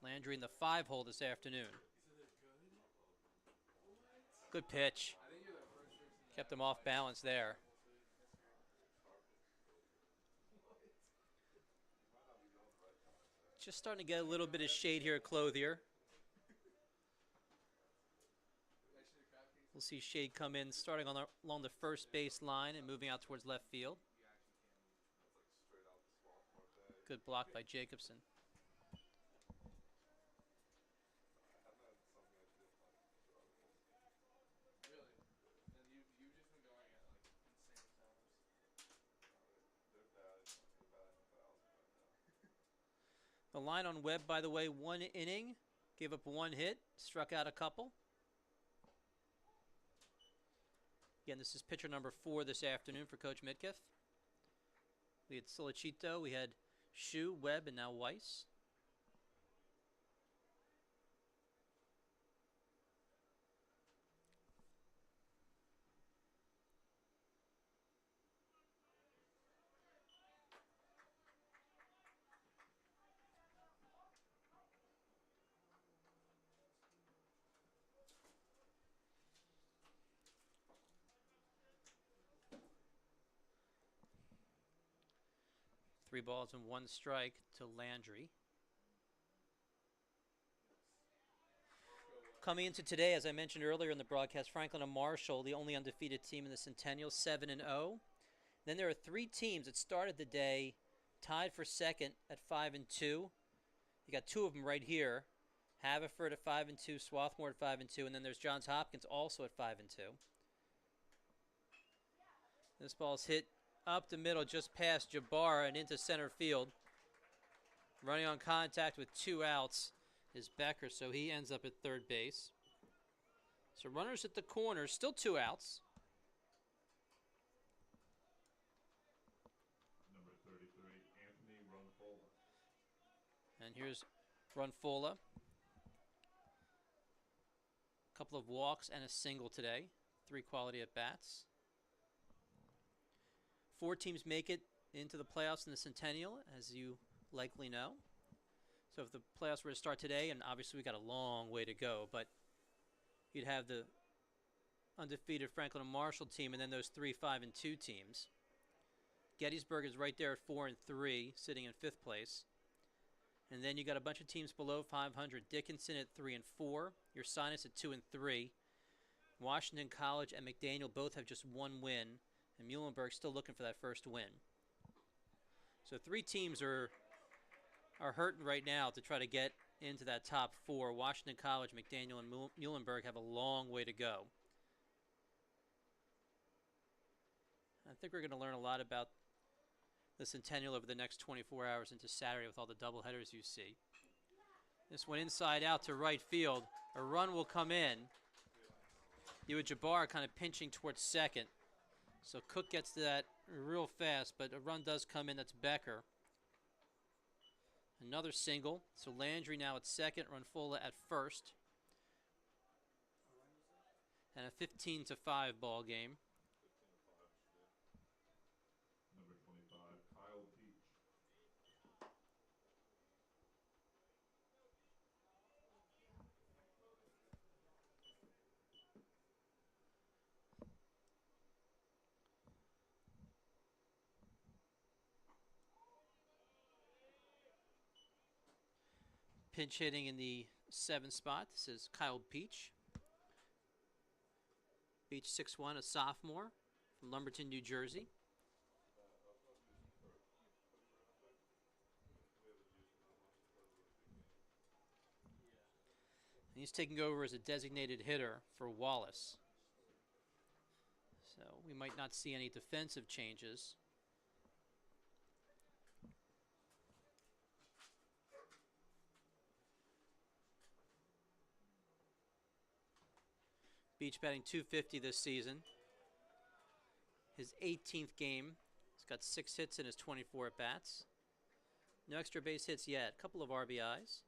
Landry in the 5-hole this afternoon. Good pitch. Kept him off balance there. Just starting to get a little bit of shade here at Clothier. We'll see shade come in starting along the first base line and moving out towards left field. Good block by Jacobson. The line on Webb, by the way, 1 inning, gave up 1 hit, struck out a couple. Again, this is pitcher number 4 this afternoon for Coach Midkiff. We had Solocito, we had Shu, Webb, and now Weiss. Three balls and 1 strike to Landry. Coming into today, as I mentioned earlier in the broadcast, Franklin and Marshall, the only undefeated team in the Centennial, 7-0. Then there are 3 teams that started the day tied for second at 5-2. You got 2 of them right here. Haverford at 5-2, Swarthmore at 5-2, and then there's Johns Hopkins also at 5-2. This ball's hit up the middle just past Jabbar and into center field. Running on contact with 2 outs is Becker, so he ends up at third base. So runners at the corner, still 2 outs. Number 33, Anthony Runfola. And here's Runfola. A couple of walks and a single today. 3 quality at-bats. 4 teams make it into the playoffs in the Centennial, as you likely know. So if the playoffs were to start today, and obviously we got a long way to go, but you'd have the undefeated Franklin and Marshall team, and then those 3 5-2 teams. Gettysburg is right there at 4-3, sitting in 5th place. And then you got a bunch of teams below 500. Dickinson at 3-4. Your Sinus at 2-3. Washington College and McDaniel both have just 1 win. And Muhlenberg still looking for that first win. So 3 teams are hurting right now to try to get into that top 4. Washington College, McDaniel, and Muhlenberg have a long way to go. I think we're going to learn a lot about the Centennial over the next 24 hours into Saturday with all the doubleheaders you see. This one inside out to right field. A run will come in. You had Jabbar kind of pinching towards second. So Cook gets to that real fast, but a run does come in. That's Becker. Another single. So Landry now at second, Runfola at first. And a 15-5 ball game. Number 25, Kyle Peach. Pinch hitting in the 7th spot. This is Kyle Peach. Peach 6'1", a sophomore from Lumberton, New Jersey. And he's taking over as a designated hitter for Wallace. So we might not see any defensive changes. Beach batting .250 this season. His 18th game. He's got 6 hits in his 24 at-bats. No extra base hits yet. A couple of RBIs.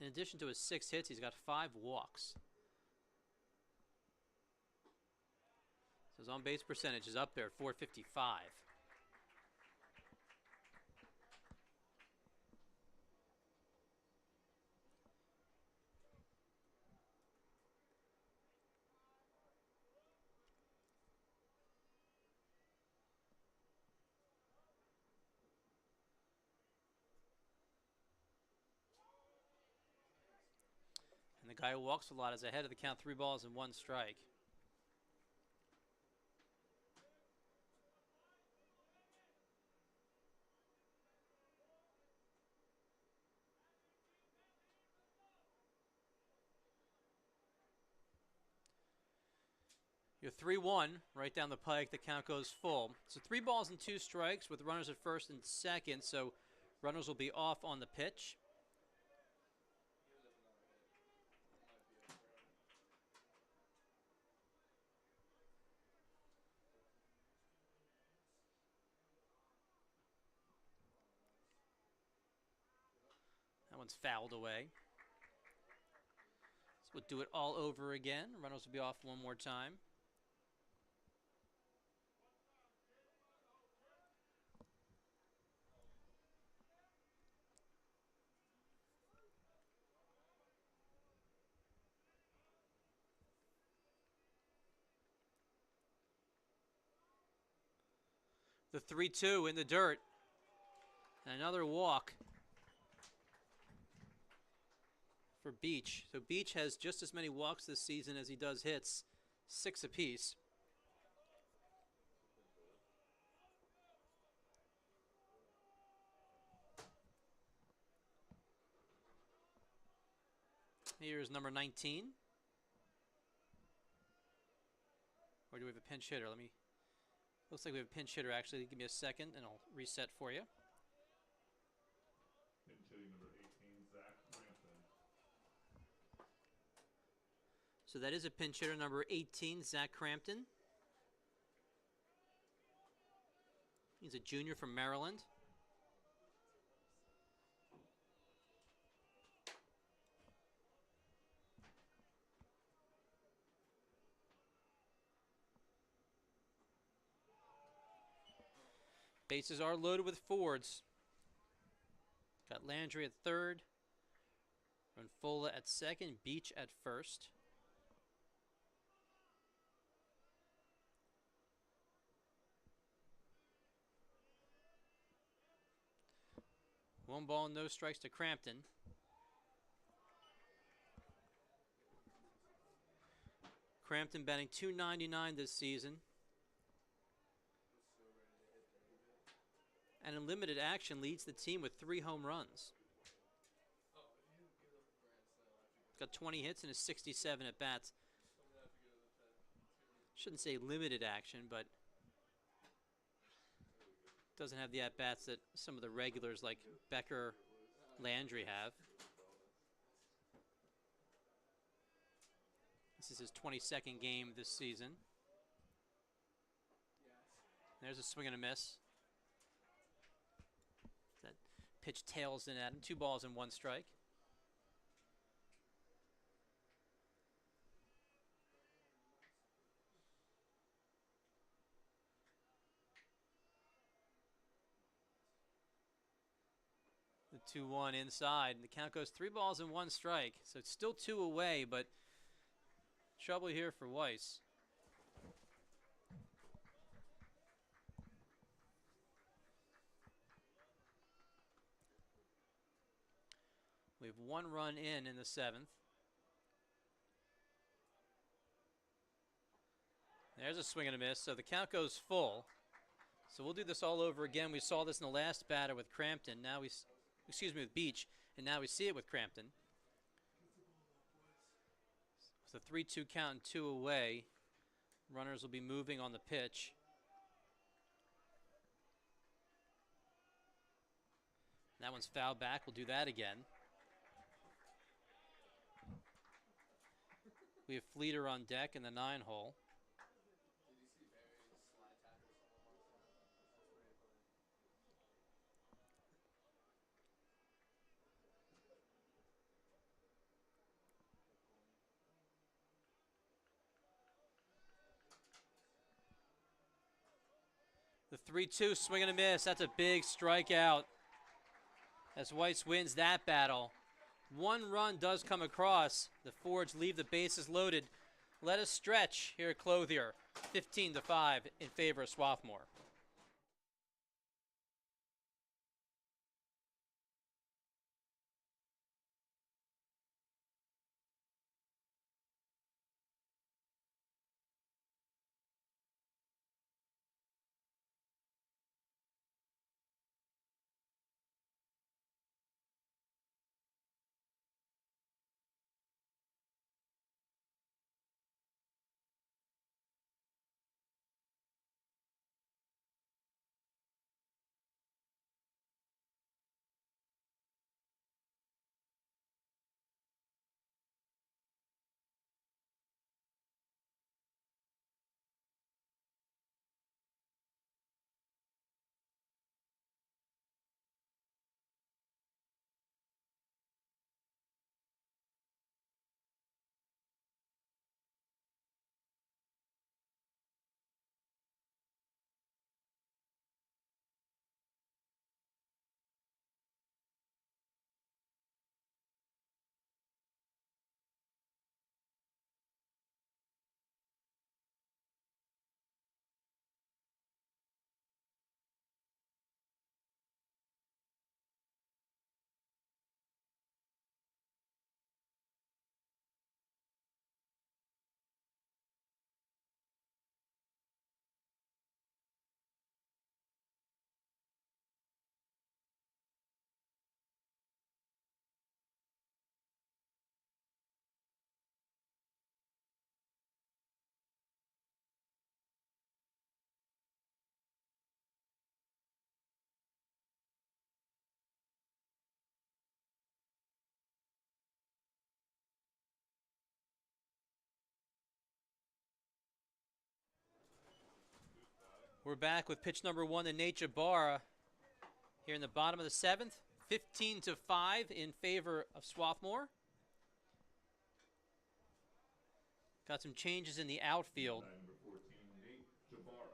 In addition to his 6 hits, he's got 5 walks. So his on-base percentage is up there at .455. And the guy who walks a lot is ahead of the count, 3 balls and 1 strike. You're 3-1 right down the pike. The count goes full. So 3 balls and 2 strikes with runners at first and second. So runners will be off on the pitch. That one's fouled away. So we'll do it all over again. Runners will be off one more time. The 3-2 in the dirt. And another walk for Beach. So Beach has just as many walks this season as he does hits, 6 apiece. Here's number 19. Or do we have a pinch hitter? Looks like we have a pinch hitter actually. Give me a second and I'll reset for you. Pinch hitting number 18, Zach Crampton. So that is a pinch hitter, number 18, Zach Crampton. He's a junior from Maryland. Bases are loaded with forwards. Got Landry at third, Ronfola at second, Beach at first. One ball, no strikes to Crampton. Crampton batting .299 this season. And in limited action leads the team with 3 home runs. Got 20 hits and is 67 at bats. Shouldn't say limited action, but doesn't have the at-bats that some of the regulars like Becker, Landry have. This is his 22nd game this season. There's a swing and a miss. That pitch tails in at him. 2 balls and 1 strike. The 2-1 inside, and the count goes 3 balls and 1 strike. So it's still 2 away, but trouble here for Weiss. We have 1 run in the 7th. There's a swing and a miss, so the count goes full. So we'll do this all over again. We saw this in the last batter with Crampton. Now with Beach, and now we see it with Crampton. It's a 3-2 count and 2 away. Runners will be moving on the pitch. That one's fouled back. We'll do that again. We have Fleeter on deck in the 9-hole. The 3-2 swing and a miss. That's a big strikeout as Weiss wins that battle. 1 run does come across. The Forge leave the bases loaded. Let us stretch here at Clothier. 15-5 in favor of Swarthmore. We're back with pitch number 1 to Nate Jabara here in the bottom of the 7th. 15-5 in favor of Swarthmore. Got some changes in the outfield. Number 14, Nate Jabara.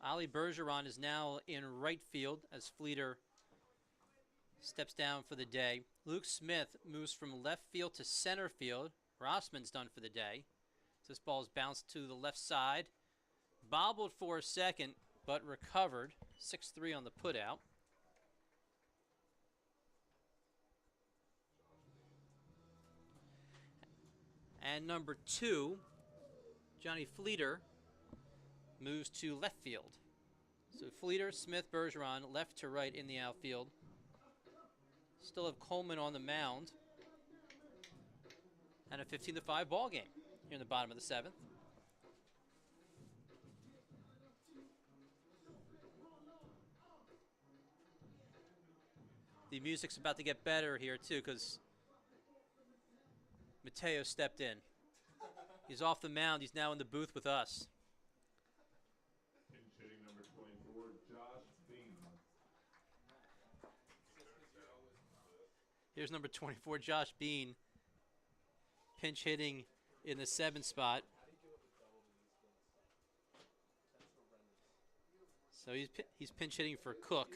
Ali Bergeron is now in right field as Fleeter steps down for the day. Luke Smith moves from left field to center field. Rossman's done for the day. This ball is bounced to the left side. Bobbled for a second, but recovered. 6-3 on the putout. And number 2, Johnny Fleeter, moves to left field. So Fleeter, Smith, Bergeron, left to right in the outfield. Still have Coleman on the mound. And a 15-5 ball game here in the bottom of the 7th. The music's about to get better here too, because Mateo stepped in. He's off the mound. He's now in the booth with us. Pinch hitting number 24, Josh Bean. Here's number 24, Josh Bean, pinch hitting in the 7th spot. So he's pinch hitting for Cook.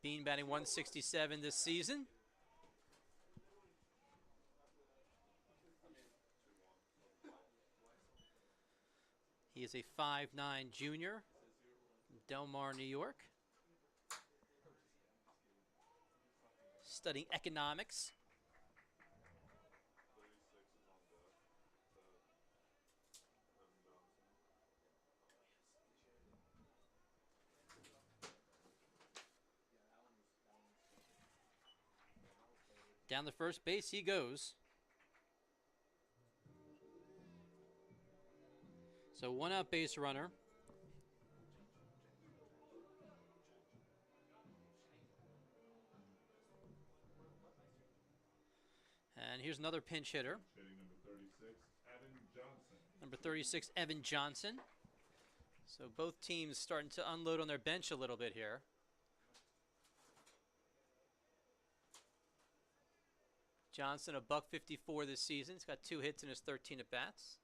Bean batting 167 this season. He is a 5'9" junior from Del Mar, New York. Studying economics. Down the first base he goes. So 1 out base runner. And here's another pinch hitter. Hitting number 36, Evan Johnson. Number 36, Evan Johnson. So both teams starting to unload on their bench a little bit here. Johnson, a $154 this season. He's got 2 hits in his 13 at-bats.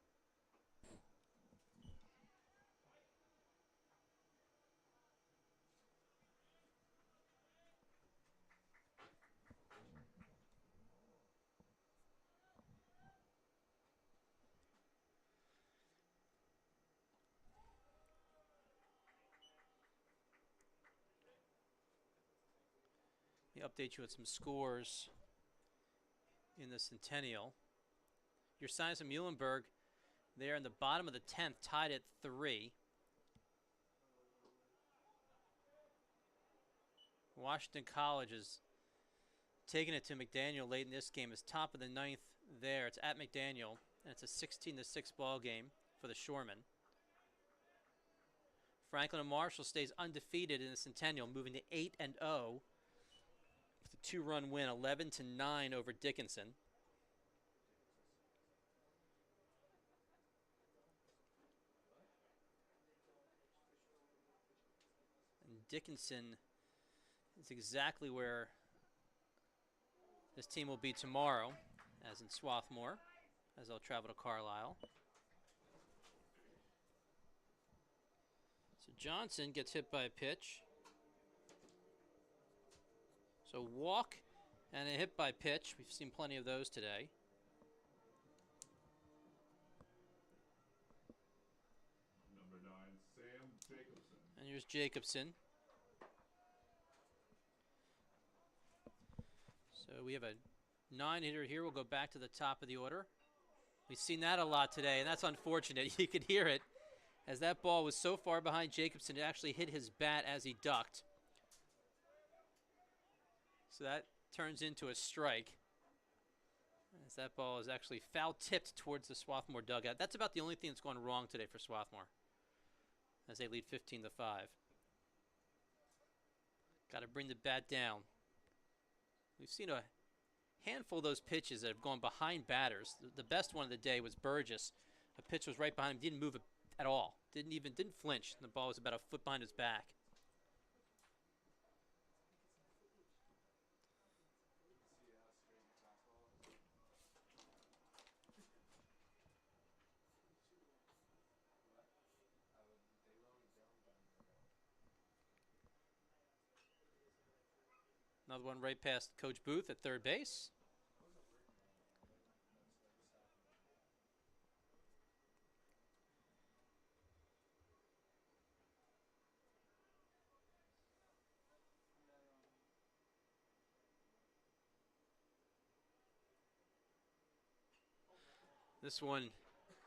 Let me update you with some scores in the Centennial. Your Science of Muhlenberg, they're in the bottom of the 10th, tied at 3. Washington College is taking it to McDaniel late in this game. It's top of the 9th there. It's at McDaniel, and it's a 16-6 ball game for the Shoremen. Franklin and Marshall stays undefeated in the Centennial, moving to 8-0. 2-run win, 11-9 over Dickinson. And Dickinson is exactly where this team will be tomorrow, as in Swarthmore, as they'll travel to Carlisle. So Johnson gets hit by a pitch. So walk and a hit by pitch. We've seen plenty of those today. Number 9, Sam Jacobson. And here's Jacobson. So we have a 9-hitter here. We'll go back to the top of the order. We've seen that a lot today, and that's unfortunate. You could hear it as that ball was so far behind Jacobson, it actually hit his bat as he ducked. So that turns into a strike, as that ball is actually foul-tipped towards the Swarthmore dugout. That's about the only thing that's gone wrong today for Swarthmore. as they lead 15-5. Got to bring the bat down. We've seen a handful of those pitches that have gone behind batters. The best one of the day was Burgess. A pitch was right behind him, didn't move at all. Didn't flinch. The ball was about a foot behind his back. Another one right past Coach Booth at third base. This one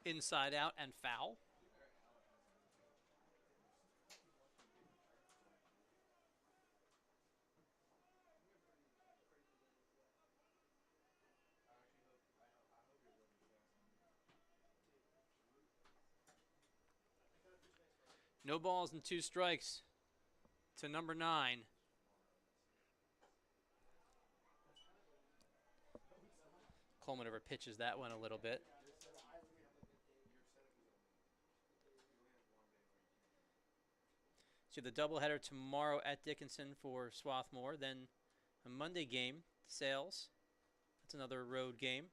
inside out and foul. No balls and 2 strikes to number 9. Coleman over pitches that one a little bit. So the doubleheader tomorrow at Dickinson for Swarthmore. Then a Monday game, Sales. That's another road game.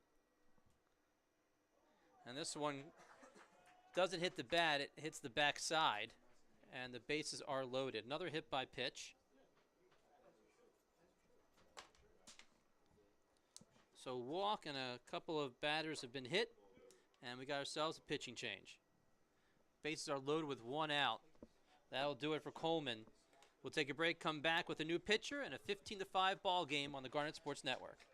And this one doesn't hit the bat, it hits the backside. And the bases are loaded. Another hit by pitch. So walk and a couple of batters have been hit. And we got ourselves a pitching change. Bases are loaded with 1 out. That'll do it for Coleman. We'll take a break, come back with a new pitcher and a 15-5 ball game on the Garnet Sports Network.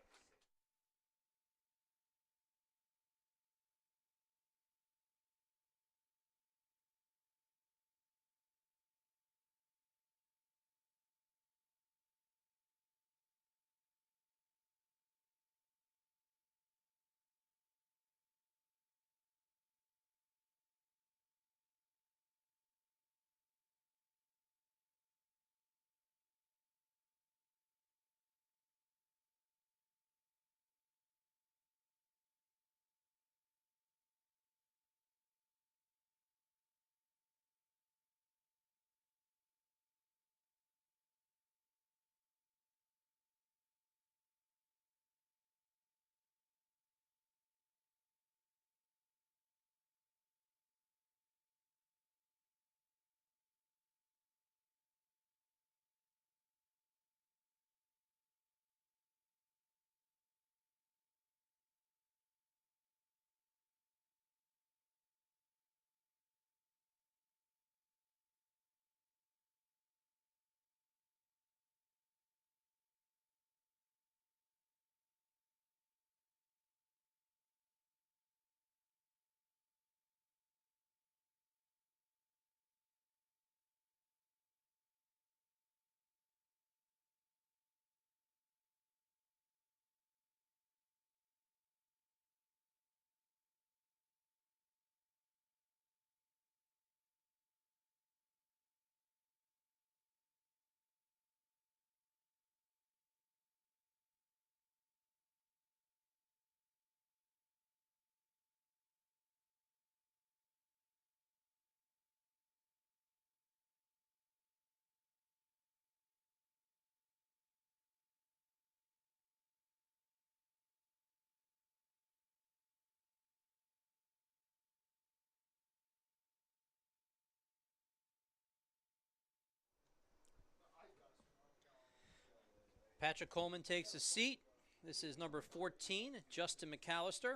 Patrick Coleman takes a seat. This is number 14, Justin McAllister,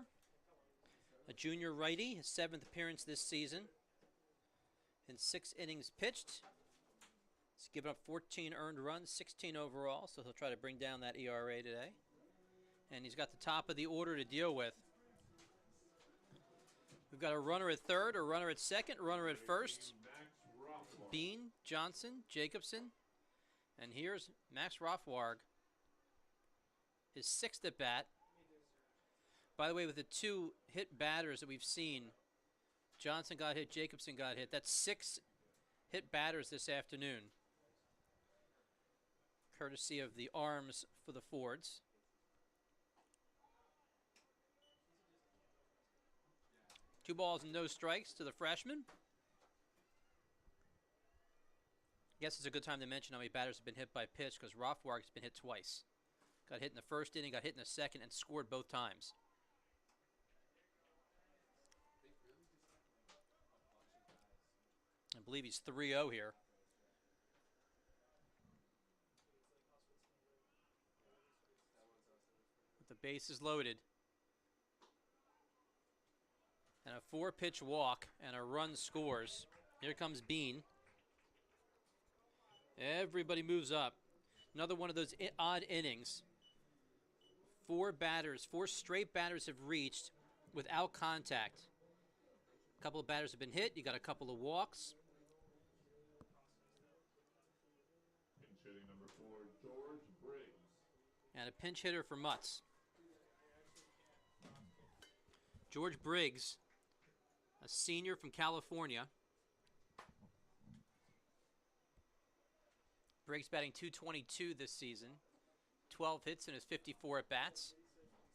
a junior righty, his 7th appearance this season. In 6 innings pitched, he's given up 14 earned runs, 16 overall, so he'll try to bring down that ERA today. And he's got the top of the order to deal with. We've got a runner at third, a runner at second, a runner at first. Bean, Johnson, Jacobson, and here's Max Rothwarg, his 6th at bat. By the way, with the 2 hit batters that we've seen, Johnson got hit, Jacobson got hit. That's 6 hit batters this afternoon, courtesy of the arms for the Fords. Two balls and no strikes to the freshman. I guess it's a good time to mention how many batters have been hit by pitch, because Rothwark's been hit twice. Got hit in the first inning, got hit in the second, and scored both times. I believe he's 3-0 here. With the bases loaded. And a 4-pitch walk and a run scores. Here comes Bean. Everybody moves up. Another one of those odd innings. 4 straight batters have reached without contact. A couple of batters have been hit. You got a couple of walks. Pinch hitting number 4, George Briggs. And a pinch hitter for Mutz. George Briggs, a senior from California. Briggs batting .222 this season. 12 hits in his 54 at-bats.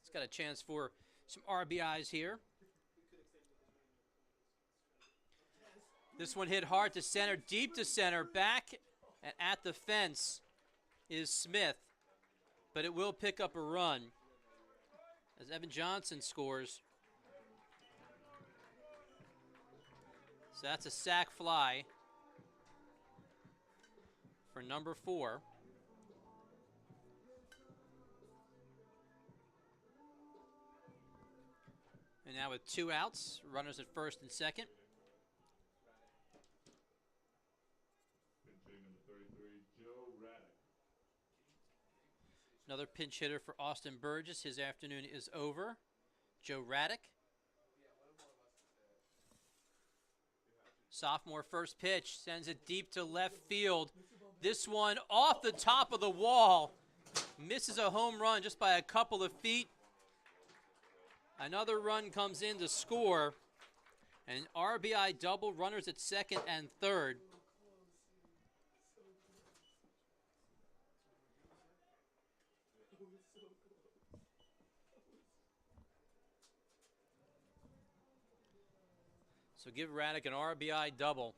He's got a chance for some RBIs here. This one hit hard to center, deep to center, back and at the fence is Smith. But it will pick up a run as Evan Johnson scores. So that's a sac fly for number 4. And now with 2 outs, runners at first and second. Pinch hitting number 33, Joe Raddick. Another pinch hitter for Austin Burgess. His afternoon is over. Joe Raddick. Sophomore first pitch, sends it deep to left field. This one off the top of the wall. Misses a home run just by a couple of feet. Another run comes in to score. An RBI double, runners at second and third. So give Raddick an RBI double.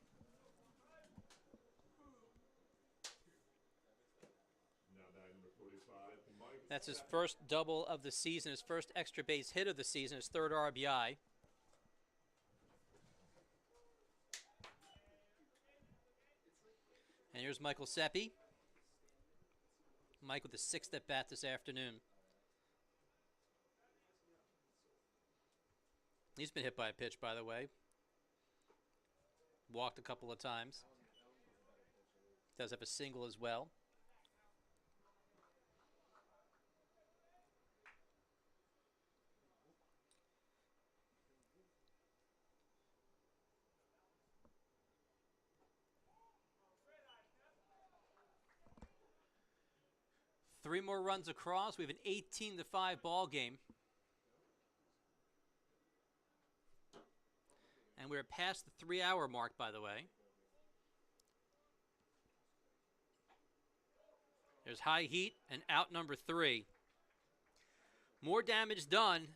Now batting number 45, Mike. That's his first double of the season, his first extra base hit of the season, his third RBI. And here's Michael Seppi. Mike with the 6th at bat this afternoon. He's been hit by a pitch, by the way. Walked a couple of times. Does have a single as well. Three more runs across. We have an 18-5 ball game. And we're past the 3-hour mark, by the way. There's high heat and out number 3. More damage done.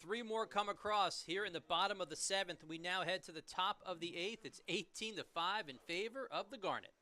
3 more come across here in the bottom of the 7th. We now head to the top of the 8th. It's 18-5 in favor of the Garnet.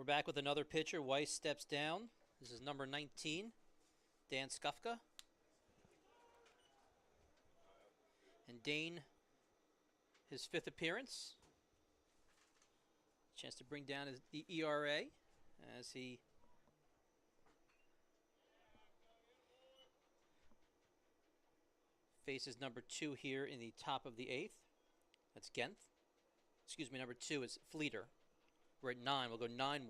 back with another pitcher. Weiss steps down. This is number 19, Dan Skufka. And Dane, his 5th appearance. Chance to bring down the ERA as he faces number 2 here in the top of the 8th. That's Genth. Excuse me, number 2 is Fleeter. We're at 9. We'll go 9-1-2.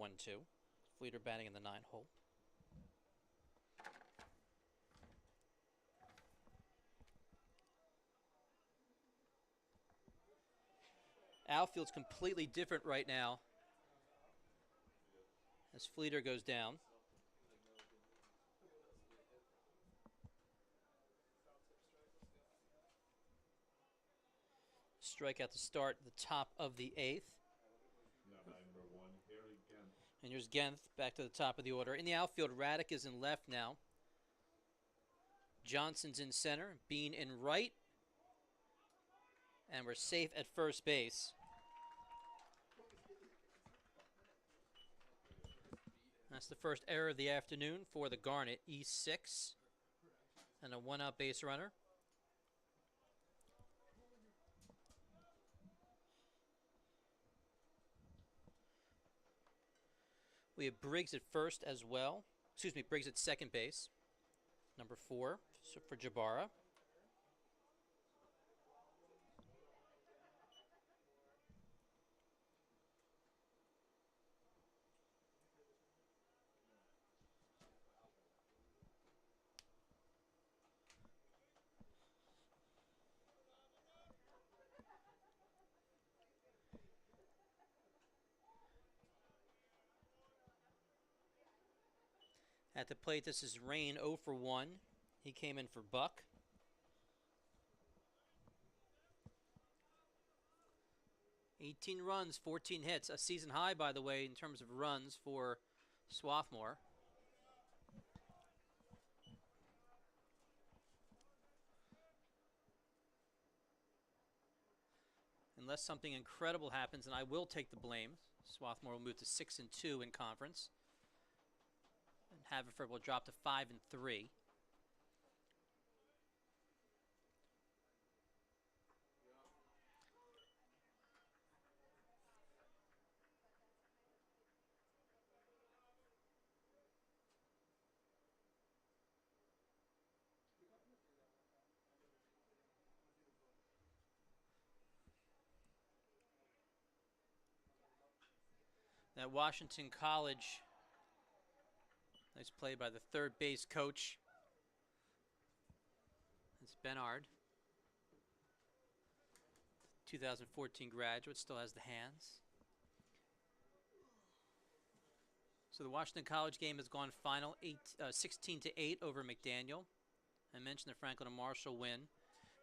Fleeter batting in the 9 hole. Outfield's completely different right now as Fleeter goes down. Strikeout to start the top of the 8th. Number 1, Harry Genth. And here's Genth back to the top of the order. In the outfield, Raddick is in left now. Johnson's in center. Bean in right. And we're safe at first base. That's the first error of the afternoon for the Garnet. E6 and a 1-out base runner. We have Briggs at first as well. Excuse me, Briggs at second base. Number 4 for Jabara. At the plate, this is Rain 0 for 1. He came in for Buck. $18 runs, 14 hits. A season high, by the way, in terms of runs for Swarthmore. Unless something incredible happens, and I will take the blame, Swarthmore will move to 6-2 in conference. And Haverford will drop to 5-3. That Washington College, nice play by the third base coach. It's Bernard. 2014 graduate, still has the hands. So the Washington College game has gone final 16-8 over McDaniel. I mentioned the Franklin and Marshall win.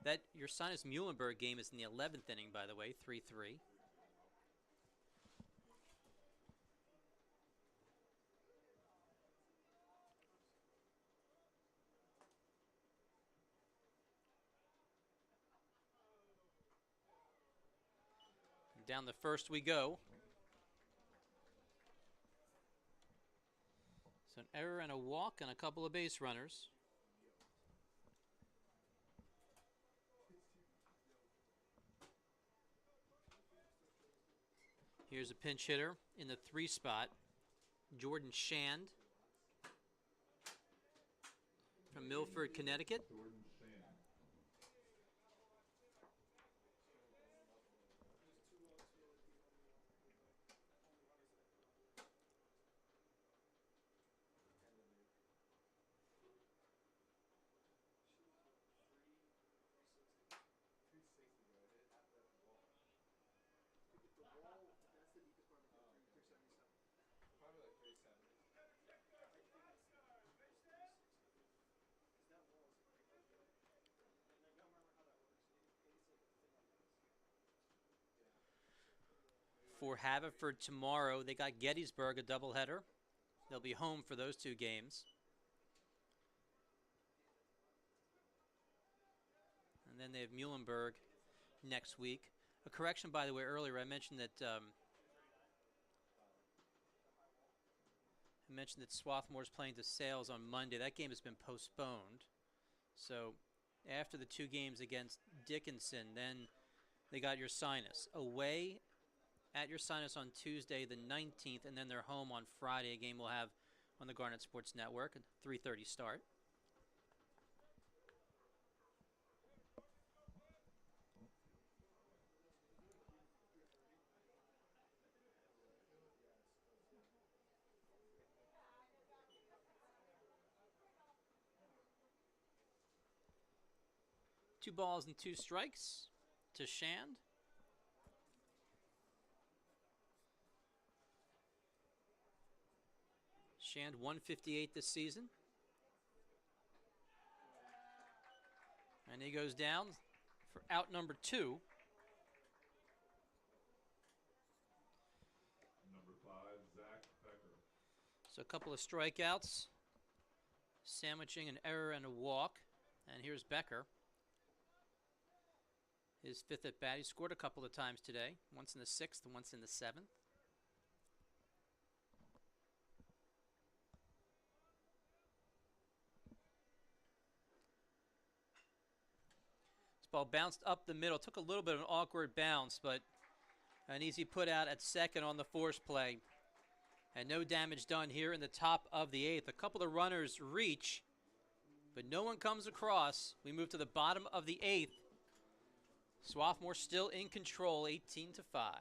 That your Sinus Muhlenberg game is in the 11th inning, by the way, 3-3. Down the first we go. So an error and a walk and a couple of base runners. Here's a pinch hitter in the 3 spot, Jordan Shand from Milford, Connecticut. For Haverford tomorrow, they got Gettysburg, a doubleheader. They'll be home for those 2 games. And then they have Muhlenberg next week. A correction, by the way, earlier I mentioned that I mentioned that Swarthmore is playing DeSales on Monday. That game has been postponed. So after the 2 games against Dickinson, then they got your Sinus. Away at your Sinus on Tuesday the 19th, and then they're home on Friday, a game we'll have on the Garnet Sports Network, a 3:30 start. Two balls and 2 strikes to Shand. Shand 158 this season. And he goes down for out number 2. Number 5, Zach Becker. So a couple of strikeouts, sandwiching an error and a walk. And here's Becker. His 5th at bat. He scored a couple of times today, once in the 6th and once in the 7th. This ball bounced up the middle. Took a little bit of an awkward bounce, but an easy put out at second on the force play. And no damage done here in the top of the 8th. A couple of runners reach, but no one comes across. We move to the bottom of the 8th. Swarthmore still in control, 18-5.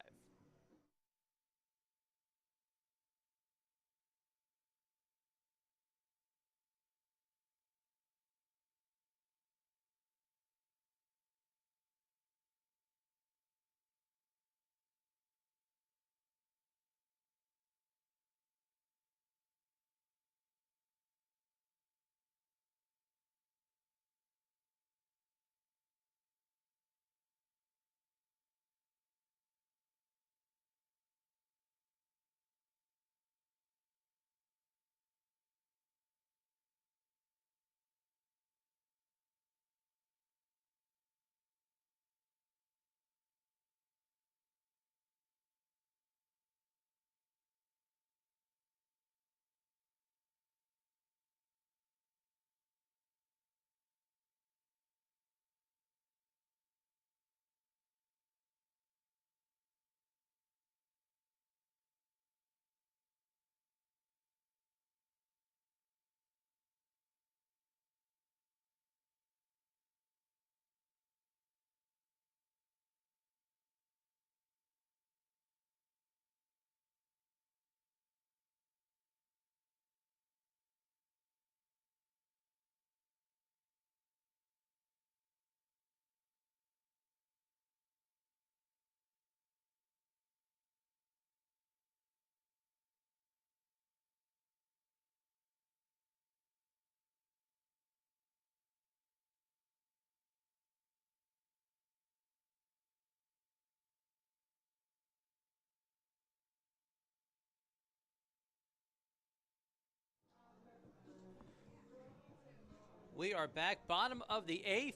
We are back, bottom of the 8th,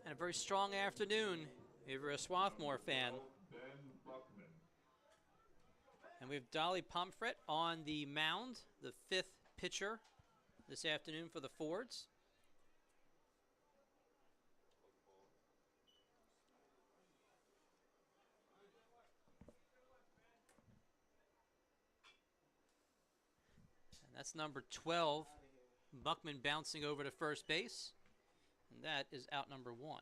and a very strong afternoon if you're a Swarthmore fan. Ben Buckman. And we have Dolly Pomfret on the mound, the 5th pitcher this afternoon for the Fords. And that's number 12, Buckman bouncing over to first base. And that is out number 1.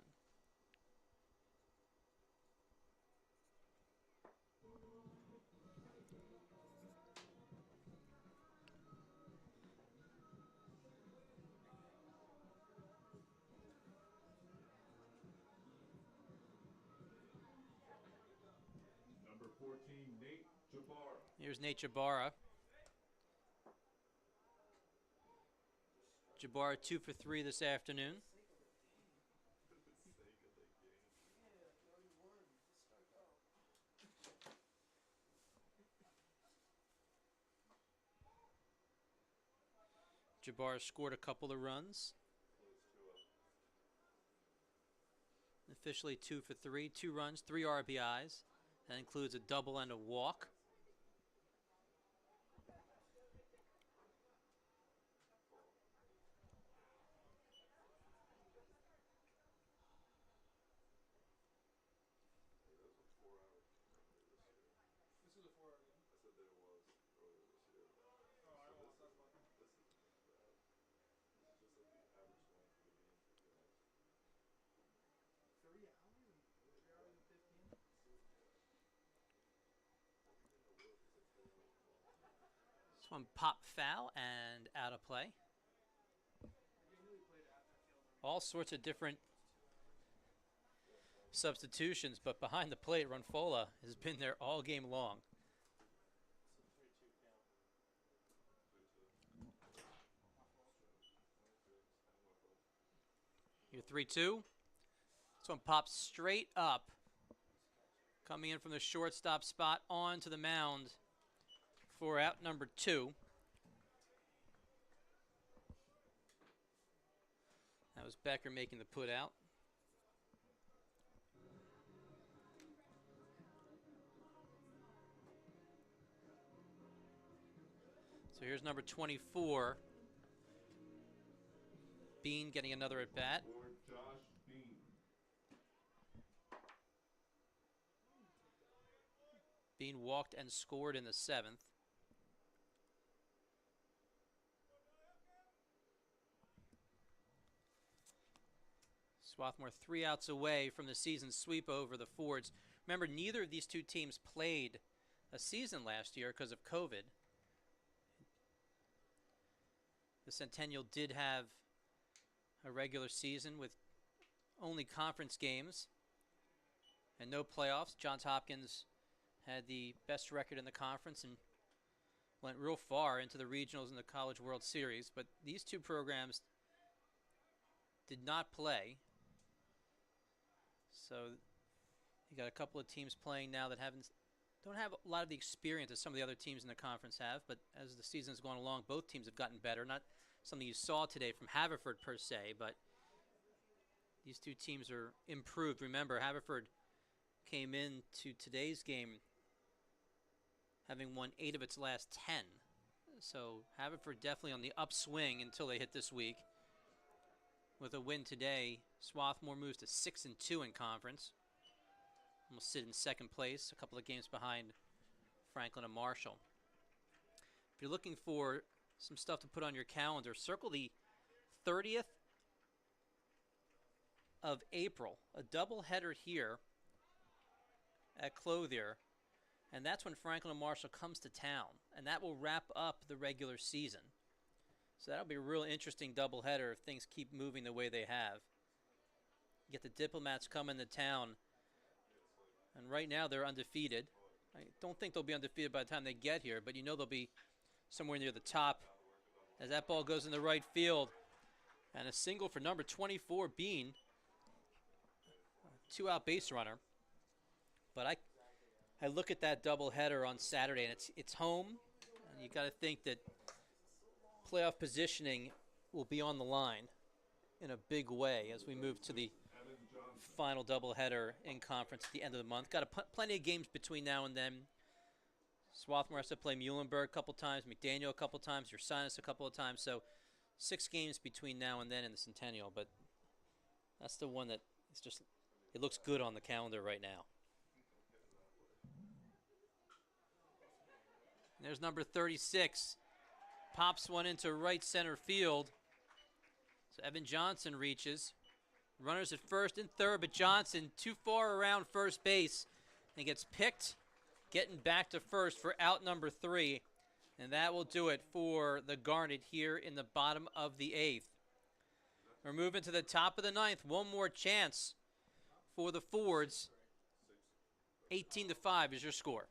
Number 14, Nate Jabara. Here's Nate Jabara. Jabara 2 for 3 this afternoon. Jabbar scored a couple of runs. Officially 2 for 3, 2 runs, 3 RBIs. That includes a double and a walk. One pop foul and out of play. All sorts of different substitutions, but behind the plate, Runfola has been there all game long. Your 3-2. This one pops straight up. Coming in from the shortstop spot onto the mound for out number 2. That was Becker making the put out. So here's number 24. Bean getting another at bat. Bean walked and scored in the 7th. Swarthmore 3 outs away from the season sweep over the Fords. Remember, neither of these two teams played a season last year because of COVID. The Centennial did have a regular season with only conference games and no playoffs. Johns Hopkins had the best record in the conference and went real far into the regionals in the College World Series. But these two programs did not play. So you got a couple of teams playing now that don't have a lot of the experience that some of the other teams in the conference have. But as the season has gone along, both teams have gotten better. Not something you saw today from Haverford per se, but these two teams are improved. Remember, Haverford came into today's game having won 8 of its last 10. So Haverford definitely on the upswing until they hit this week. With a win today, Swarthmore moves to 6-2 in conference. Almost sit in second place, a couple of games behind Franklin and Marshall. If you're looking for some stuff to put on your calendar, circle the 30th of April, a doubleheader here at Clothier. And that's when Franklin and Marshall comes to town. And that will wrap up the regular season. So that'll be a real interesting doubleheader if things keep moving the way they have. You get the Diplomats coming to town. And right now they're undefeated. I don't think they'll be undefeated by the time they get here, but you know they'll be somewhere near the top as that ball goes in the right field. And a single for number 24, Bean. 2-out base runner. But I look at that doubleheader on Saturday, and it's home. And you got to think that playoff positioning will be on the line in a big way as we move to the final doubleheader in conference at the end of the month. Got plenty of games between now and then. Swarthmore has to play Muhlenberg a couple times, McDaniel a couple times, Ursinus a couple of times. So 6 games between now and then in the Centennial. But that's the one that it's just, it looks good on the calendar right now. There's number 36. Pops one into right center field. So Evan Johnson reaches. Runners at first and third, but Johnson too far around first base. And he gets picked, getting back to first for out number 3. And that will do it for the Garnet here in the bottom of the 8th. We're moving to the top of the 9th. One more chance for the Fords. 18-5 is your score.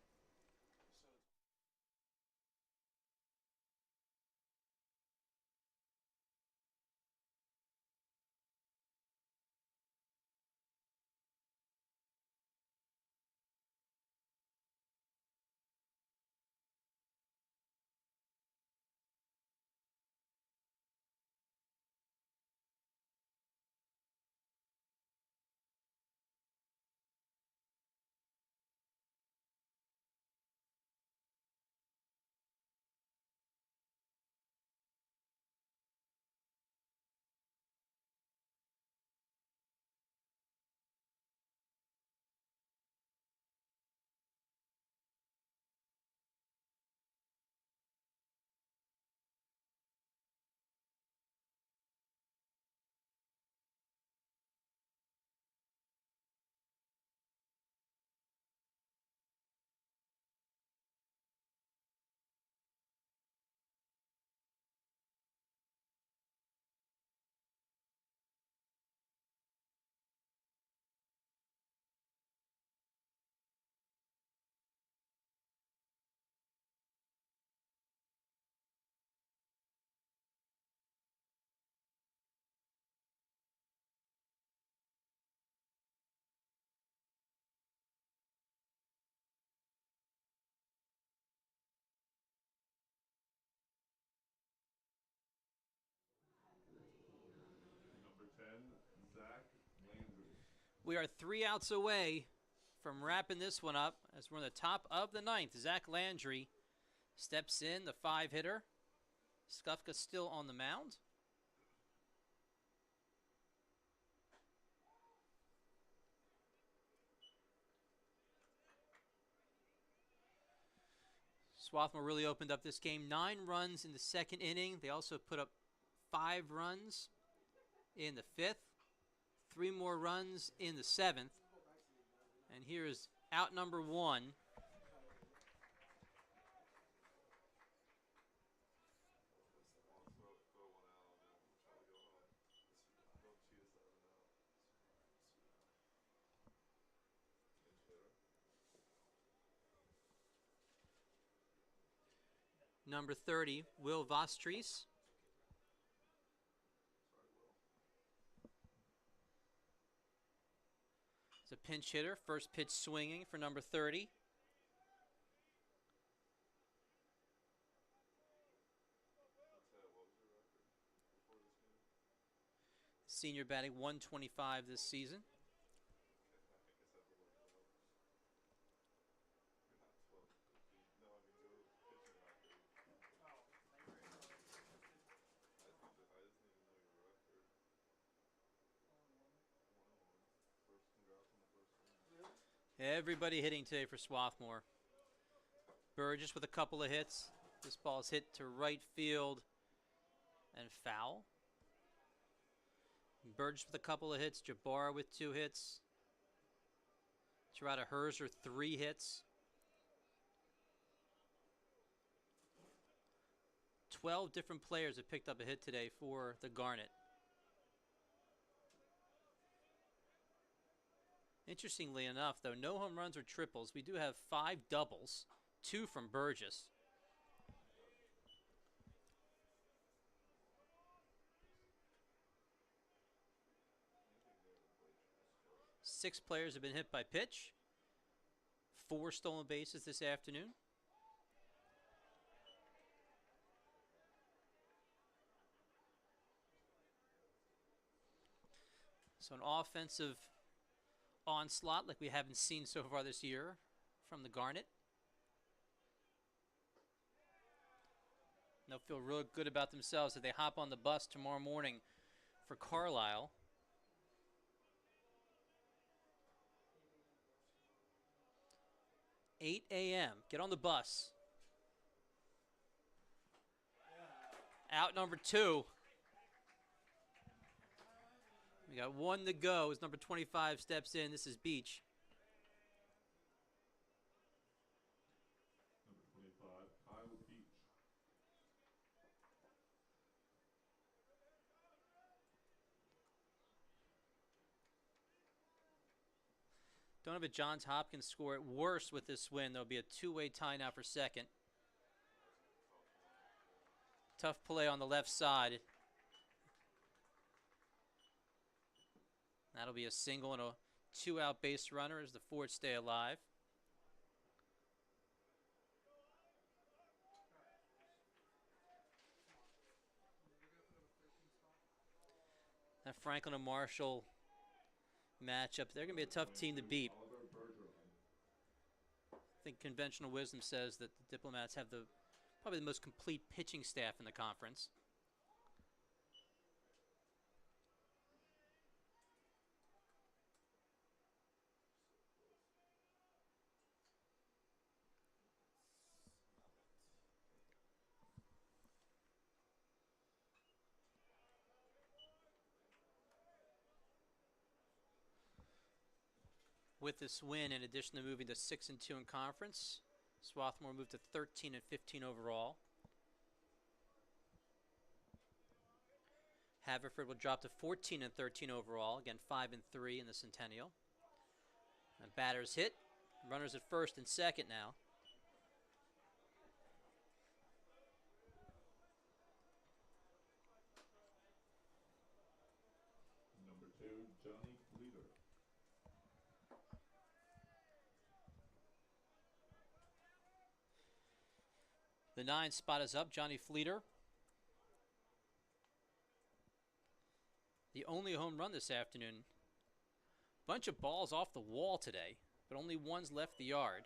We are 3 outs away from wrapping this one up as we're in the top of the 9th. Zach Landry steps in, the 5-hitter. Skufka still on the mound. Swarthmore really opened up this game. 9 runs in the 2nd inning. They also put up 5 runs in the 5th. 3 more runs in the 7th. And here is out number 1. Number 30, Will Vostries. It's a pinch hitter. First pitch swinging for number 30. Senior batting 125 this season. Everybody hitting today for Swarthmore. Burgess with a couple of hits. This ball is hit to right field and foul. Burgess with a couple of hits. Jabbar with 2 hits. Gerardo Herzer 3 hits. 12 different players have picked up a hit today for the Garnet. Interestingly enough, though, no home runs or triples. We do have 5 doubles, 2 from Burgess. Six players have been hit by pitch. 4 stolen bases this afternoon. So an offensive onslaught like we haven't seen so far this year from the Garnet. They'll feel real good about themselves as they hop on the bus tomorrow morning for Carlisle. $8 a.m. Get on the bus. Out number 2. We got 1 to go as number 25 steps in. This is Beach. Number 25, Kyle Beach. Don't have a Johns Hopkins score it worse with this win. There'll be a 2-way tie now for second. Tough play on the left side. That'll be a single and a 2-out base runner as the Fords stay alive. That Franklin and Marshall matchup, they're going to be a tough team to beat. I think conventional wisdom says that the Diplomats have probably the most complete pitching staff in the conference. With this win, in addition to moving to 6-2 in conference, Swarthmore moved to 13-15 overall. Haverford will drop to 14-13 overall, again 5-3 in the Centennial. And batters hit, runners at first and second now. Number 2, Johnny Fleeter. The 9 spot is up, Johnny Fleeter. The only home run this afternoon Bunch of balls off the wall today, but only one's left the yard.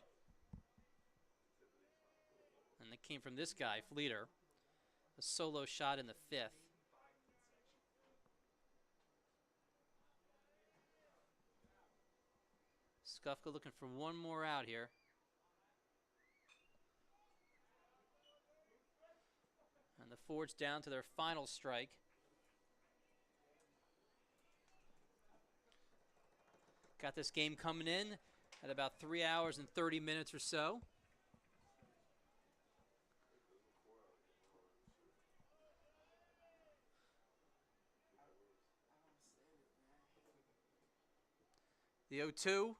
And that came from this guy, Fleeter. A solo shot in the 5th. Skufka looking for one more out here. And the Fords down to their final strike. Got this game coming in at about 3 hours and 30 minutes or so. The 0-2,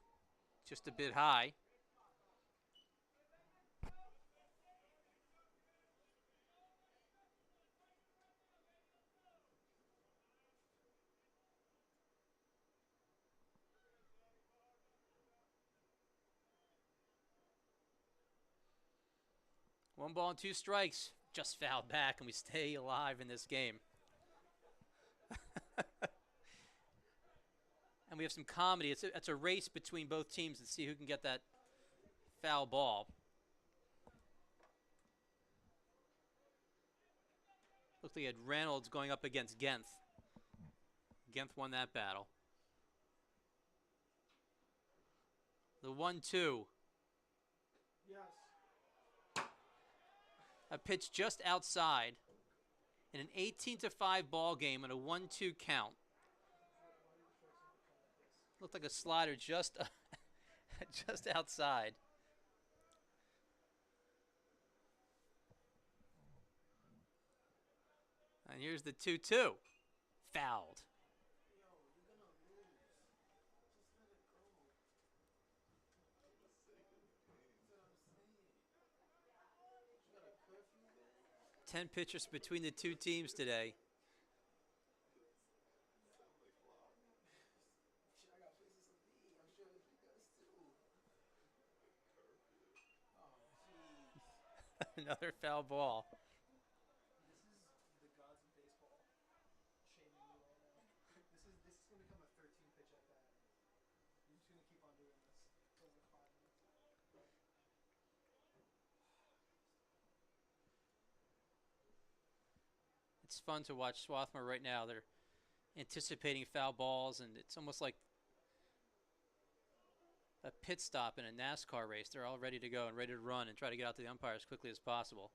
just a bit high. One ball and 2 strikes. Just fouled back, and we stay alive in this game. And we have some comedy. It's a race between both teams to see who can get that foul ball. Looks like he had Reynolds going up against Genth. Genth won that battle. The 1-2. Yes. A pitch just outside in an 18-5 ball game and a 1-2 count. Looked like a slider just just outside. And here's the 2-2. Fouled. Ten pitchers between the two teams today. Another foul ball. This is the gods of baseball shaming me right now. This is going to become a 13 pitch at bat. You're just going to keep on doing this for like 5 minutes. It's fun to watch Swarthmore right now. They're anticipating foul balls, and it's almost like a pit stop in a NASCAR race. They're all ready to go and ready to run and try to get out to the umpire as quickly as possible.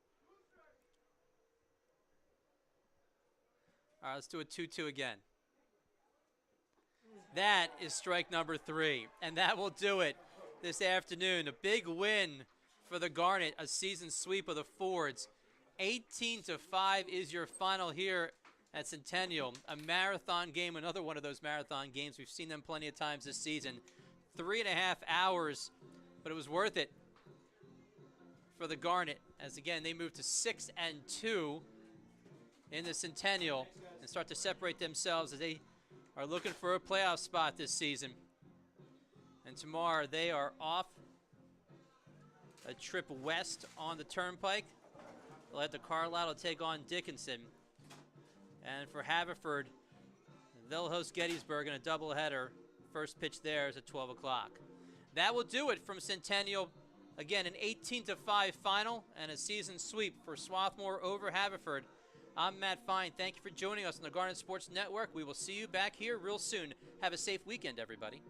All right, let's do a 2-2 again. That is strike number 3, and that will do it this afternoon. A big win for the Garnet, a season sweep of the Fords. 18-5 is your final here at Centennial. A marathon game, another one of those marathon games. We've seen them plenty of times this season. 3.5 hours, but it was worth it for the Garnet, as again they move to 6-2 in the Centennial and start to separate themselves as they are looking for a playoff spot this season. And tomorrow they are off a trip west on the Turnpike. They'll head to Carlisle to take on Dickinson. And for Haverford, they'll host Gettysburg in a doubleheader. First pitch there is at 12 o'clock. That will do it from Centennial. Again, an 18-5 final and a season sweep for Swarthmore over Haverford. I'm Matt Fine. Thank you for joining us on the Garnet Sports Network. We will see you back here real soon. Have a safe weekend, everybody.